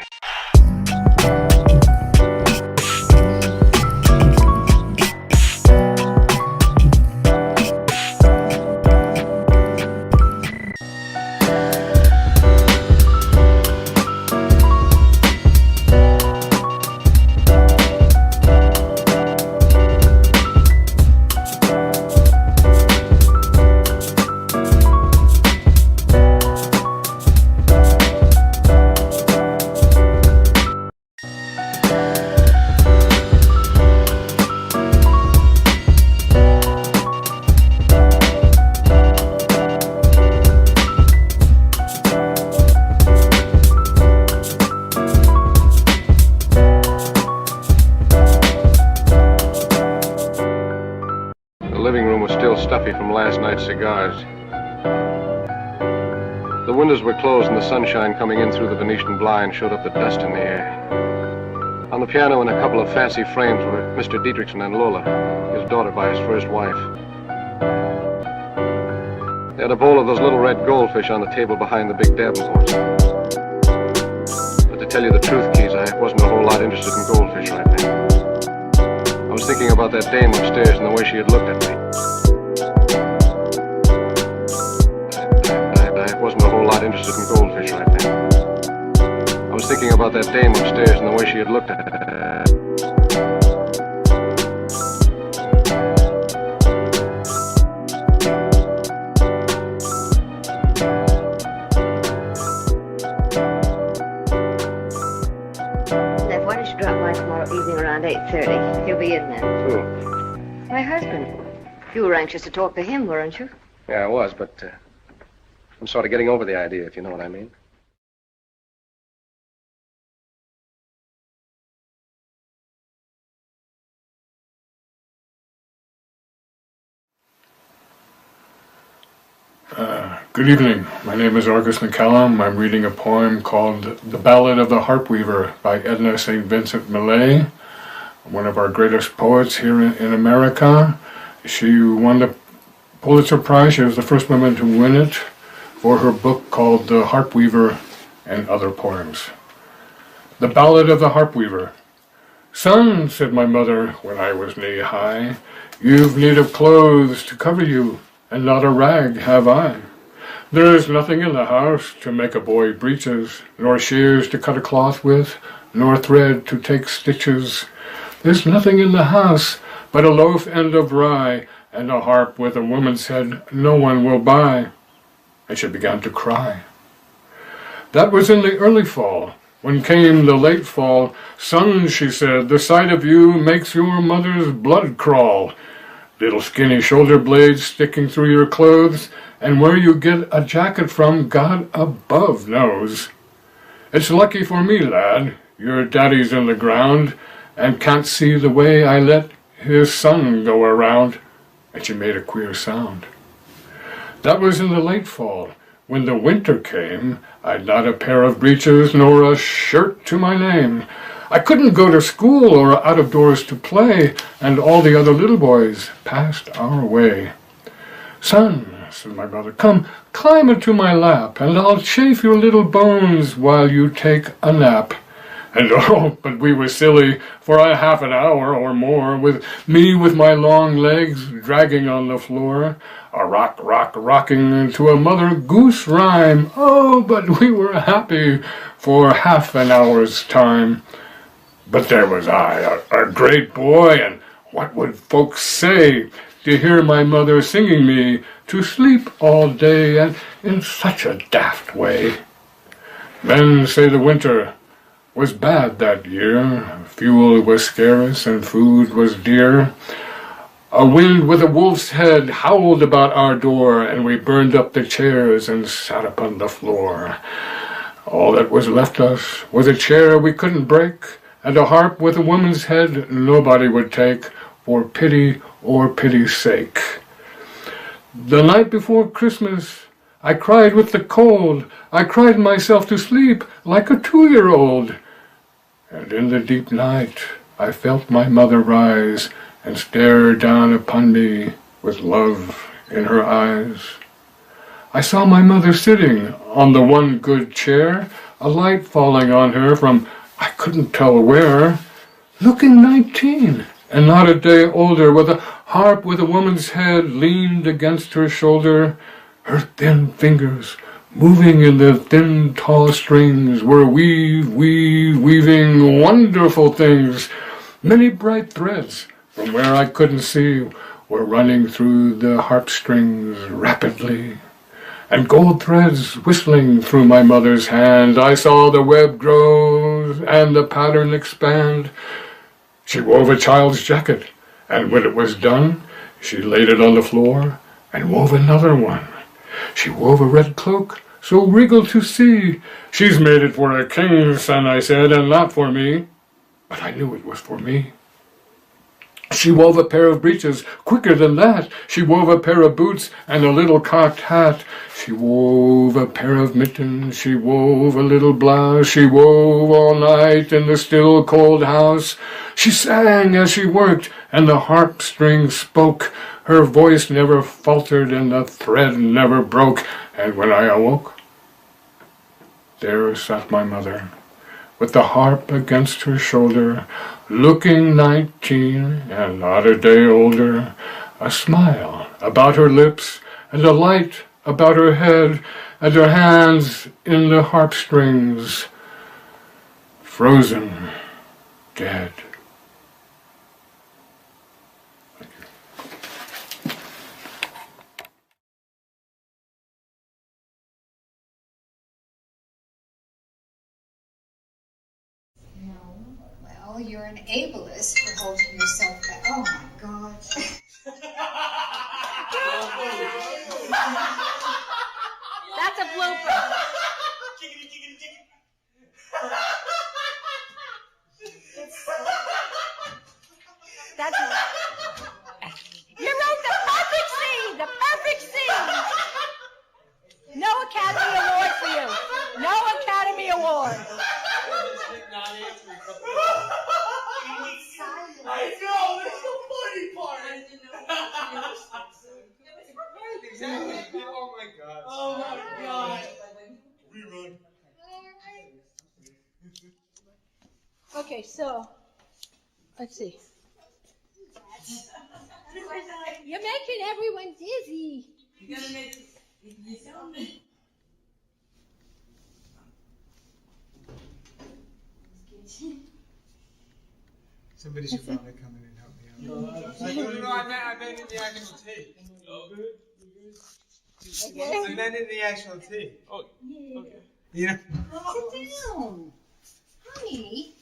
From last night's cigars. The windows were closed and the sunshine coming in through the Venetian blind showed up the dust in the air. On the piano in a couple of fancy frames were Mr. Dietrichson and Lola, his daughter by his first wife. They had a bowl of those little red goldfish on the table behind the big Davenport. But to tell you the truth, Keys, I wasn't a whole lot interested in goldfish right then. I was thinking about that dame upstairs and the way she had looked at me. I wasn't a whole lot interested in goldfish right then. I was thinking about that dame upstairs and the way she had looked at me.
Ned, why don't you drop by tomorrow evening around 8:30? He'll be in then.
Who?
My husband. You were anxious to talk to him, weren't you?
Yeah, I was, but I'm sort of getting over the idea, if you know what I mean.
Good evening. My name is August McCallum. I'm reading a poem called The Ballad of the Harp Weaver by Edna St. Vincent Millay, one of our greatest poets here in America. She won the Pulitzer Prize. She was the first woman to win it for her book called The Harp Weaver and Other Poems. The Ballad of the Harp Weaver. "Son," said my mother when I was knee-high, "you've need of clothes to cover you, and not a rag have I. There is nothing in the house to make a boy breeches, nor shears to cut a cloth with, nor thread to take stitches. There's nothing in the house but a loaf end of rye, and a harp with a woman's head no one will buy." And she began to cry. That was in the early fall. When came the late fall, "Son," she said, "the sight of you makes your mother's blood crawl. Little skinny shoulder blades sticking through your clothes, and where you get a jacket from, God above knows. It's lucky for me, lad, your daddy's in the ground, and can't see the way I let his son go around." And she made a queer sound. That was in the late fall. When the winter came, I'd not a pair of breeches nor a shirt to my name. I couldn't go to school or out of doors to play, and all the other little boys passed our way. "Son," said my mother, "come, climb into my lap, and I'll chafe your little bones while you take a nap. And oh, but we were silly for a half an hour or more, with me with my long legs dragging on the floor, a rocking into a Mother Goose rhyme. Oh, but we were happy for half an hour's time. But there was I, a great boy, and what would folks say to hear my mother singing me to sleep all day, and in such a daft way? Men say the winter was bad that year. Fuel was scarce and food was dear. A wind with a wolf's head howled about our door, and we burned up the chairs and sat upon the floor. All that was left us was a chair we couldn't break, and a harp with a woman's head nobody would take, for pity or pity's sake. The night before Christmas, I cried with the cold. I cried myself to sleep like a 2-year-old. And in the deep night, I felt my mother rise and stare down upon me with love in her eyes. I saw my mother sitting on the one good chair, a light falling on her from I couldn't tell where, looking 19 and not a day older, with a harp with a woman's head leaned against her shoulder. Her thin fingers, moving in the thin, tall strings, were weaving wonderful things. Many bright threads, from where I couldn't see, were running through the harp strings rapidly. And gold threads whistling through my mother's hand. I saw the web grow and the pattern expand. She wove a child's jacket, and when it was done, she laid it on the floor and wove another one. She wove a red cloak, so regal to see. She's made it for a king's son, I said, and not for me. But I knew it was for me. She wove a pair of breeches, quicker than that. She wove a pair of boots and a little cocked hat. She wove a pair of mittens, she wove a little blouse. She wove all night in the still cold house. She sang as she worked, and the harp strings spoke. Her voice never faltered, and the thread never broke. And when I awoke, there sat my mother, with the harp against her shoulder, looking 19 and not a day older, a smile about her lips and a light about her head, and her hands in the harp strings, frozen, dead.
Well, you're an ableist for holding yourself back. Oh my God.
That's a blooper. That's you wrote the perfect scene. The perfect scene. No Academy Award for you. No Academy Award.
I know, that's the funny part. Exactly. Oh my god. Oh my god. Rerun.
Okay, so let's see. You're making everyone dizzy.
You gotta make it.
Somebody should probably come in and help me out.
I meant in the actual tape. Oh, good.
I meant in the actual tape.
Oh, okay.
You know?
Sit down. Honey,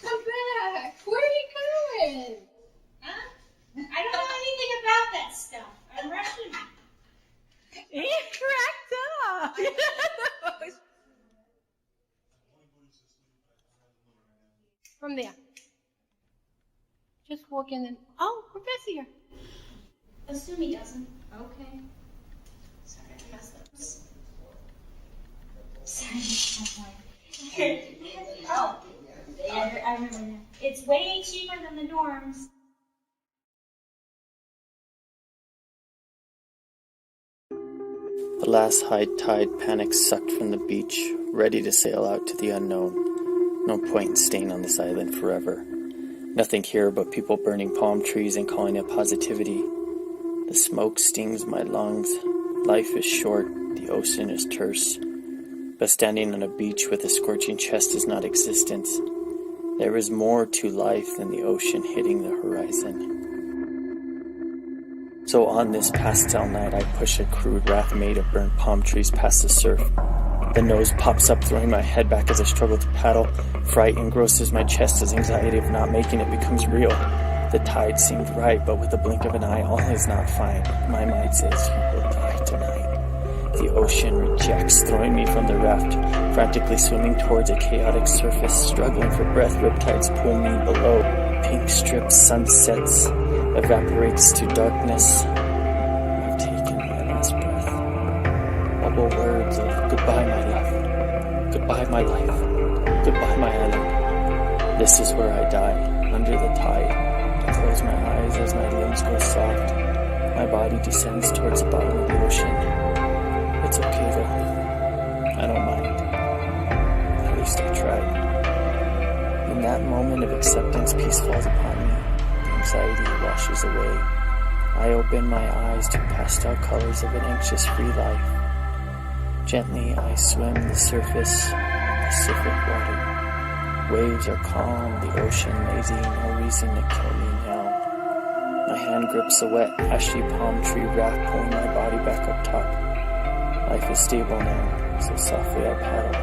come back. Where are you going?
Huh? I don't know anything about that stuff. I'm Russian.
He cracked up. From there. Just walk in and, oh, Professor here.
Assume he doesn't. Okay. Sorry, I messed up. Sorry. Oh, yeah, I remember now. It's way cheaper than the dorms.
The last high tide panic sucked from the beach, ready to sail out to the unknown. No point in staying on this island forever. Nothing here but people burning palm trees and calling it positivity. The smoke stings my lungs. Life is short, the ocean is terse. But standing on a beach with a scorching chest is not existence. There is more to life than the ocean hitting the horizon. So on this pastel night, I push a crude raft made of burnt palm trees past the surf. The nose pops up, throwing my head back as I struggle to paddle. Fright engrosses my chest as anxiety of not making it becomes real. The tide seemed right, but with a blink of an eye, all is not fine. My mind says, you will die tonight. The ocean rejects, throwing me from the raft, frantically swimming towards a chaotic surface, struggling for breath. Riptides pull me below. Pink strips, sunsets, evaporates to darkness. I've taken my last breath. Bubble words of goodbye, my love. Goodbye, my life. Goodbye, my island. This is where I die, under the tide. I close my eyes as my limbs go soft. My body descends towards the bottom of the ocean. It's okay though. I don't mind. At least I tried. In that moment of acceptance, peace falls upon me. The anxiety washes away. I open my eyes to pastel colors of an anxious free life. Gently I swim the surface of Pacific water. Waves are calm, the ocean lazy, no reason to kill me now. My hand grips a wet, ashy palm tree raft, pulling my body back up top. Life is stable now, so softly I paddle.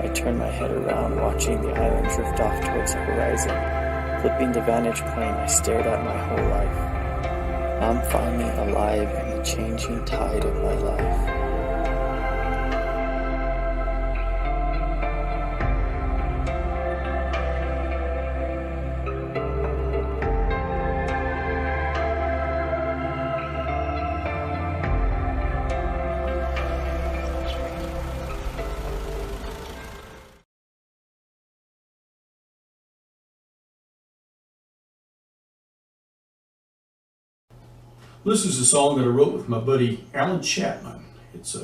I turn my head around, watching the island drift off towards the horizon. Flipping the vantage point, I stared at my whole life. I'm finally alive in the changing tide of my life.
This is a song that I wrote with my buddy Alan Chapman. It's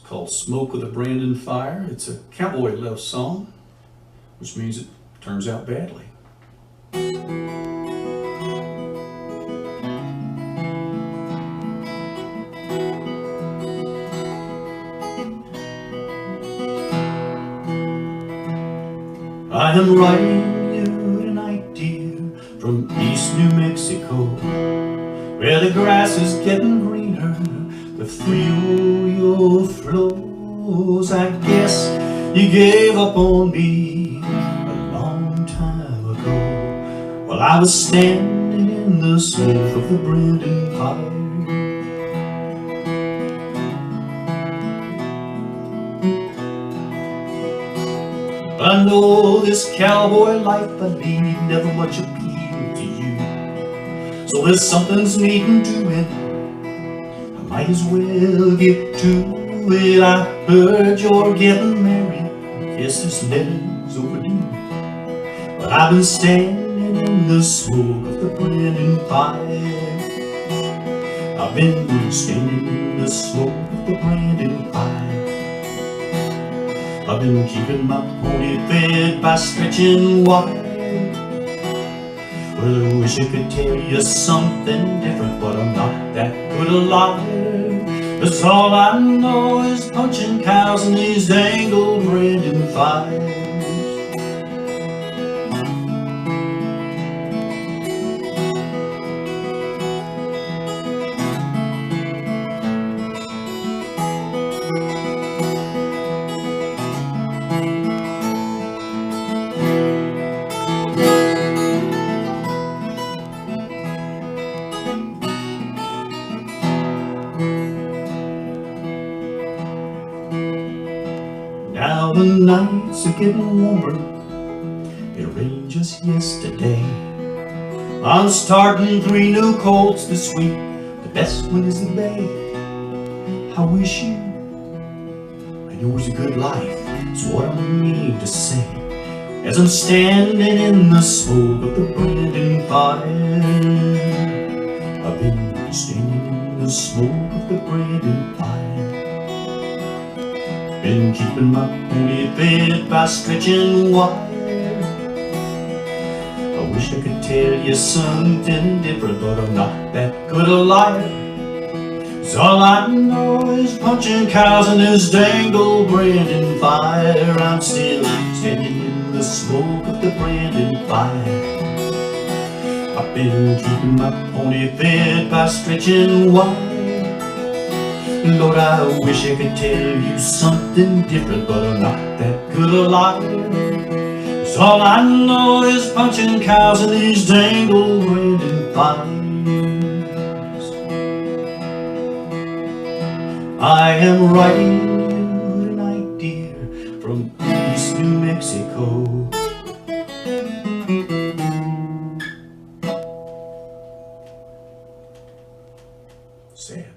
called Smoke with a Brandon Fire. It's a cowboy love song, which means it turns out badly. I am writing you tonight, dear, from East New Mexico, where the grass is getting greener, the Frio flows. I guess you gave up on me a long time ago, while I was standing in the smoke of the Brandon fire. I know this cowboy life I lead never much appealed to you, so if something's needing doing, I might as well get to it. I heard you're getting married, guess this letter's overdue, but I've been standing in the smoke of the Brandon fire. I've been standing in the smoke of the Brandon fire. I've been keeping my pony fed by stretching wire. Well, I wish I could tell you something different, but I'm not that good a liar. That's all I know is punching cows in these angled Brandon fires. Now the nights are getting warmer. It rained just yesterday. I'm starting 3 new colts this week. The best one is the bay. I wish you and yours a good life. It's what I need to say as I'm standing in the smoke of the Brandon fire. I've been standing in the smoke of the Brandon fire.
been keeping my pony fed by stretching wire. I wish I could tell you something different, but I'm not that good a liar. 'Cause all I know is punching cows in this dangled branding fire. I'm still standing in the smoke of the branding fire. I've been keeping my pony fed by stretching wire. Lord, I wish I could tell you something different, but I'm not that good a liar. 'Cause all I know is punching cows in these dangled branding fires. I am writing you tonight, dear, from East New Mexico. Sad.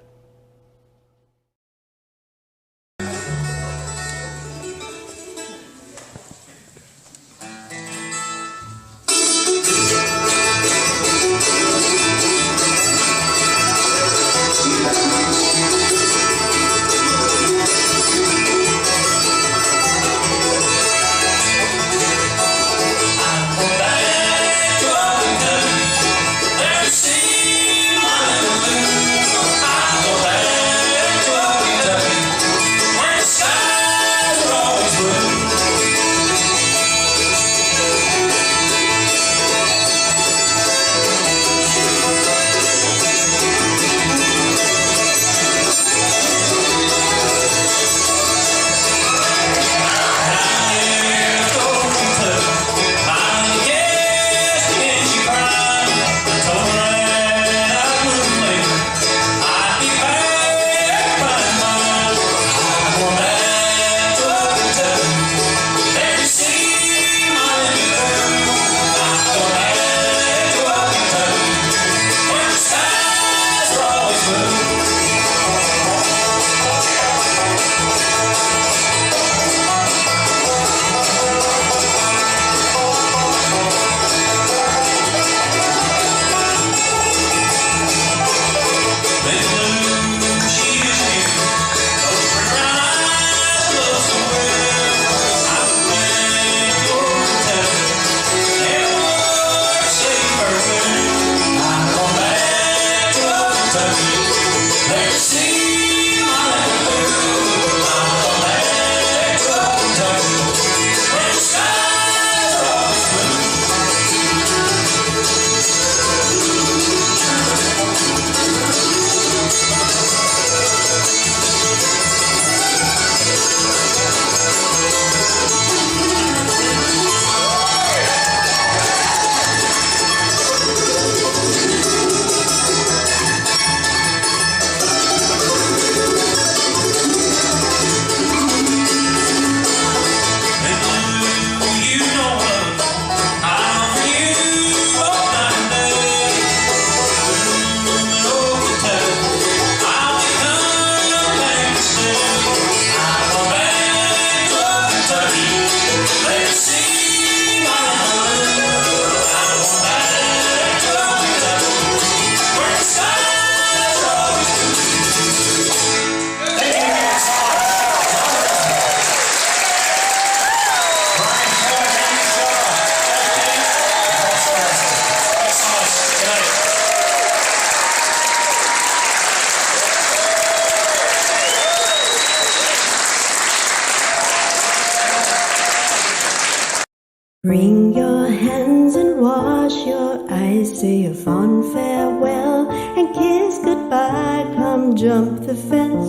Wring your hands and wash your eyes, say a fond farewell and kiss goodbye. Come jump the fence,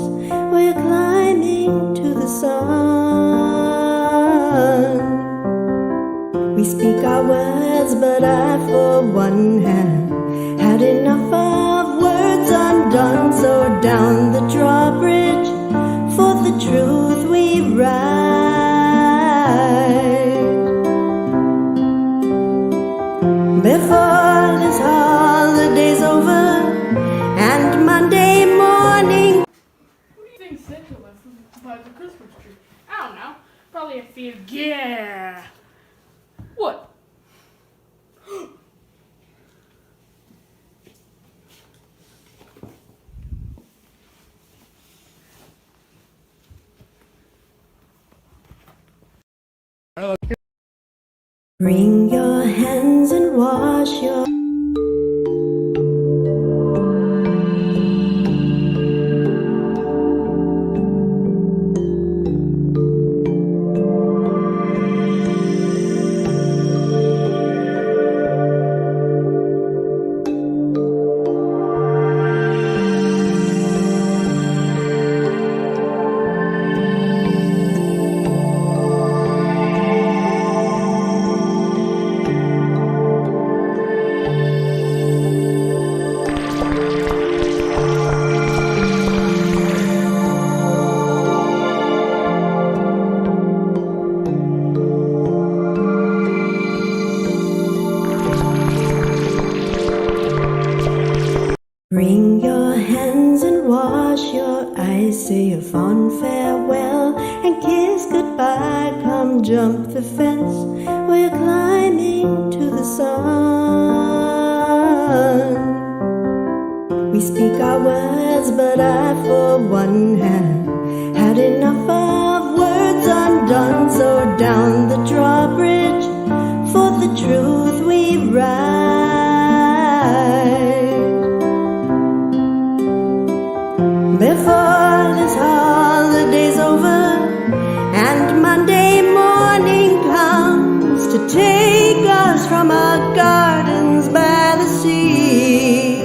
we're climbing to the sun. We speak our words, but I for one have had enough of words undone. So down the drawbridge for the truth we ride. Before this holiday's over and Monday morning.
What do you think Santa left by the Christmas tree? I don't know. Probably a few. Yeah. What?
Wring your hands and wash your Wring your hands and wash your eyes, say a fond farewell and kiss goodbye. Come jump the fence, we're climbing to the sun. We speak our words, but I for one have had enough of words undone. So down the drawbridge for the truth we ride. Before this holiday's over and Monday morning comes to take us from our gardens by the sea,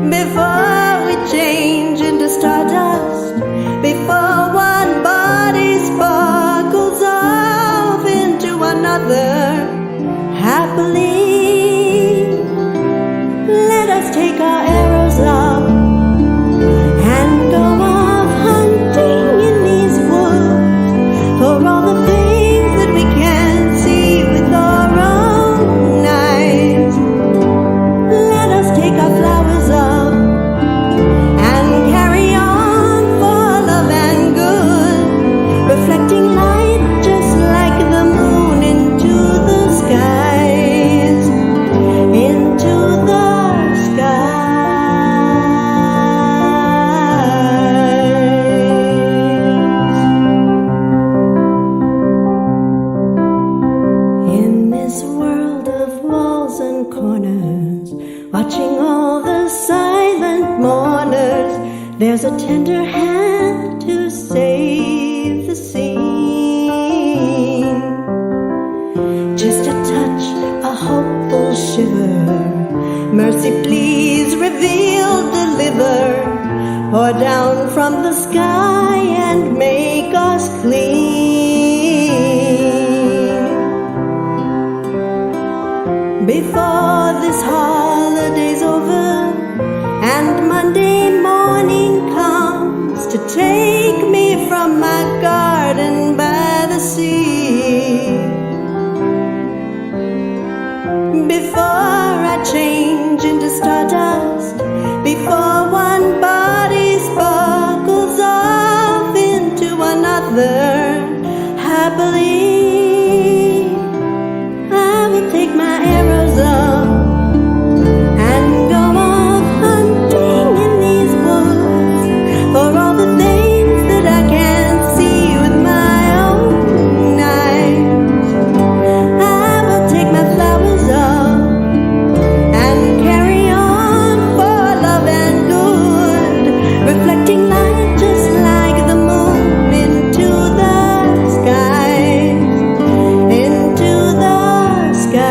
before we change into stardust, before one body sparkles off into another happily, let us take our arrows up and go off hunting in these woods for all the things that we can't see with our own eyes. Let us take our flowers up and carry on for love and good, reflecting light just like the moon into the skies, into the watching all the silent mourners, there's a tender hand to save the scene. Just a touch, a hopeful shiver, mercy please reveal, deliver, pour down from the sky and make us clean. Before this holiday's over and Monday morning comes to take me from my garden by the sea, before I change into stardust, before one body sparkles off into another happily, I will take my arrows up and go off hunting in these woods for all the things that I can't see with my own eyes. I will take my flowers up and carry on for love and good, reflecting light just like the moon into the skies, into the skies.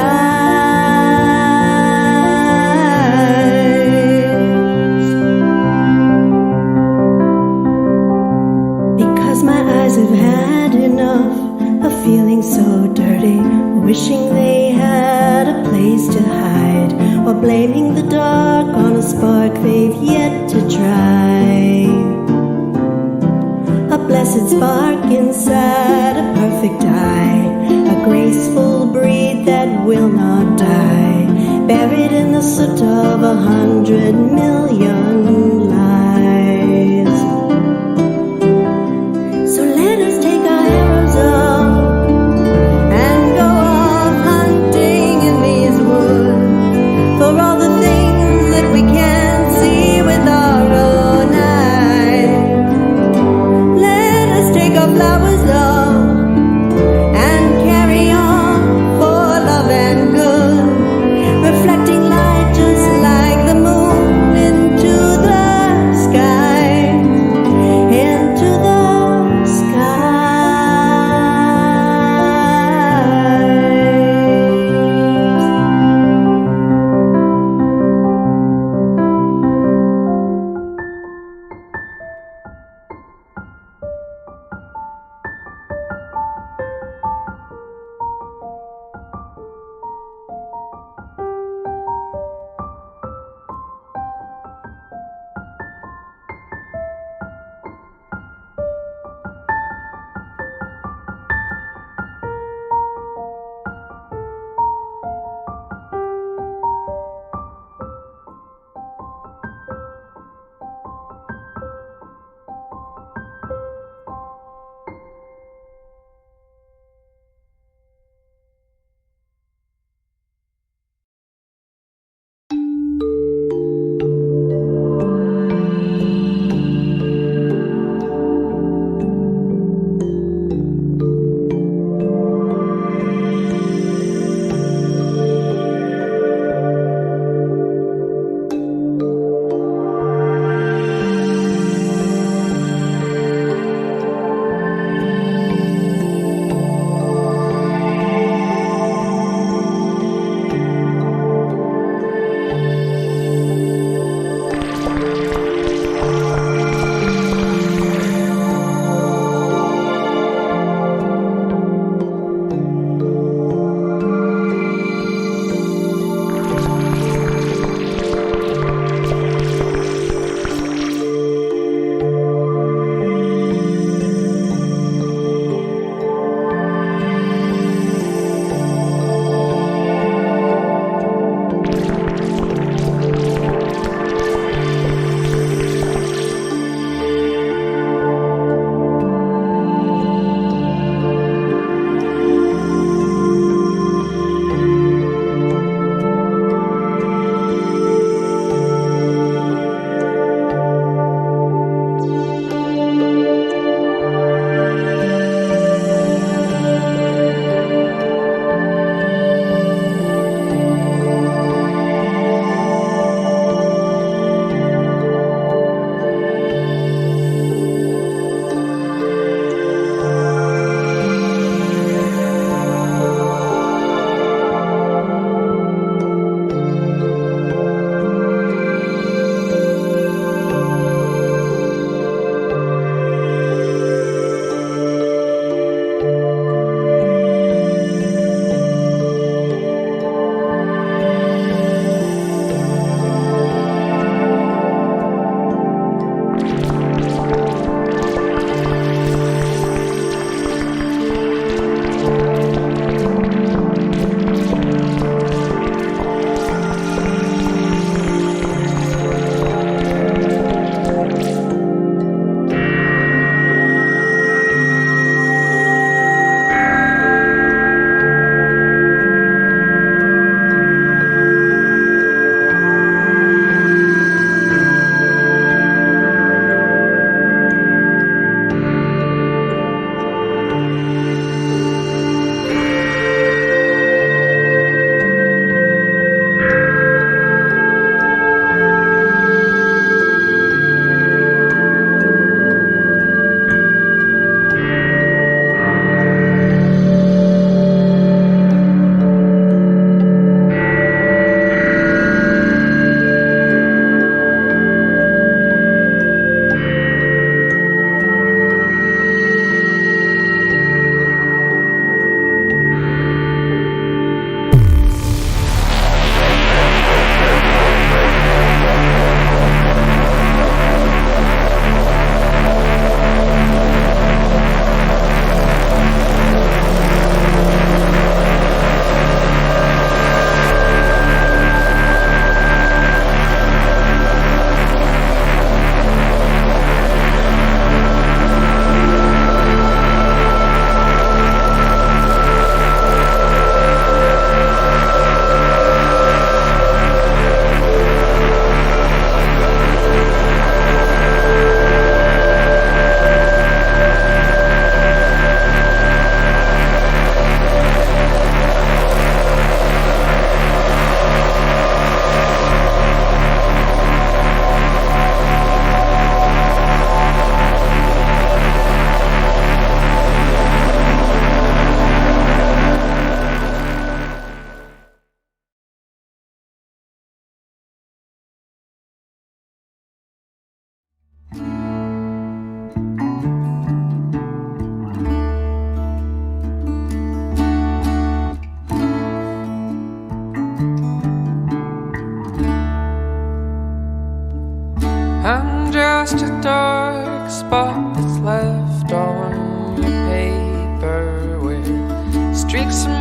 Because my eyes have had enough of feeling so dirty, wishing they had a place to hide, or blaming the dark on a spark they've yet to try. A blessed spark inside a perfect eye, a graceful breed that will not die, buried in the soot of 100 million lies. So let us take our arrows up and go off hunting in these woods for all the things that we can't see with our own eyes. Let us take our flowers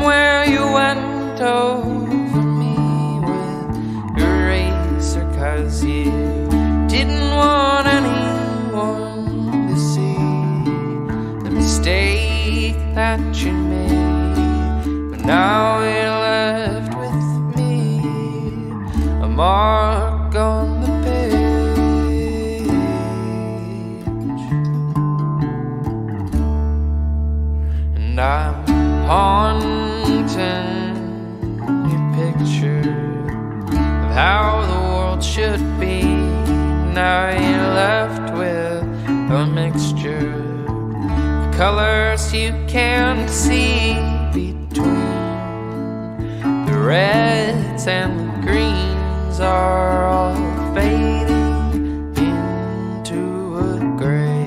where you went over me with your razor, 'cause you didn't want anyone to see the mistake that you made. But now you're left with me, a mark on the page. And I'm haunting your picture of how the world should be. Now you're left with a mixture of colors you can't see between. The reds and the greens are all fading into a gray.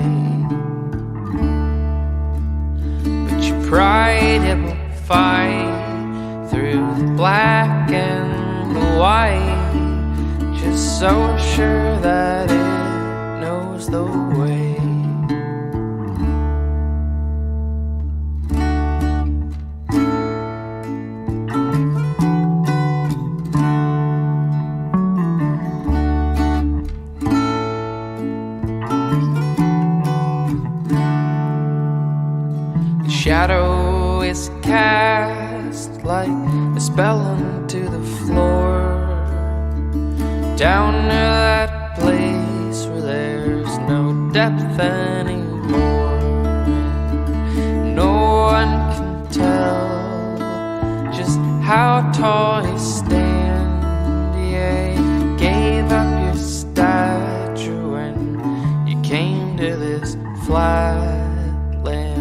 But your pride, it will fight through the black and the white, just so sure that it knows the way. The shadow is cast like a spell onto the floor, down to that place where there's no depth anymore. No one can tell just how tall you stand. Yeah, you gave up your stature when you came to this flat land.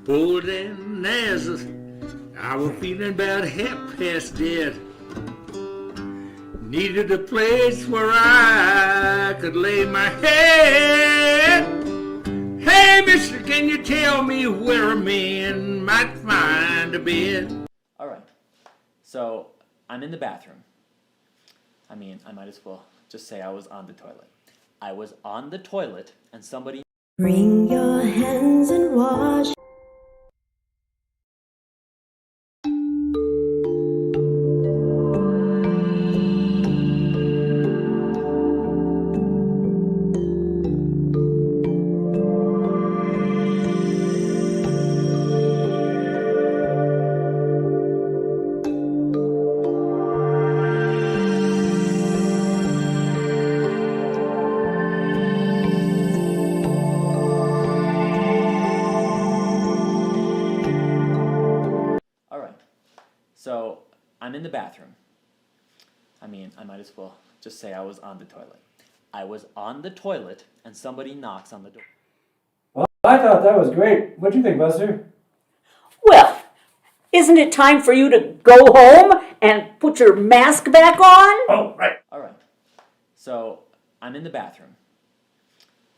Pulled in as I was feeling about half past dead. Needed a place where I could lay my head. Hey, mister, can you tell me where a man might find a bed?
All right. So I'm in the bathroom. I mean, I might as well just say I was on the toilet. I was on the toilet and somebody...
Wring your hands and wash.
So I'm in the bathroom. I mean, I might as well just say I was on the toilet. I was on the toilet and somebody knocks on the door.
Well, I thought that was great. What'd you think, Buster?
Well, isn't it time for you to go home and put your mask back on?
Oh, right.
All right. So I'm in the bathroom.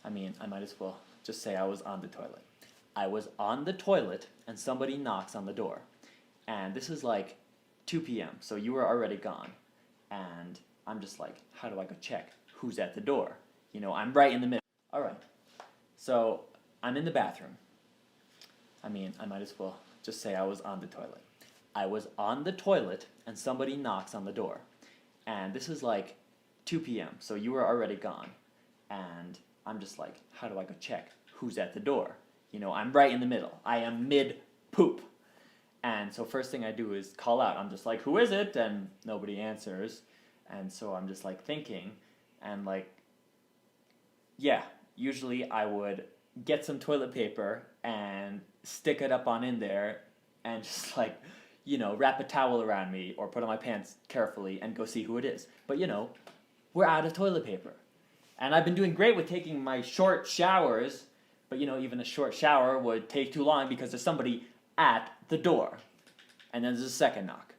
I mean, I might as well just say I was on the toilet. I was on the toilet and somebody knocks on the door. And this is like 2 p.m., so you were already gone. And I'm just like, how do I go check who's at the door? You know, I'm right in the middle. All right. So I'm in the bathroom. I mean, I might as well just say I was on the toilet. I was on the toilet and somebody knocks on the door. And this is like 2 p.m., so you were already gone. And I'm just like, how do I go check who's at the door? You know, I'm right in the middle. I am mid-poop. And so first thing I do is call out. I'm just like, who is it? And nobody answers. And so I'm just like thinking. And like, yeah, usually I would get some toilet paper and stick it up on in there and just like, you know, wrap a towel around me or put on my pants carefully and go see who it is. But you know, we're out of toilet paper. And I've been doing great with taking my short showers,
But, even a short shower would take too long because there's somebody at the door. And then there's a second knock.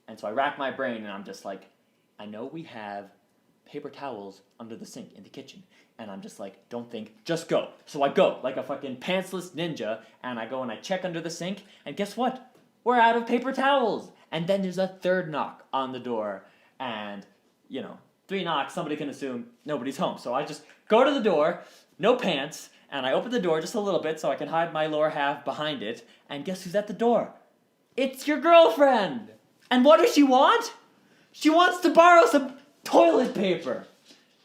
And so I rack my brain, and I'm just like, I know we have paper towels under the sink in the kitchen. And I'm just like, don't think, just go. So I go, like a fucking pantsless ninja, and I go and I check under the sink, and guess what? We're out of paper towels. And then there's a third knock on the door, and, 3 knocks, somebody can assume nobody's home. So I just go to the door, no pants, and I open the door just a little bit so I can hide my lower half behind it, and guess who's at the door? It's your girlfriend! And what does she want? She wants to borrow some toilet paper.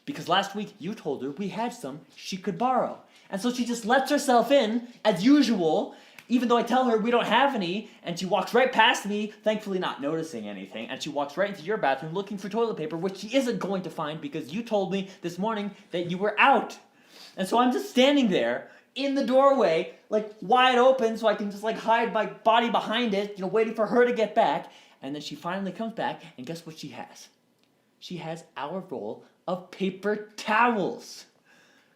Because last week you told her we had some she could borrow. And so she just lets herself in, as usual, even though I tell her we don't have any, and she walks right past me, thankfully not noticing anything, and she walks right into your bathroom looking for toilet paper, which she isn't going to find because you told me this morning that you were out. And so I'm just standing there in the doorway, like wide open, so I can just like hide my body behind it, waiting for her to get back. And then she finally comes back, and guess what she has? She has our roll of paper towels,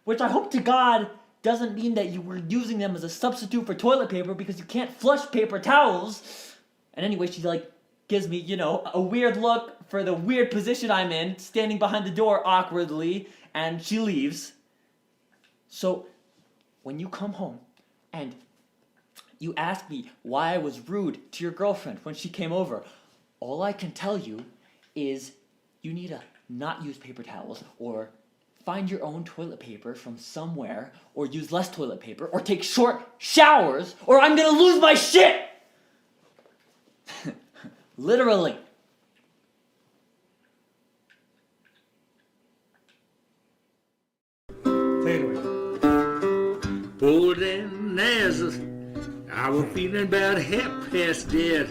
which I hope to God doesn't mean that you were using them as a substitute for toilet paper because you can't flush paper towels. And anyway, she like gives me, a weird look for the weird position I'm in, standing behind the door awkwardly, and she leaves. So when you come home and you ask me why I was rude to your girlfriend when she came over, all I can tell you is you need to not use paper towels, or find your own toilet paper from somewhere, or use less toilet paper, or take short showers, or I'm gonna lose my shit! Literally.
Take it away.
Pulled in as I was feeling about half past dead.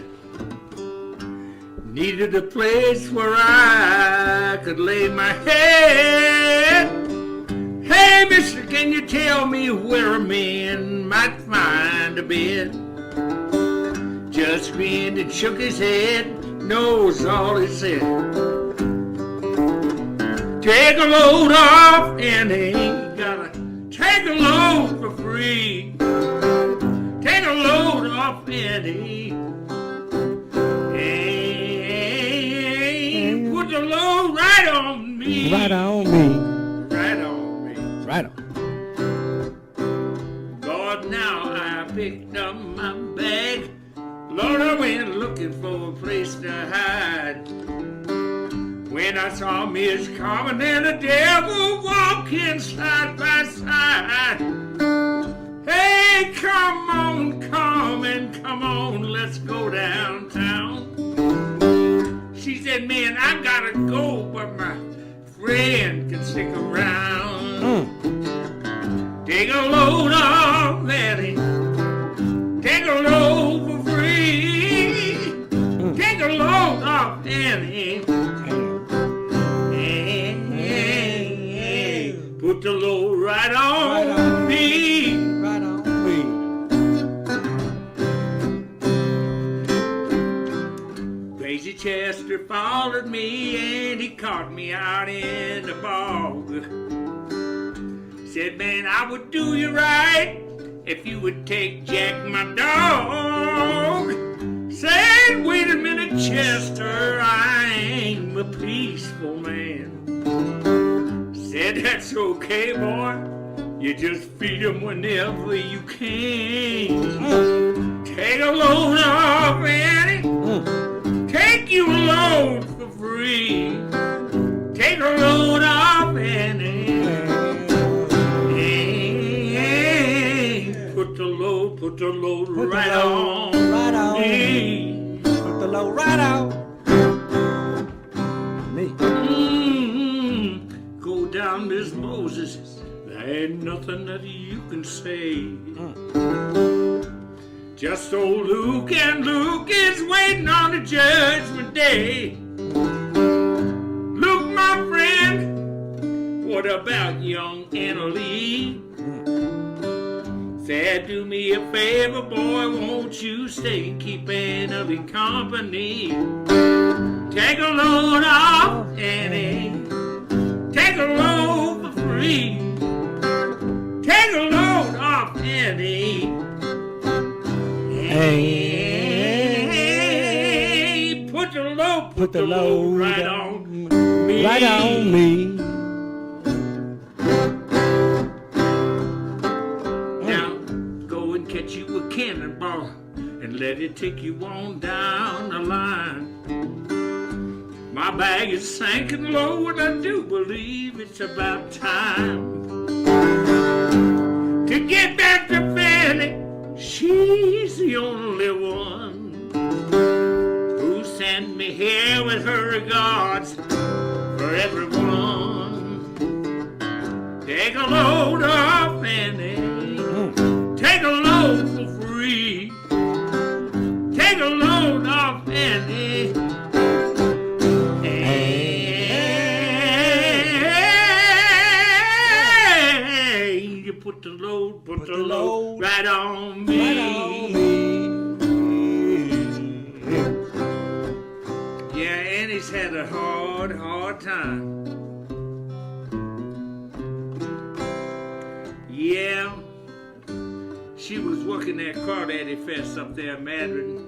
Needed a place where I could lay my head. Hey, mister, can you tell me where a man might find a bed? Just grinned and shook his head, knows all he said. Take a load off and ain't gotta take a load for free. Take a load off and ain't put the load right on me.
Right on me.
Right on me.
Right on.
Lord, now I picked up my bag. Lord, I went looking for a place to hide. When I saw Miss Carmen and the devil walking side by side. Hey, come on, let's go downtown. She said, man, I gotta go, but my friend can stick around. Take a load off, Letty. Take a load for free. Take a load off, Annie. Put the load right on me.
Right on me.
Crazy Chester followed me and he caught me out in the bog. Said, man, I would do you right if you would take Jack, my dog. Said, wait a minute, Chester, I'm a peaceful man. Said, that's okay, boy. You just feed him whenever you can. Take a load off, Annie. Take you a load for free. Take a load off, Annie. Put the load right on me.
Put the load right on me.
Go down, Miss Moses. There ain't nothing that you can say. Just old Luke, and Luke is waiting on the judgment day. Luke, my friend, what about young Anna Lee? Said, do me a favor, boy, won't you stay keeping Anna Lee company? Take a load off, Annie. Take a load for free. Take a load off. plenty.
Hey,
put the load right on me.
Right on me.
Now go and catch you a cannonball and let it take you on down the line. My bag is sinking low and I do believe it's about time to get back to Fanny. She's the only one who sent me here with her regards for everyone. Take a load off Fanny. Take a load for free. Take a load off Fanny. Hey, you put the load right on me. Yeah, Annie's had a hard time. Yeah, she was working that Crawdaddy Fest up there in Madrid.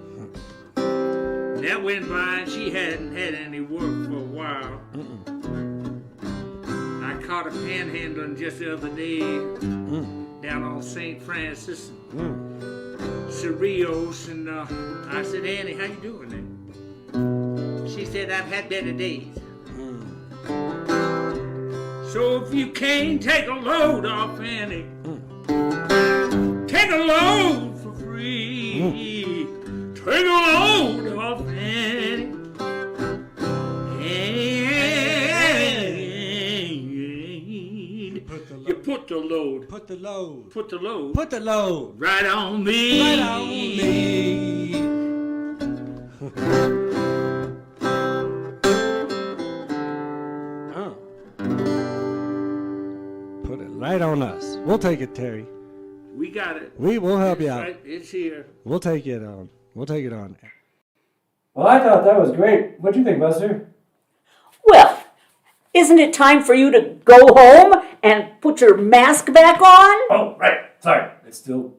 That went by and she hadn't had any work for a while. I caught her panhandling just the other day down on St. Francis, Cerrillos, and I said, Annie, how you doing there? She said, I've had better days. So if you can't take a load off Annie, take a load for free. Take a load off Annie. You put the load right on me.
Right on me. Put it right on us. We'll take it, Terry.
We got it.
We will help you out.
Right, it's here.
We'll take it on. We'll take it on.
Well, I thought that was great. What'd you think, Buster?
Well, isn't it time for you to go home and put your mask back on?
Oh, right. Sorry. It's still